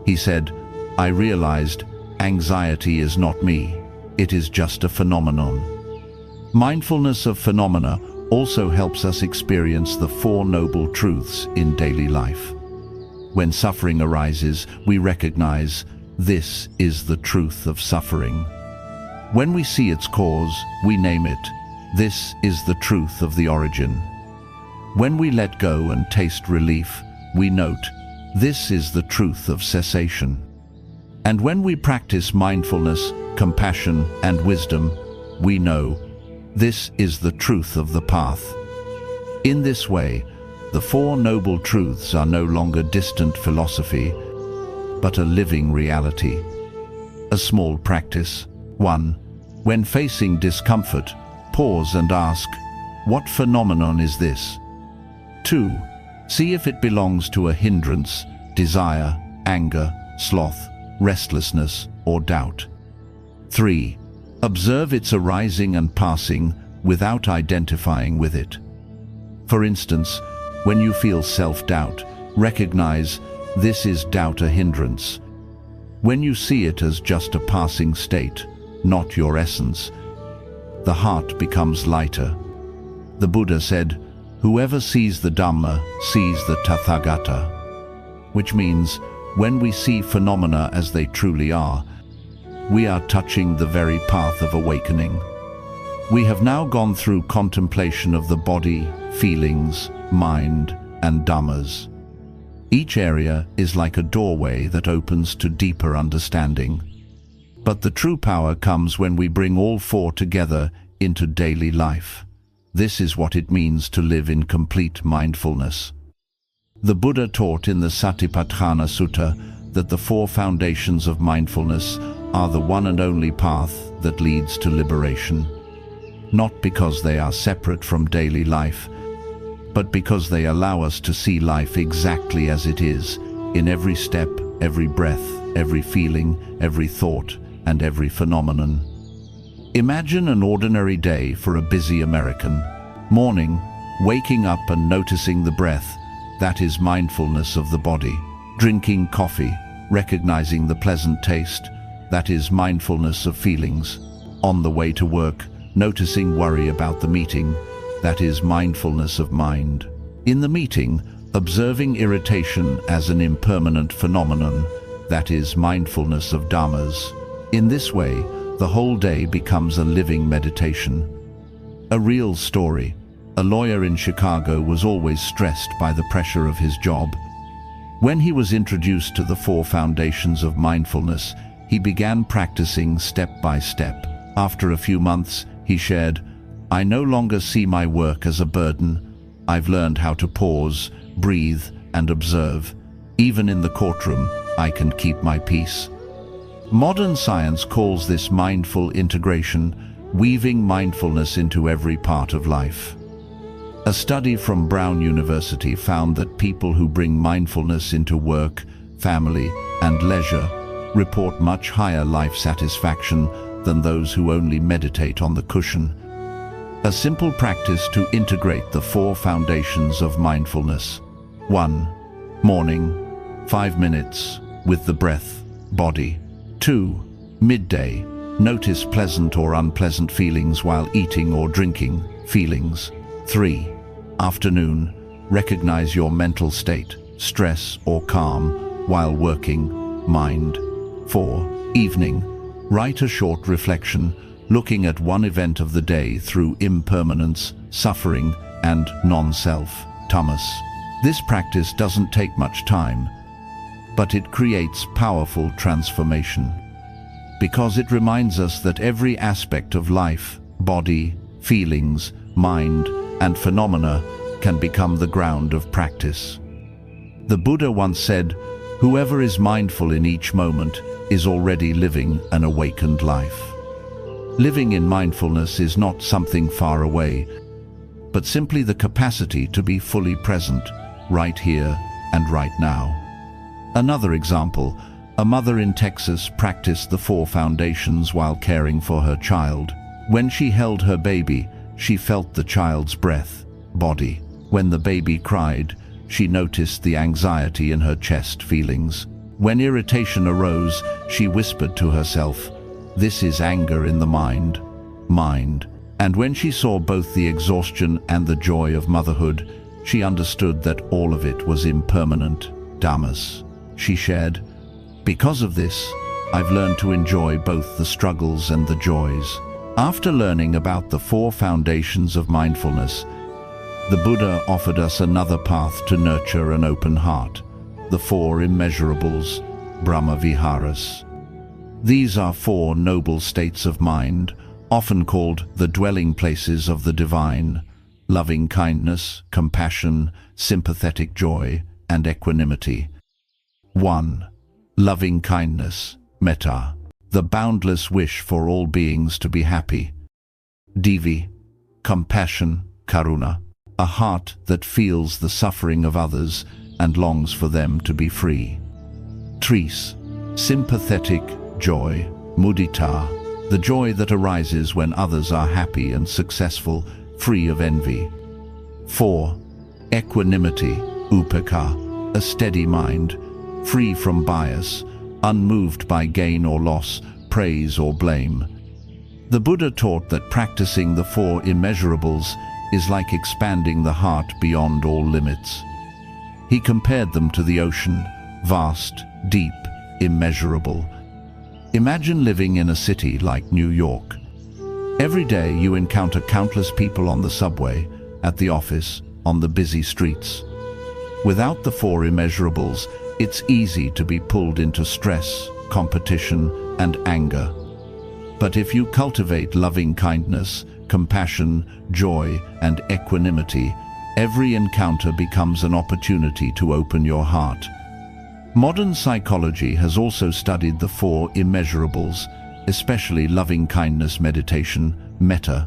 He said, I realized anxiety is not me, it is just a phenomenon. Mindfulness of phenomena also helps us experience the 4 noble truths in daily life. When suffering arises, we recognize this is the truth of suffering. When we see its cause, we name it. This is the truth of the origin. When we let go and taste relief, we note, this is the truth of cessation. And when we practice mindfulness, compassion, and wisdom, we know, this is the truth of the path. In this way, the 4 noble truths are no longer distant philosophy, but a living reality. A small practice. 1. When facing discomfort, pause and ask, what phenomenon is this? 2. See if it belongs to a hindrance, desire, anger, sloth, restlessness, or doubt. 3. Observe its arising and passing without identifying with it. For instance, when you feel self-doubt, recognize this is doubt a hindrance. When you see it as just a passing state, not your essence, the heart becomes lighter. The Buddha said, "Whoever sees the Dhamma sees the Tathagata," which means when we see phenomena as they truly are, we are touching the very path of awakening. We have now gone through contemplation of the body, feelings, mind, and Dhammas. Each area is like a doorway that opens to deeper understanding. But the true power comes when we bring all four together into daily life. This is what it means to live in complete mindfulness. The Buddha taught in the Satipatthana Sutta that the four foundations of mindfulness are the one and only path that leads to liberation. Not because they are separate from daily life, but because they allow us to see life exactly as it is, in every step, every breath, every feeling, every thought, and every phenomenon. Imagine an ordinary day for a busy American. Morning, waking up and noticing the breath, that is mindfulness of the body. Drinking coffee, recognizing the pleasant taste, that is mindfulness of feelings. On the way to work, noticing worry about the meeting, that is mindfulness of mind. In the meeting, observing irritation as an impermanent phenomenon, that is mindfulness of dhammas. In this way, the whole day becomes a living meditation. A real story. A lawyer in Chicago was always stressed by the pressure of his job. When he was introduced to the four foundations of mindfulness, he began practicing step by step. After a few months, he shared, "I no longer see my work as a burden. I've learned how to pause, breathe, and observe. Even in the courtroom, I can keep my peace." Modern science calls this mindful integration, weaving mindfulness into every part of life. A study from Brown University found that people who bring mindfulness into work, family, and leisure report much higher life satisfaction than those who only meditate on the cushion. A simple practice to integrate the four foundations of mindfulness. 1. Morning, 5 minutes, with the breath, body. 2. Midday, notice pleasant or unpleasant feelings while eating or drinking, feelings. 3. Afternoon, recognize your mental state, stress or calm, while working, mind. 4. Evening, write a short reflection, looking at one event of the day through impermanence, suffering, and non-self, tamas. This practice doesn't take much time, but it creates powerful transformation. Because it reminds us that every aspect of life, body, feelings, mind, and phenomena can become the ground of practice. The Buddha once said, "Whoever is mindful in each moment is already living an awakened life." Living in mindfulness is not something far away, but simply the capacity to be fully present, right here and right now. Another example, a mother in Texas practiced the four foundations while caring for her child. When she held her baby, she felt the child's breath, body. When the baby cried, she noticed the anxiety in her chest feelings. When irritation arose, she whispered to herself, "This is anger in the mind." And when she saw both the exhaustion and the joy of motherhood, she understood that all of it was impermanent, dhammas. She shared, "Because of this, I've learned to enjoy both the struggles and the joys." After learning about the four foundations of mindfulness, the Buddha offered us another path to nurture an open heart, the four immeasurables, Brahma-viharas. These are four noble states of mind, often called the dwelling places of the divine: loving kindness, compassion, sympathetic joy, and equanimity. 1. Loving kindness, metta, the boundless wish for all beings to be happy. Divi, compassion, karuna, a heart that feels the suffering of others and longs for them to be free. Tris, sympathetic joy, mudita, the joy that arises when others are happy and successful, free of envy. 4. Equanimity, upeka, a steady mind, free from bias, unmoved by gain or loss, praise or blame. The Buddha taught that practicing the 4 immeasurables is like expanding the heart beyond all limits. He compared them to the ocean, vast, deep, immeasurable. Imagine living in a city like New York. Every day you encounter countless people on the subway, at the office, on the busy streets. Without the 4 immeasurables, it's easy to be pulled into stress, competition, and anger. But if you cultivate loving kindness, compassion, joy, and equanimity, every encounter becomes an opportunity to open your heart. Modern psychology has also studied the 4 immeasurables, especially loving kindness meditation, metta.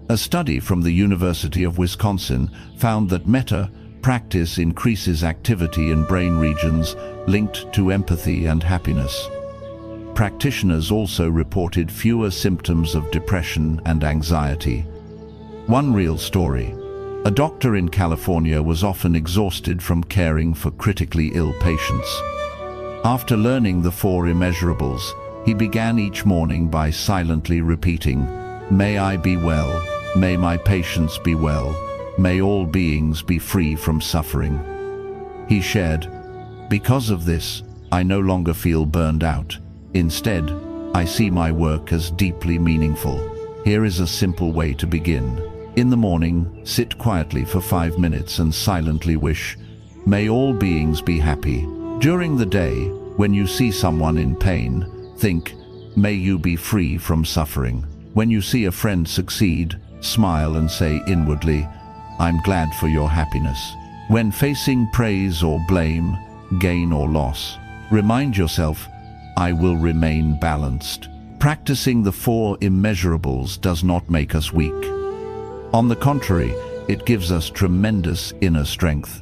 A study from the University of Wisconsin found that metta practice increases activity in brain regions linked to empathy and happiness. Practitioners also reported fewer symptoms of depression and anxiety. One real story. A doctor in California was often exhausted from caring for critically ill patients. After learning the 4 immeasurables, he began each morning by silently repeating, "May I be well, may my patients be well, may all beings be free from suffering." He shared, "Because of this, I no longer feel burned out. Instead, I see my work as deeply meaningful. Here is a simple way to begin. In the morning, sit quietly for 5 minutes and silently wish, 'May all beings be happy.' During the day, when you see someone in pain, think, 'May you be free from suffering.' When you see a friend succeed, smile and say inwardly, 'I'm glad for your happiness.' When facing praise or blame, gain or loss, remind yourself, 'I will remain balanced.' Practicing the 4 immeasurables does not make us weak. On the contrary, it gives us tremendous inner strength,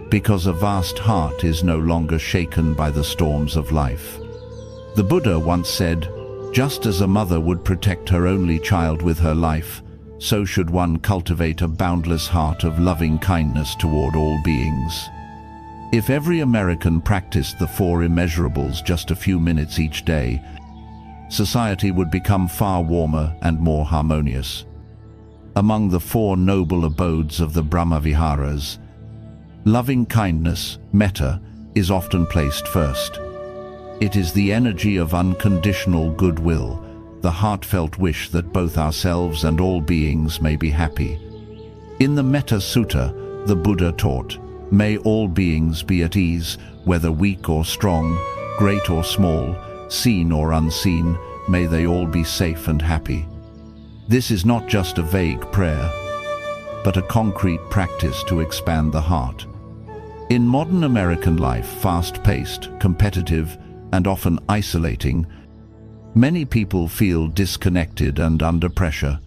because a vast heart is no longer shaken by the storms of life. The Buddha once said, "Just as a mother would protect her only child with her life, so should one cultivate a boundless heart of loving kindness toward all beings." If every American practiced the 4 immeasurables just a few minutes each day, society would become far warmer and more harmonious. Among the 4 noble abodes of the Brahmaviharas, loving kindness, metta, is often placed first. It is the energy of unconditional goodwill, the heartfelt wish that both ourselves and all beings may be happy. In the Metta Sutta, the Buddha taught, "May all beings be at ease, whether weak or strong, great or small, seen or unseen, may they all be safe and happy." This is not just a vague prayer, but a concrete practice to expand the heart. In modern American life, fast-paced, competitive, and often isolating, many people feel disconnected and under pressure.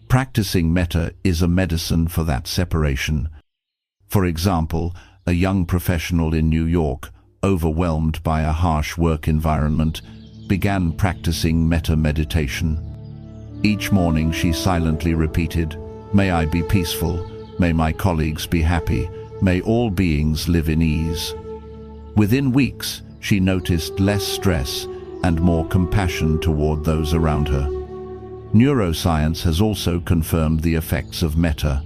Practicing metta is a medicine for that separation. For example, a young professional in New York, overwhelmed by a harsh work environment, began practicing metta meditation. Each morning she silently repeated, "May I be peaceful, may my colleagues be happy, may all beings live in ease." Within weeks, she noticed less stress and more compassion toward those around her. Neuroscience has also confirmed the effects of metta.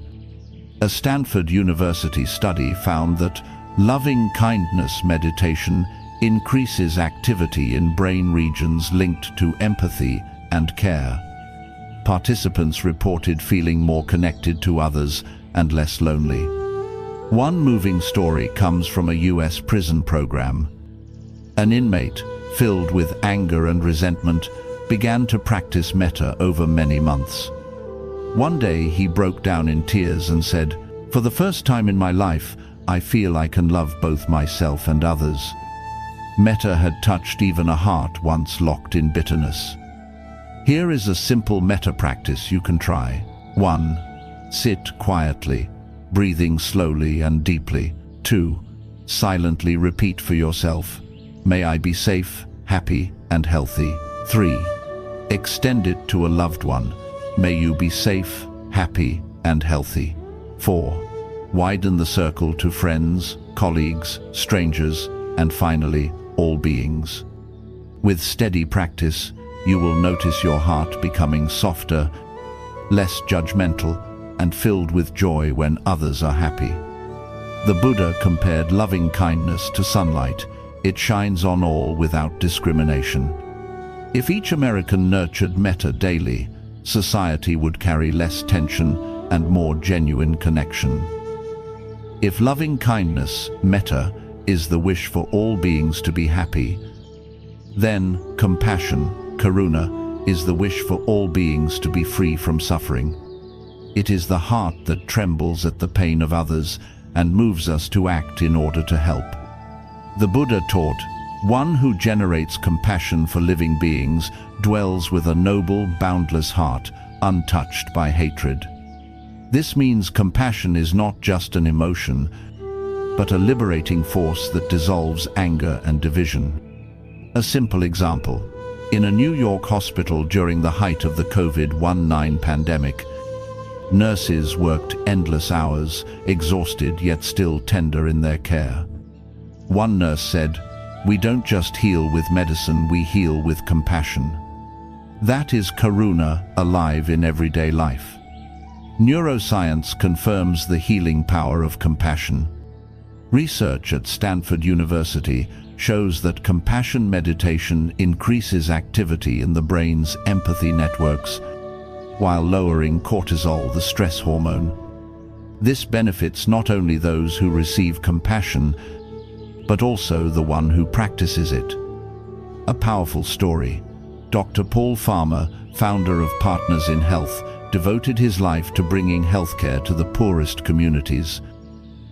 A Stanford University study found that loving kindness meditation increases activity in brain regions linked to empathy and care. Participants reported feeling more connected to others and less lonely. One moving story comes from a US prison program. An inmate, filled with anger and resentment, began to practice metta over many months. One day he broke down in tears and said, "For the first time in my life, I feel I can love both myself and others." Metta had touched even a heart once locked in bitterness. Here is a simple metta practice you can try. 1. Sit quietly, breathing slowly and deeply. 2. Silently repeat for yourself, May I be safe, happy, and healthy. 3. Extend it to a loved one. May you be safe, happy, and healthy. 4. Widen the circle to friends, colleagues, strangers, and finally, all beings. With steady practice, you will notice your heart becoming softer, less judgmental, and filled with joy when others are happy. The Buddha compared loving kindness to sunlight. It shines on all without discrimination. If each American nurtured metta daily, society would carry less tension and more genuine connection. If loving kindness, metta, is the wish for all beings to be happy, then compassion, karuna, is the wish for all beings to be free from suffering. It is the heart that trembles at the pain of others and moves us to act in order to help. The Buddha taught, one who generates compassion for living beings dwells with a noble, boundless heart, untouched by hatred. This means compassion is not just an emotion, but a liberating force that dissolves anger and division. A simple example. In a New York hospital during the height of the COVID-19 pandemic, nurses worked endless hours, exhausted yet still tender in their care. One nurse said, "We don't just heal with medicine, we heal with compassion." That is karuna alive in everyday life. Neuroscience confirms the healing power of compassion. Research at Stanford University shows that compassion meditation increases activity in the brain's empathy networks while lowering cortisol, the stress hormone. This benefits not only those who receive compassion, but also the one who practices it. A powerful story. Dr. Paul Farmer, founder of Partners in Health, devoted his life to bringing healthcare to the poorest communities.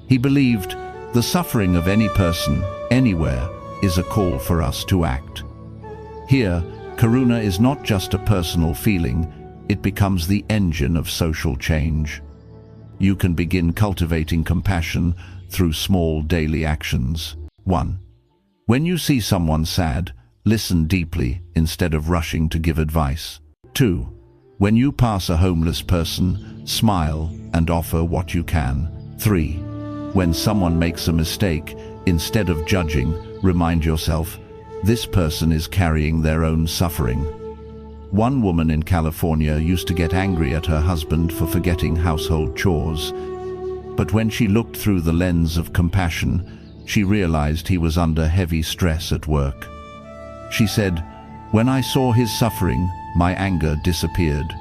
He believed the suffering of any person, anywhere, is a call for us to act. Here, karuna is not just a personal feeling, it becomes the engine of social change. You can begin cultivating compassion through small daily actions. 1. When you see someone sad, listen deeply instead of rushing to give advice. 2. When you pass a homeless person, smile and offer what you can. 3. When someone makes a mistake, instead of judging, remind yourself, this person is carrying their own suffering. One woman in California used to get angry at her husband for forgetting household chores. But when she looked through the lens of compassion, she realized he was under heavy stress at work. She said, "When I saw his suffering, my anger disappeared."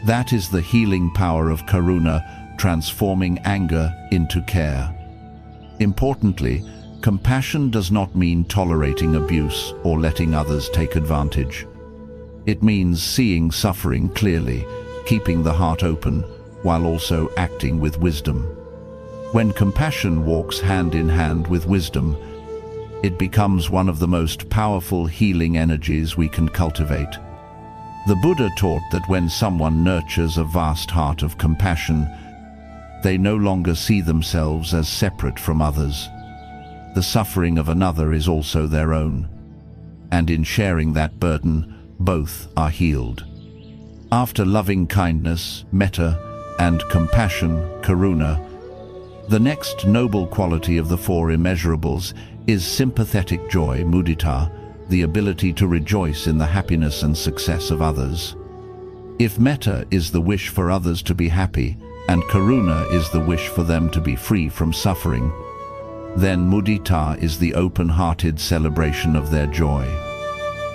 That is the healing power of karuna, transforming anger into care. Importantly, compassion does not mean tolerating abuse or letting others take advantage. It means seeing suffering clearly, keeping the heart open, while also acting with wisdom. When compassion walks hand in hand with wisdom, it becomes one of the most powerful healing energies we can cultivate. The Buddha taught that when someone nurtures a vast heart of compassion, they no longer see themselves as separate from others. The suffering of another is also their own, and in sharing that burden, both are healed. After loving kindness, metta, and compassion, karuna, the next noble quality of the four immeasurables is sympathetic joy, mudita, the ability to rejoice in the happiness and success of others. If metta is the wish for others to be happy, and karuna is the wish for them to be free from suffering, then mudita is the open-hearted celebration of their joy.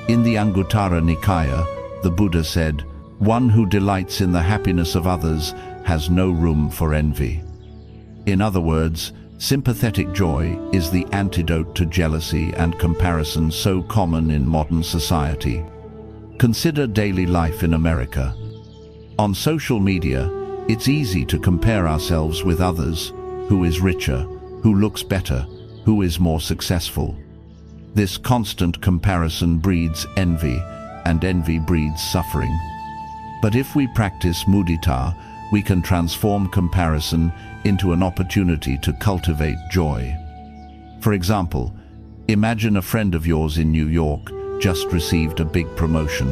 In the Anguttara Nikaya, the Buddha said, "One who delights in the happiness of others has no room for envy." In other words, sympathetic joy is the antidote to jealousy and comparison so common in modern society. Consider daily life in America. On social media, it's easy to compare ourselves with others, who is richer, who looks better, who is more successful. This constant comparison breeds envy, and envy breeds suffering. But if we practice mudita, we can transform comparison into an opportunity to cultivate joy. For example, Imagine a friend of yours in New York just received a big promotion.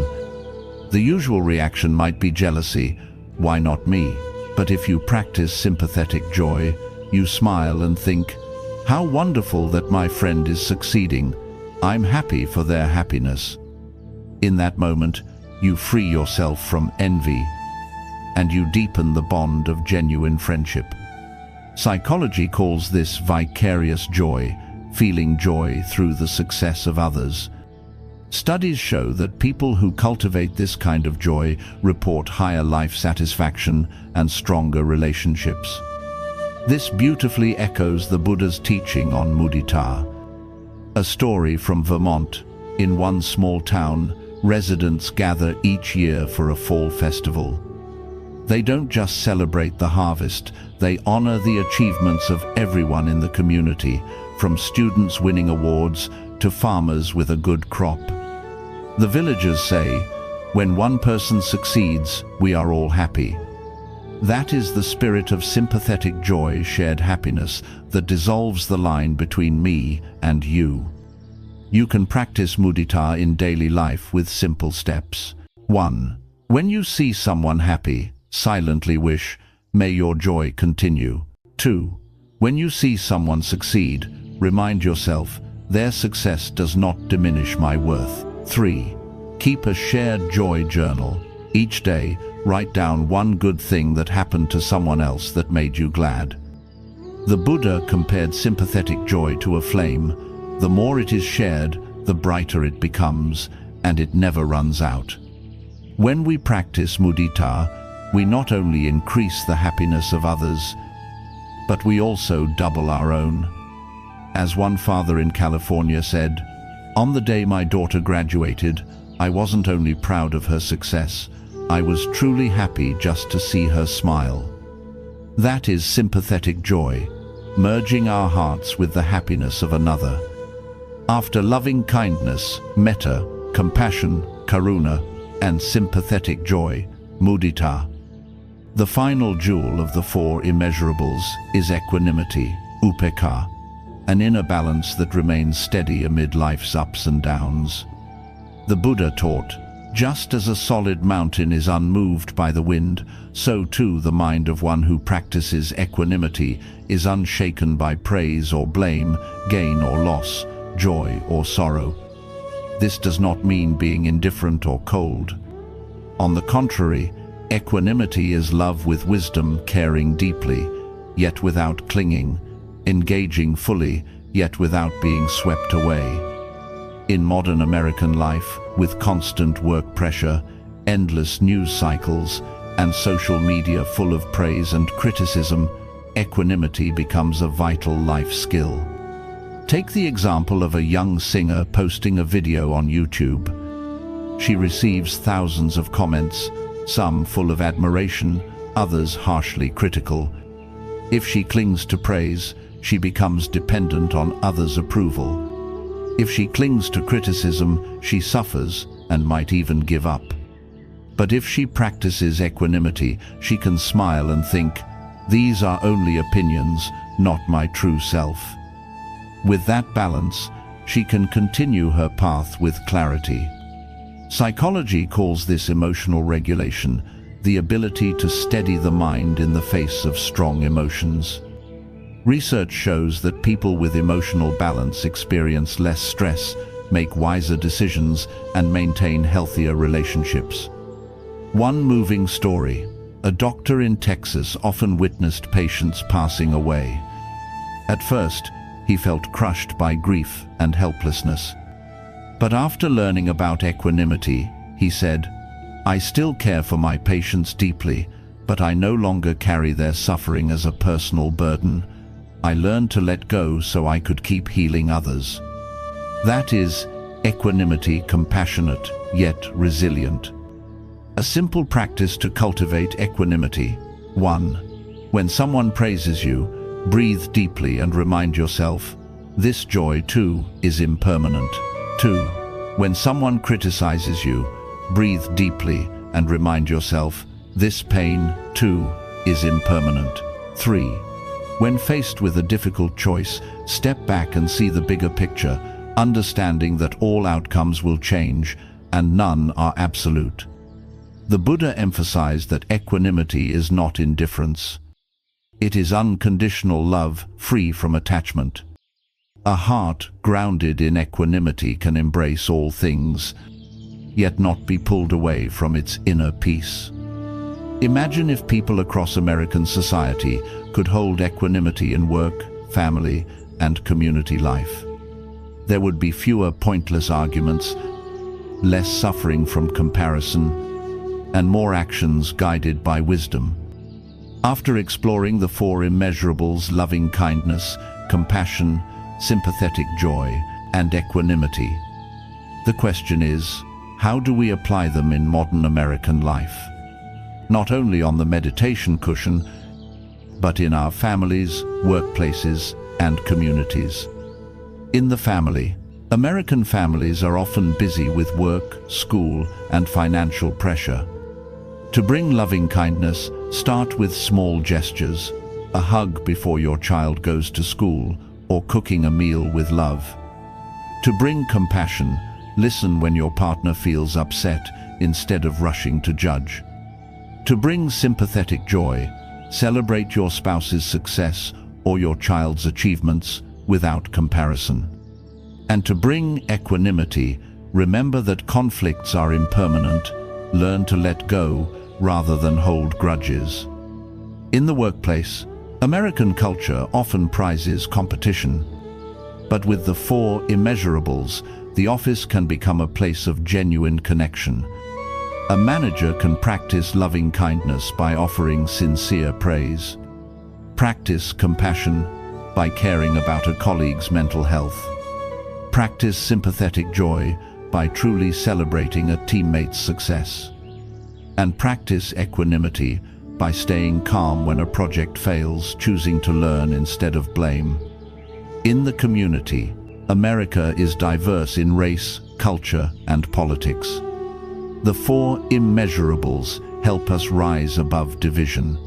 The usual reaction might be jealousy. Why not me? But if you practice sympathetic joy, you smile and think, how wonderful that my friend is succeeding. I'm happy for their happiness. In that moment, you free yourself from envy, and you deepen the bond of genuine friendship. Psychology calls this vicarious joy, feeling joy through the success of others. Studies show that people who cultivate this kind of joy report higher life satisfaction and stronger relationships. This beautifully echoes the Buddha's teaching on mudita. A story from Vermont. In one small town, residents gather each year for a fall festival. They don't just celebrate the harvest, they honor the achievements of everyone in the community, from students winning awards to farmers with a good crop. The villagers say, when one person succeeds, we are all happy. That is the spirit of sympathetic joy, shared happiness, that dissolves the line between me and you. You can practice mudita in daily life with simple steps. 1. When you see someone happy, silently wish, may your joy continue. 2. When you see someone succeed, remind yourself, their success does not diminish my worth. 3. Keep a shared joy journal. Each day, write down one good thing that happened to someone else that made you glad. The Buddha compared sympathetic joy to a flame. The more it is shared, the brighter it becomes, and it never runs out. When we practice mudita, we not only increase the happiness of others, but we also double our own. As one father in California said, on the day my daughter graduated, I wasn't only proud of her success, I was truly happy just to see her smile. That is sympathetic joy, merging our hearts with the happiness of another. After loving kindness, metta, compassion, karuna, and sympathetic joy, mudita, the final jewel of the four immeasurables is equanimity, upekkha, an inner balance that remains steady amid life's ups and downs. The Buddha taught, just as a solid mountain is unmoved by the wind, so too the mind of one who practices equanimity is unshaken by praise or blame, gain or loss, joy or sorrow. This does not mean being indifferent or cold. On the contrary, equanimity is love with wisdom, caring deeply, yet without clinging, engaging fully, yet without being swept away. In modern American life, with constant work pressure, endless news cycles, and social media full of praise and criticism, equanimity becomes a vital life skill. Take the example of a young singer posting a video on YouTube. She receives thousands of comments, some full of admiration, others harshly critical. If she clings to praise, she becomes dependent on others' approval. If she clings to criticism, she suffers and might even give up. But if she practices equanimity, she can smile and think, these are only opinions, not my true self. With that balance, she can continue her path with clarity. Psychology calls this emotional regulation, the ability to steady the mind in the face of strong emotions. Research shows that people with emotional balance experience less stress, make wiser decisions, and maintain healthier relationships. One moving story. A doctor in Texas often witnessed patients passing away. At first, he felt crushed by grief and helplessness. But after learning about equanimity, he said, I still care for my patients deeply, but I no longer carry their suffering as a personal burden. I learned to let go so I could keep healing others. That is equanimity, compassionate yet resilient. A simple practice to cultivate equanimity. 1. When someone praises you, breathe deeply and remind yourself, this joy too is impermanent. 2. When someone criticizes you, breathe deeply and remind yourself, this pain too is impermanent. 3. When faced with a difficult choice, step back and see the bigger picture. understanding that all outcomes will change and none are absolute. The Buddha emphasized that equanimity is not indifference. It is unconditional love, free from attachment. A heart grounded in equanimity can embrace all things, yet not be pulled away from its inner peace. Imagine if people across American society could hold equanimity in work, family, and community life. There would be fewer pointless arguments, less suffering from comparison, and more actions guided by wisdom. After exploring the four immeasurables, loving kindness, compassion, sympathetic joy, and equanimity, the question is, how do we apply them in modern American life? Not only on the meditation cushion, but in our families, workplaces, and communities. In the family, American families are often busy with work, school, and financial pressure. To bring loving kindness, start with small gestures, a hug before your child goes to school, or cooking a meal with love. To bring compassion, listen when your partner feels upset instead of rushing to judge. To bring sympathetic joy, celebrate your spouse's success or your child's achievements without comparison. And to bring equanimity, remember that conflicts are impermanent. Learn to let go rather than hold grudges. In the workplace, American culture often prizes competition. But with the four immeasurables, the office can become a place of genuine connection. A manager can practice loving kindness by offering sincere praise. Practice compassion by caring about a colleague's mental health. Practice sympathetic joy by truly celebrating a teammate's success. And practice equanimity by staying calm when a project fails, choosing to learn instead of blame. In the community, America is diverse in race, culture, and politics. The four immeasurables help us rise above division.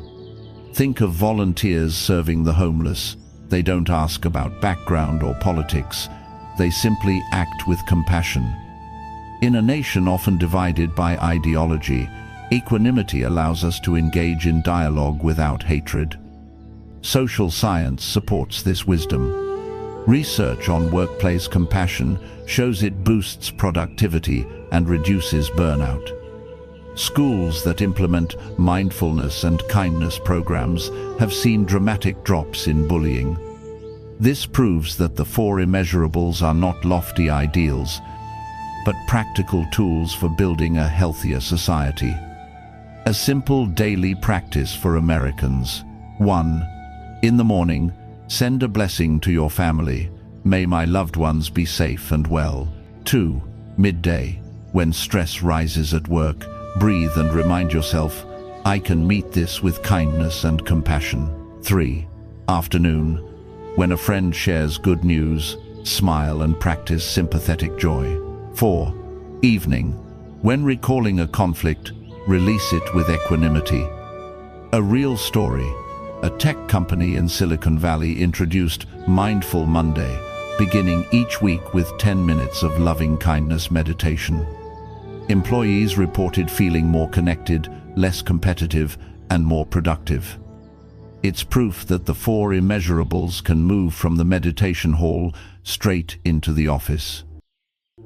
Think of volunteers serving the homeless. They don't ask about background or politics. They simply act with compassion. In a nation often divided by ideology, equanimity allows us to engage in dialogue without hatred. Social science supports this wisdom. Research on workplace compassion shows it boosts productivity and reduces burnout. Schools that implement mindfulness and kindness programs have seen dramatic drops in bullying. This proves that the four immeasurables are not lofty ideals, but practical tools for building a healthier society. A simple daily practice for Americans. 1. In the morning, send a blessing to your family. May my loved ones be safe and well. 2. Midday, when stress rises at work, breathe and remind yourself, I can meet this with kindness and compassion. 3. Afternoon, when a friend shares good news, smile and practice sympathetic joy. 4. Evening, when recalling a conflict, release it with equanimity. A real story. A tech company in Silicon Valley introduced Mindful Monday, beginning each week with 10 minutes of loving kindness meditation. Employees reported feeling more connected, less competitive, and more productive. It's proof that the four immeasurables can move from the meditation hall straight into the office.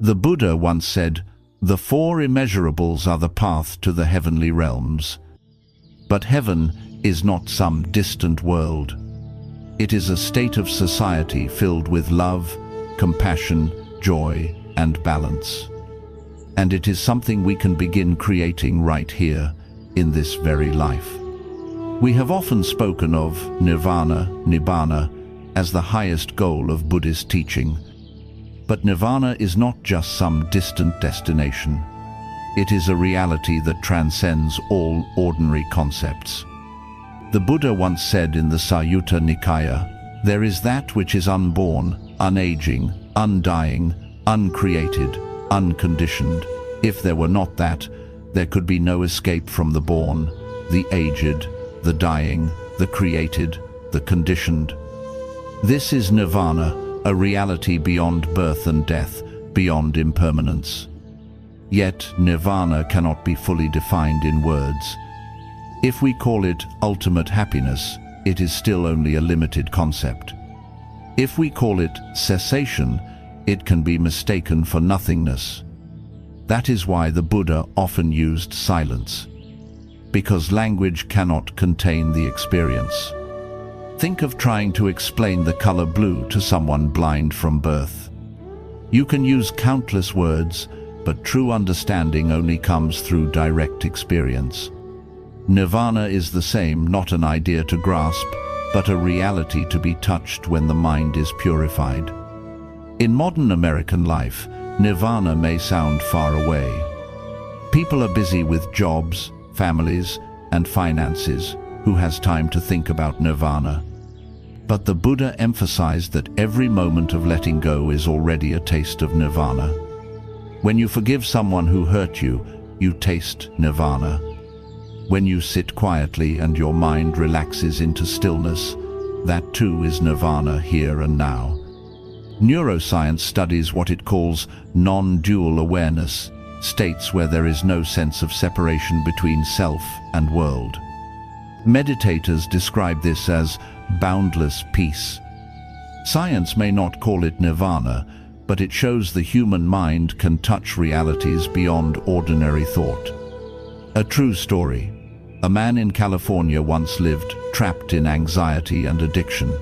The Buddha once said, "The four immeasurables are the path to the heavenly realms." But heaven is not some distant world. It is a state of society filled with love, compassion, joy, and balance. And it is something we can begin creating right here, in this very life. We have often spoken of nirvana, nibbana, as the highest goal of Buddhist teaching. But nirvana is not just some distant destination. It is a reality that transcends all ordinary concepts. The Buddha once said in the Sutta Nikaya, "There is that which is unborn, unaging, undying, uncreated, unconditioned. If there were not that, there could be no escape from the born, the aged, the dying, the created, the conditioned." This is nirvana, a reality beyond birth and death, beyond impermanence. Yet, nirvana cannot be fully defined in words. If we call it ultimate happiness, it is still only a limited concept. If we call it cessation, it can be mistaken for nothingness. That is why the Buddha often used silence, because language cannot contain the experience. Think of trying to explain the color blue to someone blind from birth. You can use countless words, but true understanding only comes through direct experience. Nirvana is the same, not an idea to grasp, but a reality to be touched when the mind is purified. In modern American life, nirvana may sound far away. People are busy with jobs, families, and finances. Who has time to think about nirvana? But the Buddha emphasized that every moment of letting go is already a taste of nirvana. When you forgive someone who hurt you, you taste nirvana. When you sit quietly and your mind relaxes into stillness, that too is nirvana here and now. Neuroscience studies what it calls non-dual awareness, states where there is no sense of separation between self and world. Meditators describe this as boundless peace. Science may not call it nirvana, but it shows the human mind can touch realities beyond ordinary thought. A true story. A man in California once lived trapped in anxiety and addiction.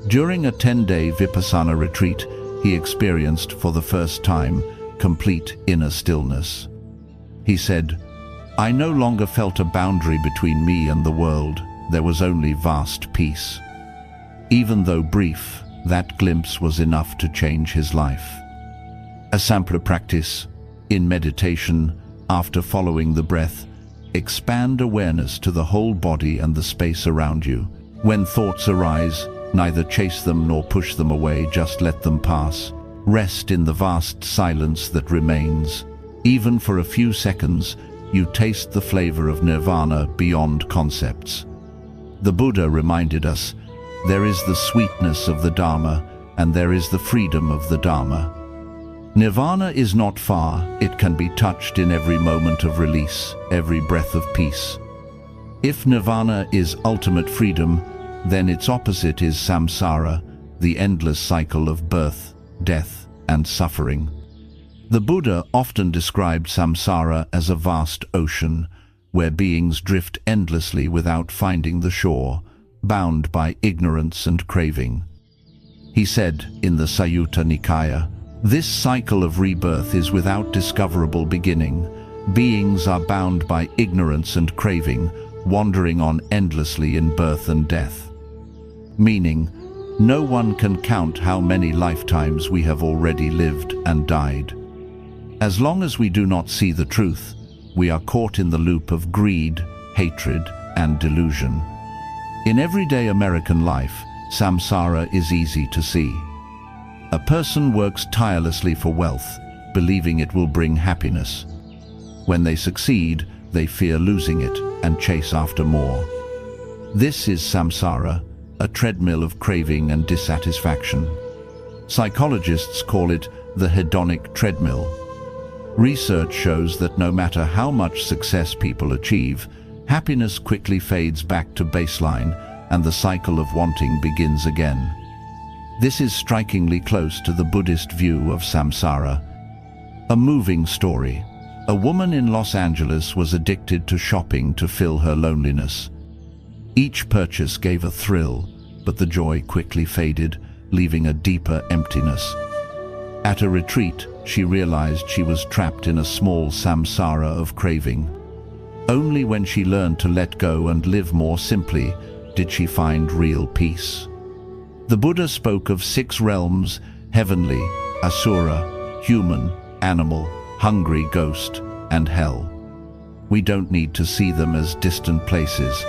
During a 10-day Vipassana retreat, he experienced for the first time complete inner stillness. He said, "I no longer felt a boundary between me and the world. There was only vast peace." Even though brief, that glimpse was enough to change his life. A sampler practice. In meditation, after following the breath, expand awareness to the whole body and the space around you. When thoughts arise, neither chase them nor push them away, just let them pass. Rest in the vast silence that remains. Even for a few seconds, you taste the flavor of nirvana beyond concepts. The Buddha reminded us, there is the sweetness of the Dharma, and there is the freedom of the Dharma. Nirvana is not far, it can be touched in every moment of release, every breath of peace. If nirvana is ultimate freedom, then its opposite is samsara, the endless cycle of birth, death, and suffering. The Buddha often described samsara as a vast ocean, where beings drift endlessly without finding the shore, bound by ignorance and craving. He said in the Sutta Nikaya, "This cycle of rebirth is without discoverable beginning. Beings are bound by ignorance and craving, wandering on endlessly in birth and death." Meaning, no one can count how many lifetimes we have already lived and died. As long as we do not see the truth, we are caught in the loop of greed, hatred, and delusion. In everyday American life, samsara is easy to see. A person works tirelessly for wealth, believing it will bring happiness. When they succeed, they fear losing it and chase after more. This is samsara, a treadmill of craving and dissatisfaction. Psychologists call it the hedonic treadmill. Research shows that no matter how much success people achieve, happiness quickly fades back to baseline and the cycle of wanting begins again. This is strikingly close to the Buddhist view of samsara. A moving story. A woman in Los Angeles was addicted to shopping to fill her loneliness. Each purchase gave a thrill, but the joy quickly faded, leaving a deeper emptiness. At a retreat, she realized she was trapped in a small samsara of craving. Only when she learned to let go and live more simply did she find real peace. The Buddha spoke of 6 realms: heavenly, asura, human, animal, hungry ghost, and hell. We don't need to see them as distant places.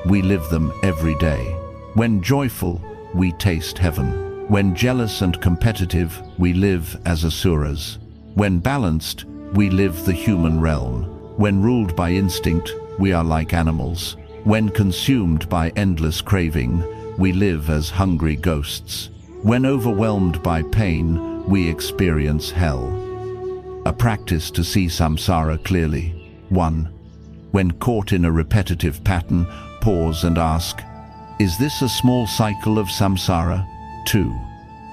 We live them every day. When joyful, we taste heaven. When jealous and competitive, we live as asuras. When balanced, we live the human realm. When ruled by instinct, we are like animals. When consumed by endless craving, we live as hungry ghosts. When overwhelmed by pain, we experience hell. A practice to see samsara clearly. 1. When caught in a repetitive pattern, pause and ask, is this a small cycle of samsara? 2.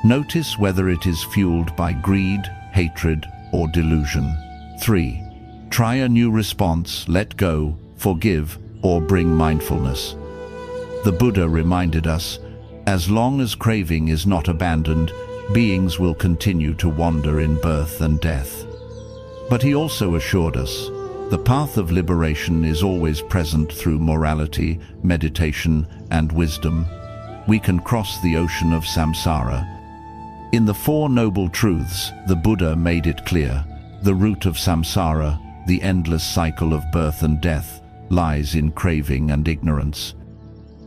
Notice whether it is fueled by greed, hatred, or delusion. 3. Try a new response, let go, forgive, or bring mindfulness. The Buddha reminded us, as long as craving is not abandoned, beings will continue to wander in birth and death. But he also assured us, the path of liberation is always present through morality, meditation, and wisdom. We can cross the ocean of samsara. In the Four Noble Truths, the Buddha made it clear, the root of samsara, the endless cycle of birth and death, lies in craving and ignorance.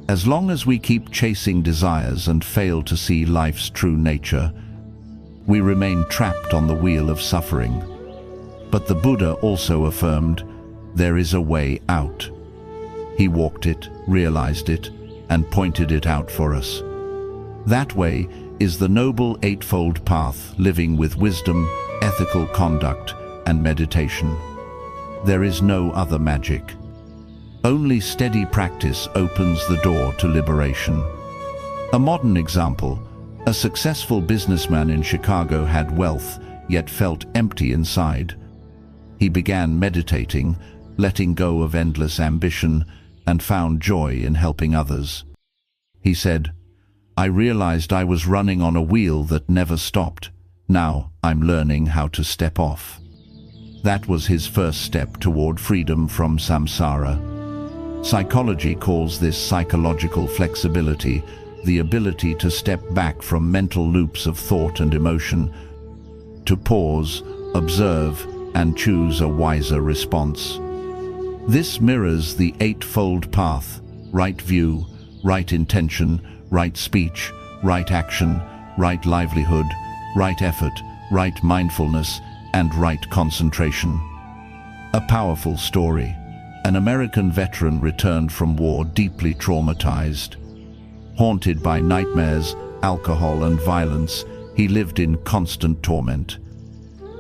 As long as we keep chasing desires and fail to see life's true nature, we remain trapped on the wheel of suffering. But the Buddha also affirmed, there is a way out. He walked it, realized it, and pointed it out for us. That way is the Noble Eightfold Path, living with wisdom, ethical conduct, and meditation. There is no other magic. Only steady practice opens the door to liberation. A modern example, a successful businessman in Chicago had wealth, yet felt empty inside. He began meditating, letting go of endless ambition, and found joy in helping others. He said, I realized I was running on a wheel that never stopped. Now I'm learning how to step off. That was his first step toward freedom from samsara. Psychology calls this psychological flexibility, the ability to step back from mental loops of thought and emotion, to pause, observe, and choose a wiser response. This mirrors the Eightfold Path: right view, right intention, right speech, right action, right livelihood, right effort, right mindfulness, and right concentration. A powerful story. An American veteran returned from war deeply traumatized. Haunted by nightmares, alcohol, and violence, he lived in constant torment.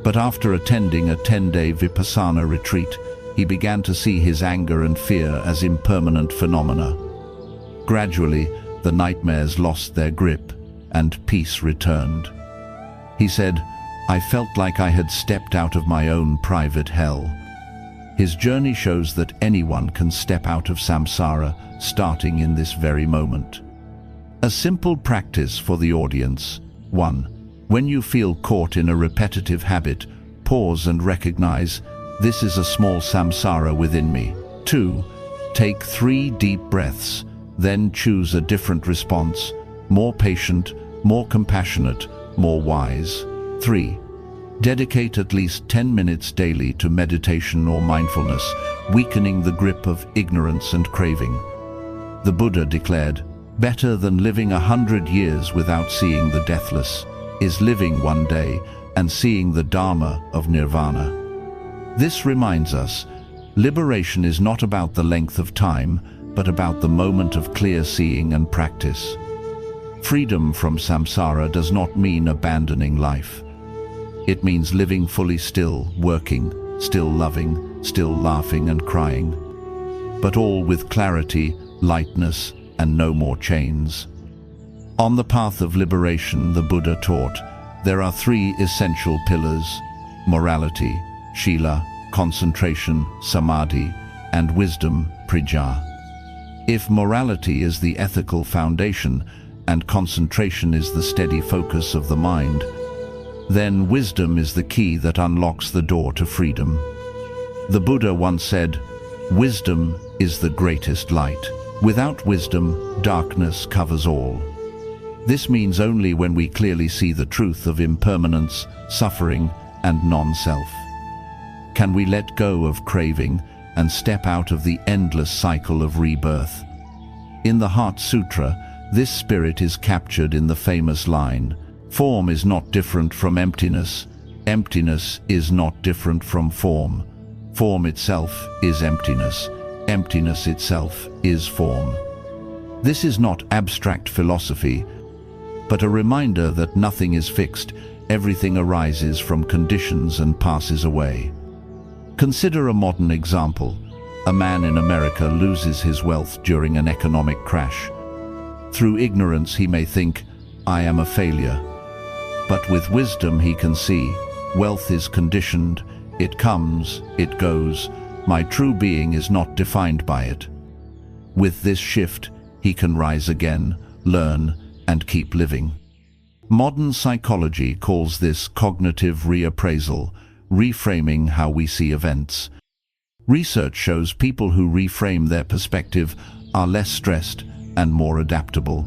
But after attending a 10-day Vipassana retreat, he began to see his anger and fear as impermanent phenomena. Gradually, the nightmares lost their grip, and peace returned. He said, I felt like I had stepped out of my own private hell. His journey shows that anyone can step out of samsara, starting in this very moment. A simple practice for the audience. 1. When you feel caught in a repetitive habit, pause and recognize, this is a small samsara within me. 2. Take 3 deep breaths, then choose a different response, more patient, more compassionate, more wise. 3. Dedicate at least 10 minutes daily to meditation or mindfulness, weakening the grip of ignorance and craving. The Buddha declared, better than living 100 years without seeing the deathless is living one day and seeing the Dharma of Nirvana. This reminds us, liberation is not about the length of time, but about the moment of clear seeing and practice. Freedom from samsara does not mean abandoning life. It means living fully still, working, still loving, still laughing and crying, but all with clarity, lightness, and no more chains. On the path of liberation, the Buddha taught, there are 3 essential pillars: morality, shila, concentration, samadhi, and wisdom, prajna. If morality is the ethical foundation and concentration is the steady focus of the mind, then wisdom is the key that unlocks the door to freedom. The Buddha once said, wisdom is the greatest light. Without wisdom, darkness covers all. This means only when we clearly see the truth of impermanence, suffering, and non-self can we let go of craving and step out of the endless cycle of rebirth. In the Heart Sutra, this spirit is captured in the famous line, form is not different from emptiness, emptiness is not different from form. Form itself is emptiness, emptiness itself is form. This is not abstract philosophy, but a reminder that nothing is fixed, everything arises from conditions and passes away. Consider a modern example. A man in America loses his wealth during an economic crash. Through ignorance he may think, "I am a failure." But with wisdom he can see, wealth is conditioned, it comes, it goes, my true being is not defined by it. With this shift, he can rise again, learn, and keep living. Modern psychology calls this cognitive reappraisal, reframing how we see events. Research shows people who reframe their perspective are less stressed and more adaptable.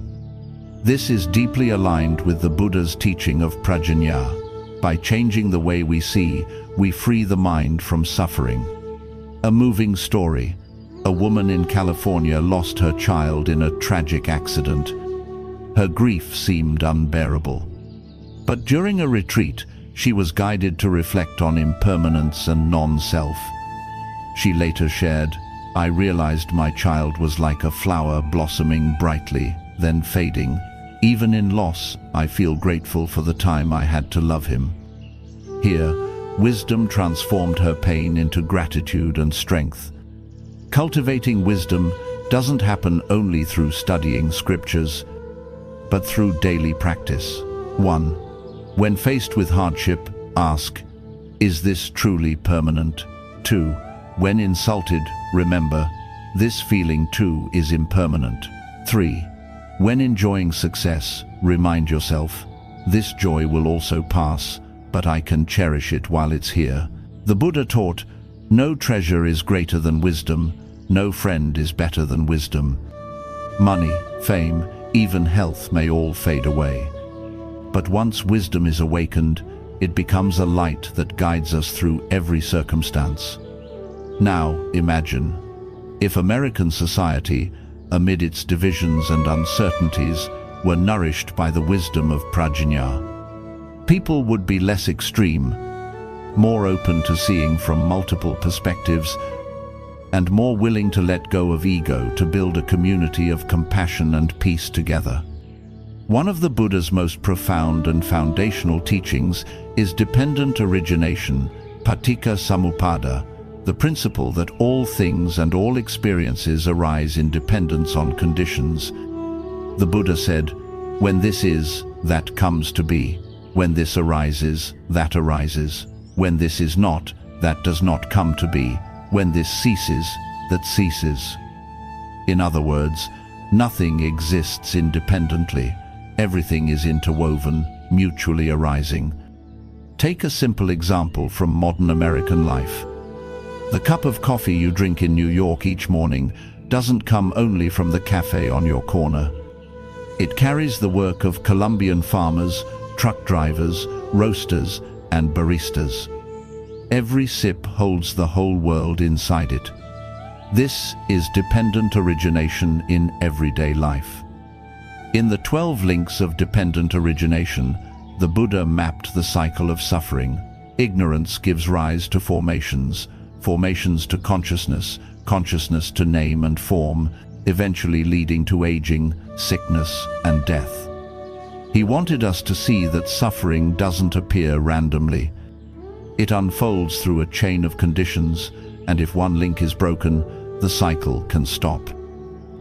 This is deeply aligned with the Buddha's teaching of prajna. By changing the way we see, we free the mind from suffering. A moving story. A woman in California lost her child in a tragic accident. Her grief seemed unbearable. But during a retreat, she was guided to reflect on impermanence and non-self. She later shared, "I realized my child was like a flower blossoming brightly, then fading. Even in loss, I feel grateful for the time I had to love him." Here, wisdom transformed her pain into gratitude and strength. Cultivating wisdom doesn't happen only through studying scriptures, but through daily practice. 1. When faced with hardship, ask, "Is this truly permanent?" 2. When insulted, remember, "This feeling too is impermanent." 3. When enjoying success, remind yourself, "This joy will also pass, but I can cherish it while it's here." The Buddha taught, "No treasure is greater than wisdom, no friend is better than wisdom." Money, fame, even health may all fade away. But once wisdom is awakened, it becomes a light that guides us through every circumstance. Now, imagine, if American society, amid its divisions and uncertainties, were nourished by the wisdom of prajna. People would be less extreme, more open to seeing from multiple perspectives, and more willing to let go of ego to build a community of compassion and peace together. One of the Buddha's most profound and foundational teachings is dependent origination, paticca samuppada, the principle that all things and all experiences arise in dependence on conditions. The Buddha said, "When this is, that comes to be. When this arises, that arises. When this is not, that does not come to be. When this ceases, that ceases." In other words, nothing exists independently. Everything is interwoven, mutually arising. Take a simple example from modern American life. The cup of coffee you drink in New York each morning doesn't come only from the cafe on your corner. It carries the work of Colombian farmers, truck drivers, roasters, and baristas. Every sip holds the whole world inside it. This is dependent origination in everyday life. In the 12 links of dependent origination, the Buddha mapped the cycle of suffering. Ignorance gives rise to formations, formations to consciousness, consciousness to name and form, eventually leading to aging, sickness, and death. He wanted us to see that suffering doesn't appear randomly. It unfolds through a chain of conditions, and if one link is broken, the cycle can stop.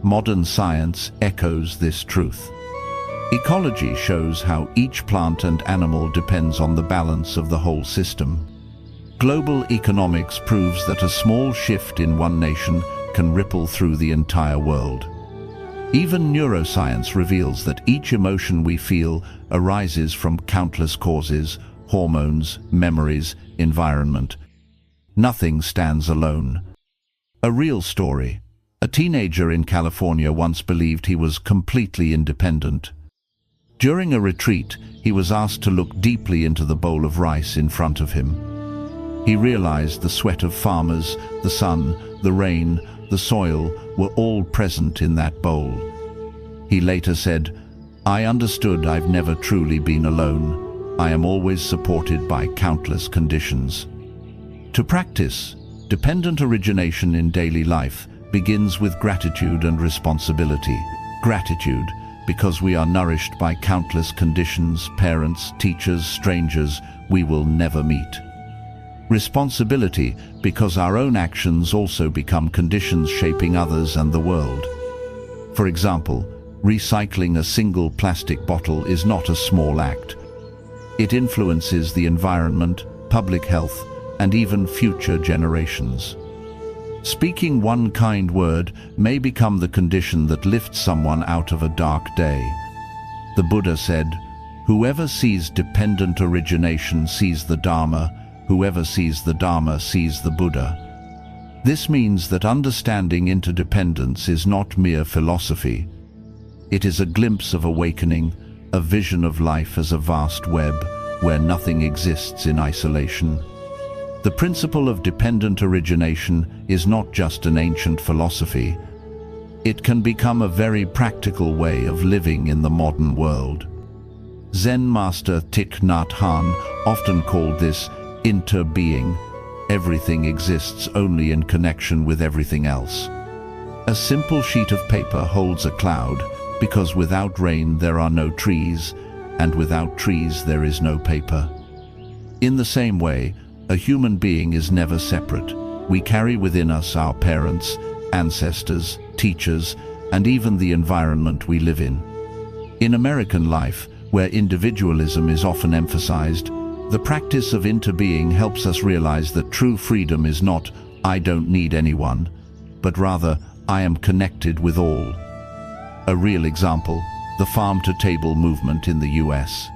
Modern science echoes this truth. Ecology shows how each plant and animal depends on the balance of the whole system. Global economics proves that a small shift in one nation can ripple through the entire world. Even neuroscience reveals that each emotion we feel arises from countless causes: hormones, memories, environment. Nothing stands alone. A real story. A teenager in California once believed he was completely independent. During a retreat, he was asked to look deeply into the bowl of rice in front of him. He realized the sweat of farmers, the sun, the rain, the soil were all present in that bowl. He later said, "I understood I've never truly been alone. I am always supported by countless conditions." To practice dependent origination in daily life begins with gratitude and responsibility. Gratitude. because we are nourished by countless conditions, parents, teachers, strangers we will never meet. Responsibility, because our own actions also become conditions shaping others and the world. For example, recycling a single plastic bottle is not a small act. It influences the environment, public health, and even future generations. Speaking one kind word may become the condition that lifts someone out of a dark day. The Buddha said, "Whoever sees dependent origination sees the Dharma, whoever sees the Dharma sees the Buddha." This means that understanding interdependence is not mere philosophy. It is a glimpse of awakening, a vision of life as a vast web where nothing exists in isolation. The principle of dependent origination is not just an ancient philosophy. It can become a very practical way of living in the modern world. Zen master Thich Nhat Hanh often called this interbeing. Everything exists only in connection with everything else. A simple sheet of paper holds a cloud, because without rain there are no trees, and without trees there is no paper. In the same way, a human being is never separate. We carry within us our parents, ancestors, teachers, and even the environment we live in. In American life, where individualism is often emphasized, the practice of interbeing helps us realize that true freedom is not, "I don't need anyone," but rather, "I am connected with all." A real example, the farm-to-table movement in the US.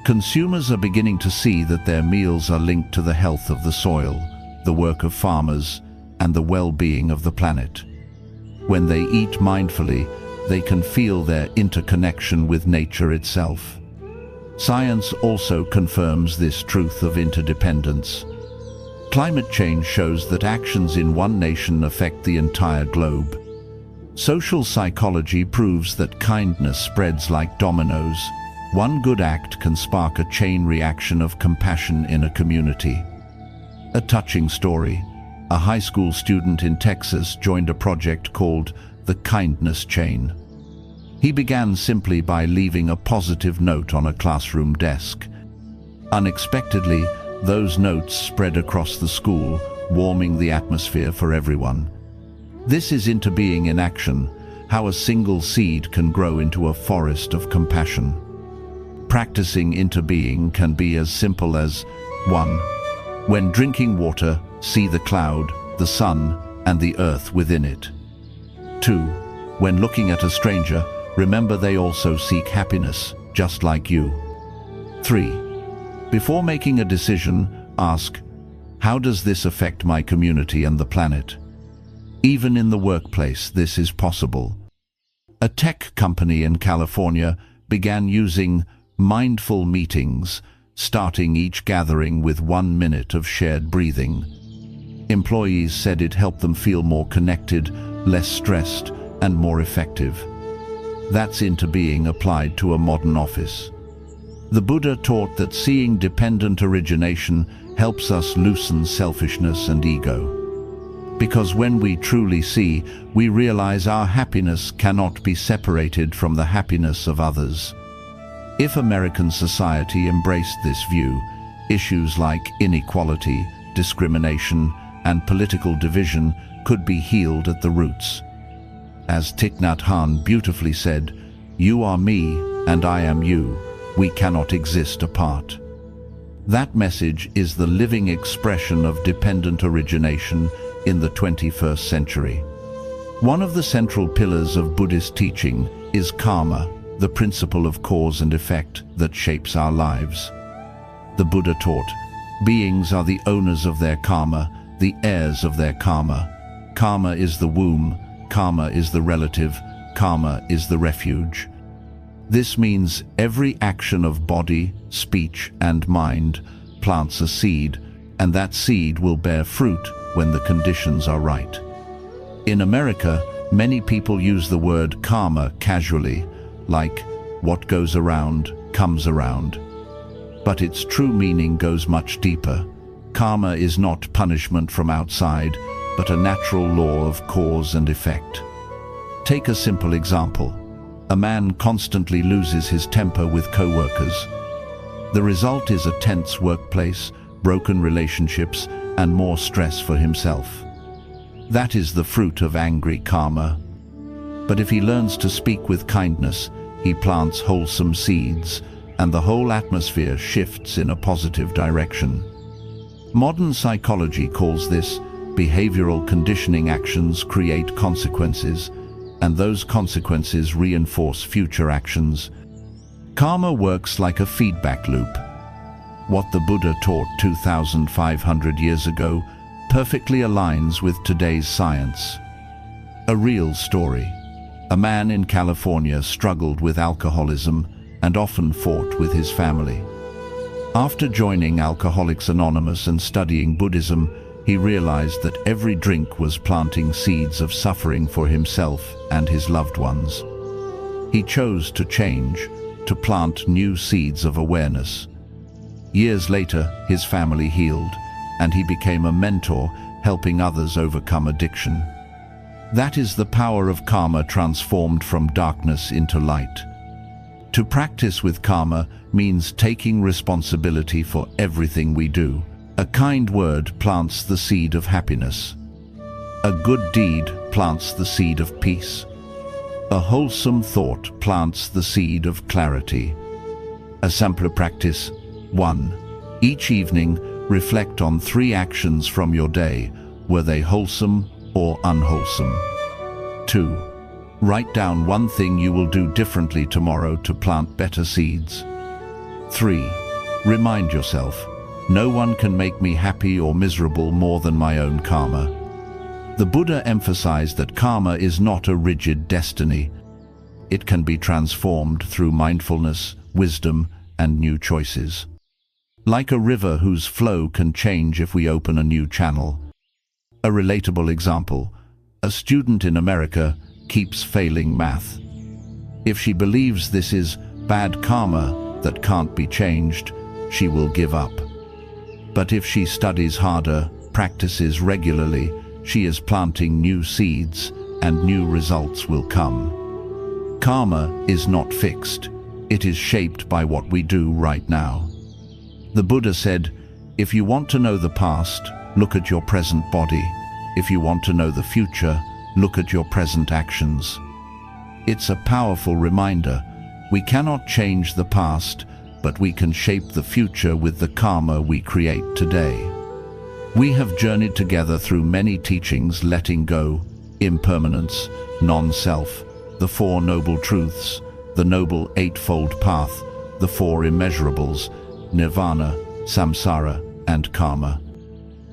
Consumers are beginning to see that their meals are linked to the health of the soil, the work of farmers, and the well-being of the planet. When they eat mindfully, they can feel their interconnection with nature itself. Science also confirms this truth of interdependence. Climate change shows that actions in one nation affect the entire globe. Social psychology proves that kindness spreads like dominoes. One good act can spark a chain reaction of compassion in a community. A touching story. A high school student in Texas joined a project called the Kindness Chain. He began simply by leaving a positive note on a classroom desk. Unexpectedly, those notes spread across the school, warming the atmosphere for everyone. This is interbeing in action, how a single seed can grow into a forest of compassion. Practicing interbeing can be as simple as 1. When drinking water, see the cloud, the sun, and the earth within it. 2. When looking at a stranger, remember they also seek happiness, just like you. 3. Before making a decision, ask, how does this affect my community and the planet? Even in the workplace, this is possible. A tech company in California began using mindful meetings, starting each gathering with 1 minute of shared breathing. Employees said it helped them feel more connected, less stressed, and more effective. That's interbeing applied to a modern office. The Buddha taught that seeing dependent origination helps us loosen selfishness and ego. Because when we truly see, we realize our happiness cannot be separated from the happiness of others. If American society embraced this view, issues like inequality, discrimination, and political division could be healed at the roots. As Thich Nhat Hanh beautifully said, "You are me and I am you. We cannot exist apart." That message is the living expression of dependent origination in the 21st century. One of the central pillars of Buddhist teaching is karma, the principle of cause and effect that shapes our lives. The Buddha taught, beings are the owners of their karma, the heirs of their karma. Karma is the womb, karma is the relative, karma is the refuge. This means every action of body, speech, and mind plants a seed, and that seed will bear fruit when the conditions are right. In America, many people use the word karma casually, like, what goes around comes around. But its true meaning goes much deeper. Karma is not punishment from outside, but a natural law of cause and effect. Take a simple example. A man constantly loses his temper with co-workers. The result is a tense workplace, broken relationships, and more stress for himself. That is the fruit of angry karma. But if he learns to speak with kindness, he plants wholesome seeds, and the whole atmosphere shifts in a positive direction. Modern psychology calls this behavioral conditioning. Actions create consequences, and those consequences reinforce future actions. Karma works like a feedback loop. What the Buddha taught 2,500 years ago perfectly aligns with today's science. A real story. A man in California struggled with alcoholism and often fought with his family. After joining Alcoholics Anonymous and studying Buddhism, he realized that every drink was planting seeds of suffering for himself and his loved ones. He chose to change, to plant new seeds of awareness. Years later, his family healed, and he became a mentor, helping others overcome addiction. That is the power of karma transformed from darkness into light. To practice with karma means taking responsibility for everything we do. A kind word plants the seed of happiness. A good deed plants the seed of peace. A wholesome thought plants the seed of clarity. A simpler practice. 1. Each evening, reflect on 3 actions from your day. Were they wholesome or unwholesome? 2. Write down 1 thing you will do differently tomorrow to plant better seeds. 3. Remind yourself, no one can make me happy or miserable more than my own karma. The Buddha emphasized that karma is not a rigid destiny. It can be transformed through mindfulness, wisdom, and new choices. Like a river whose flow can change if we open a new channel. A relatable example: a student in America keeps failing math. If she believes this is bad karma that can't be changed, she will give up. But if she studies harder, practices regularly, she is planting new seeds, and new results will come. Karma is not fixed. It is shaped by what we do right now. The Buddha said, if you want to know the past, look at your present body. If you want to know the future, look at your present actions. It's a powerful reminder. We cannot change the past, but we can shape the future with the karma we create today. We have journeyed together through many teachings: letting go, impermanence, non-self, the 4 noble truths, the noble eightfold path, the 4 immeasurables, nirvana, samsara, and karma.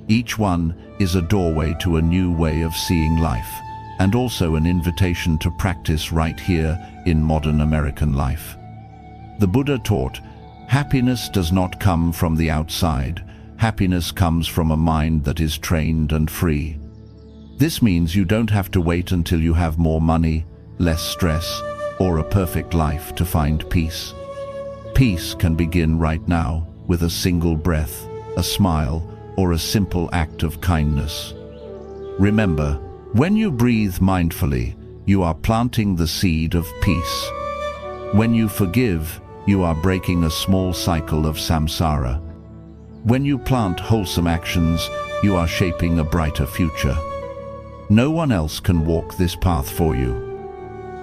Each one is a doorway to a new way of seeing life, and also an invitation to practice right here in modern American life. The Buddha taught, happiness does not come from the outside. Happiness comes from a mind that is trained and free. This means you don't have to wait until you have more money, less stress, or a perfect life to find peace. Peace can begin right now with a single breath, a smile, or a simple act of kindness. Remember, when you breathe mindfully, you are planting the seed of peace. When you forgive, you are breaking a small cycle of samsara. When you plant wholesome actions, you are shaping a brighter future. No one else can walk this path for you.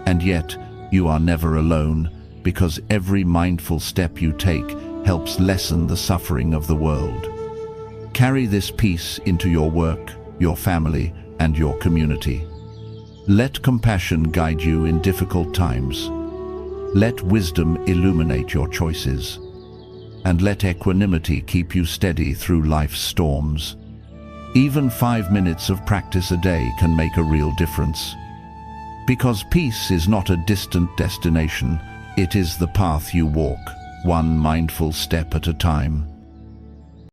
And yet, you are never alone, because every mindful step you take helps lessen the suffering of the world. Carry this peace into your work, your family, and your community. Let compassion guide you in difficult times. Let wisdom illuminate your choices. And let equanimity keep you steady through life's storms. Even 5 minutes of practice a day can make a real difference. Because peace is not a distant destination, it is the path you walk, one mindful step at a time.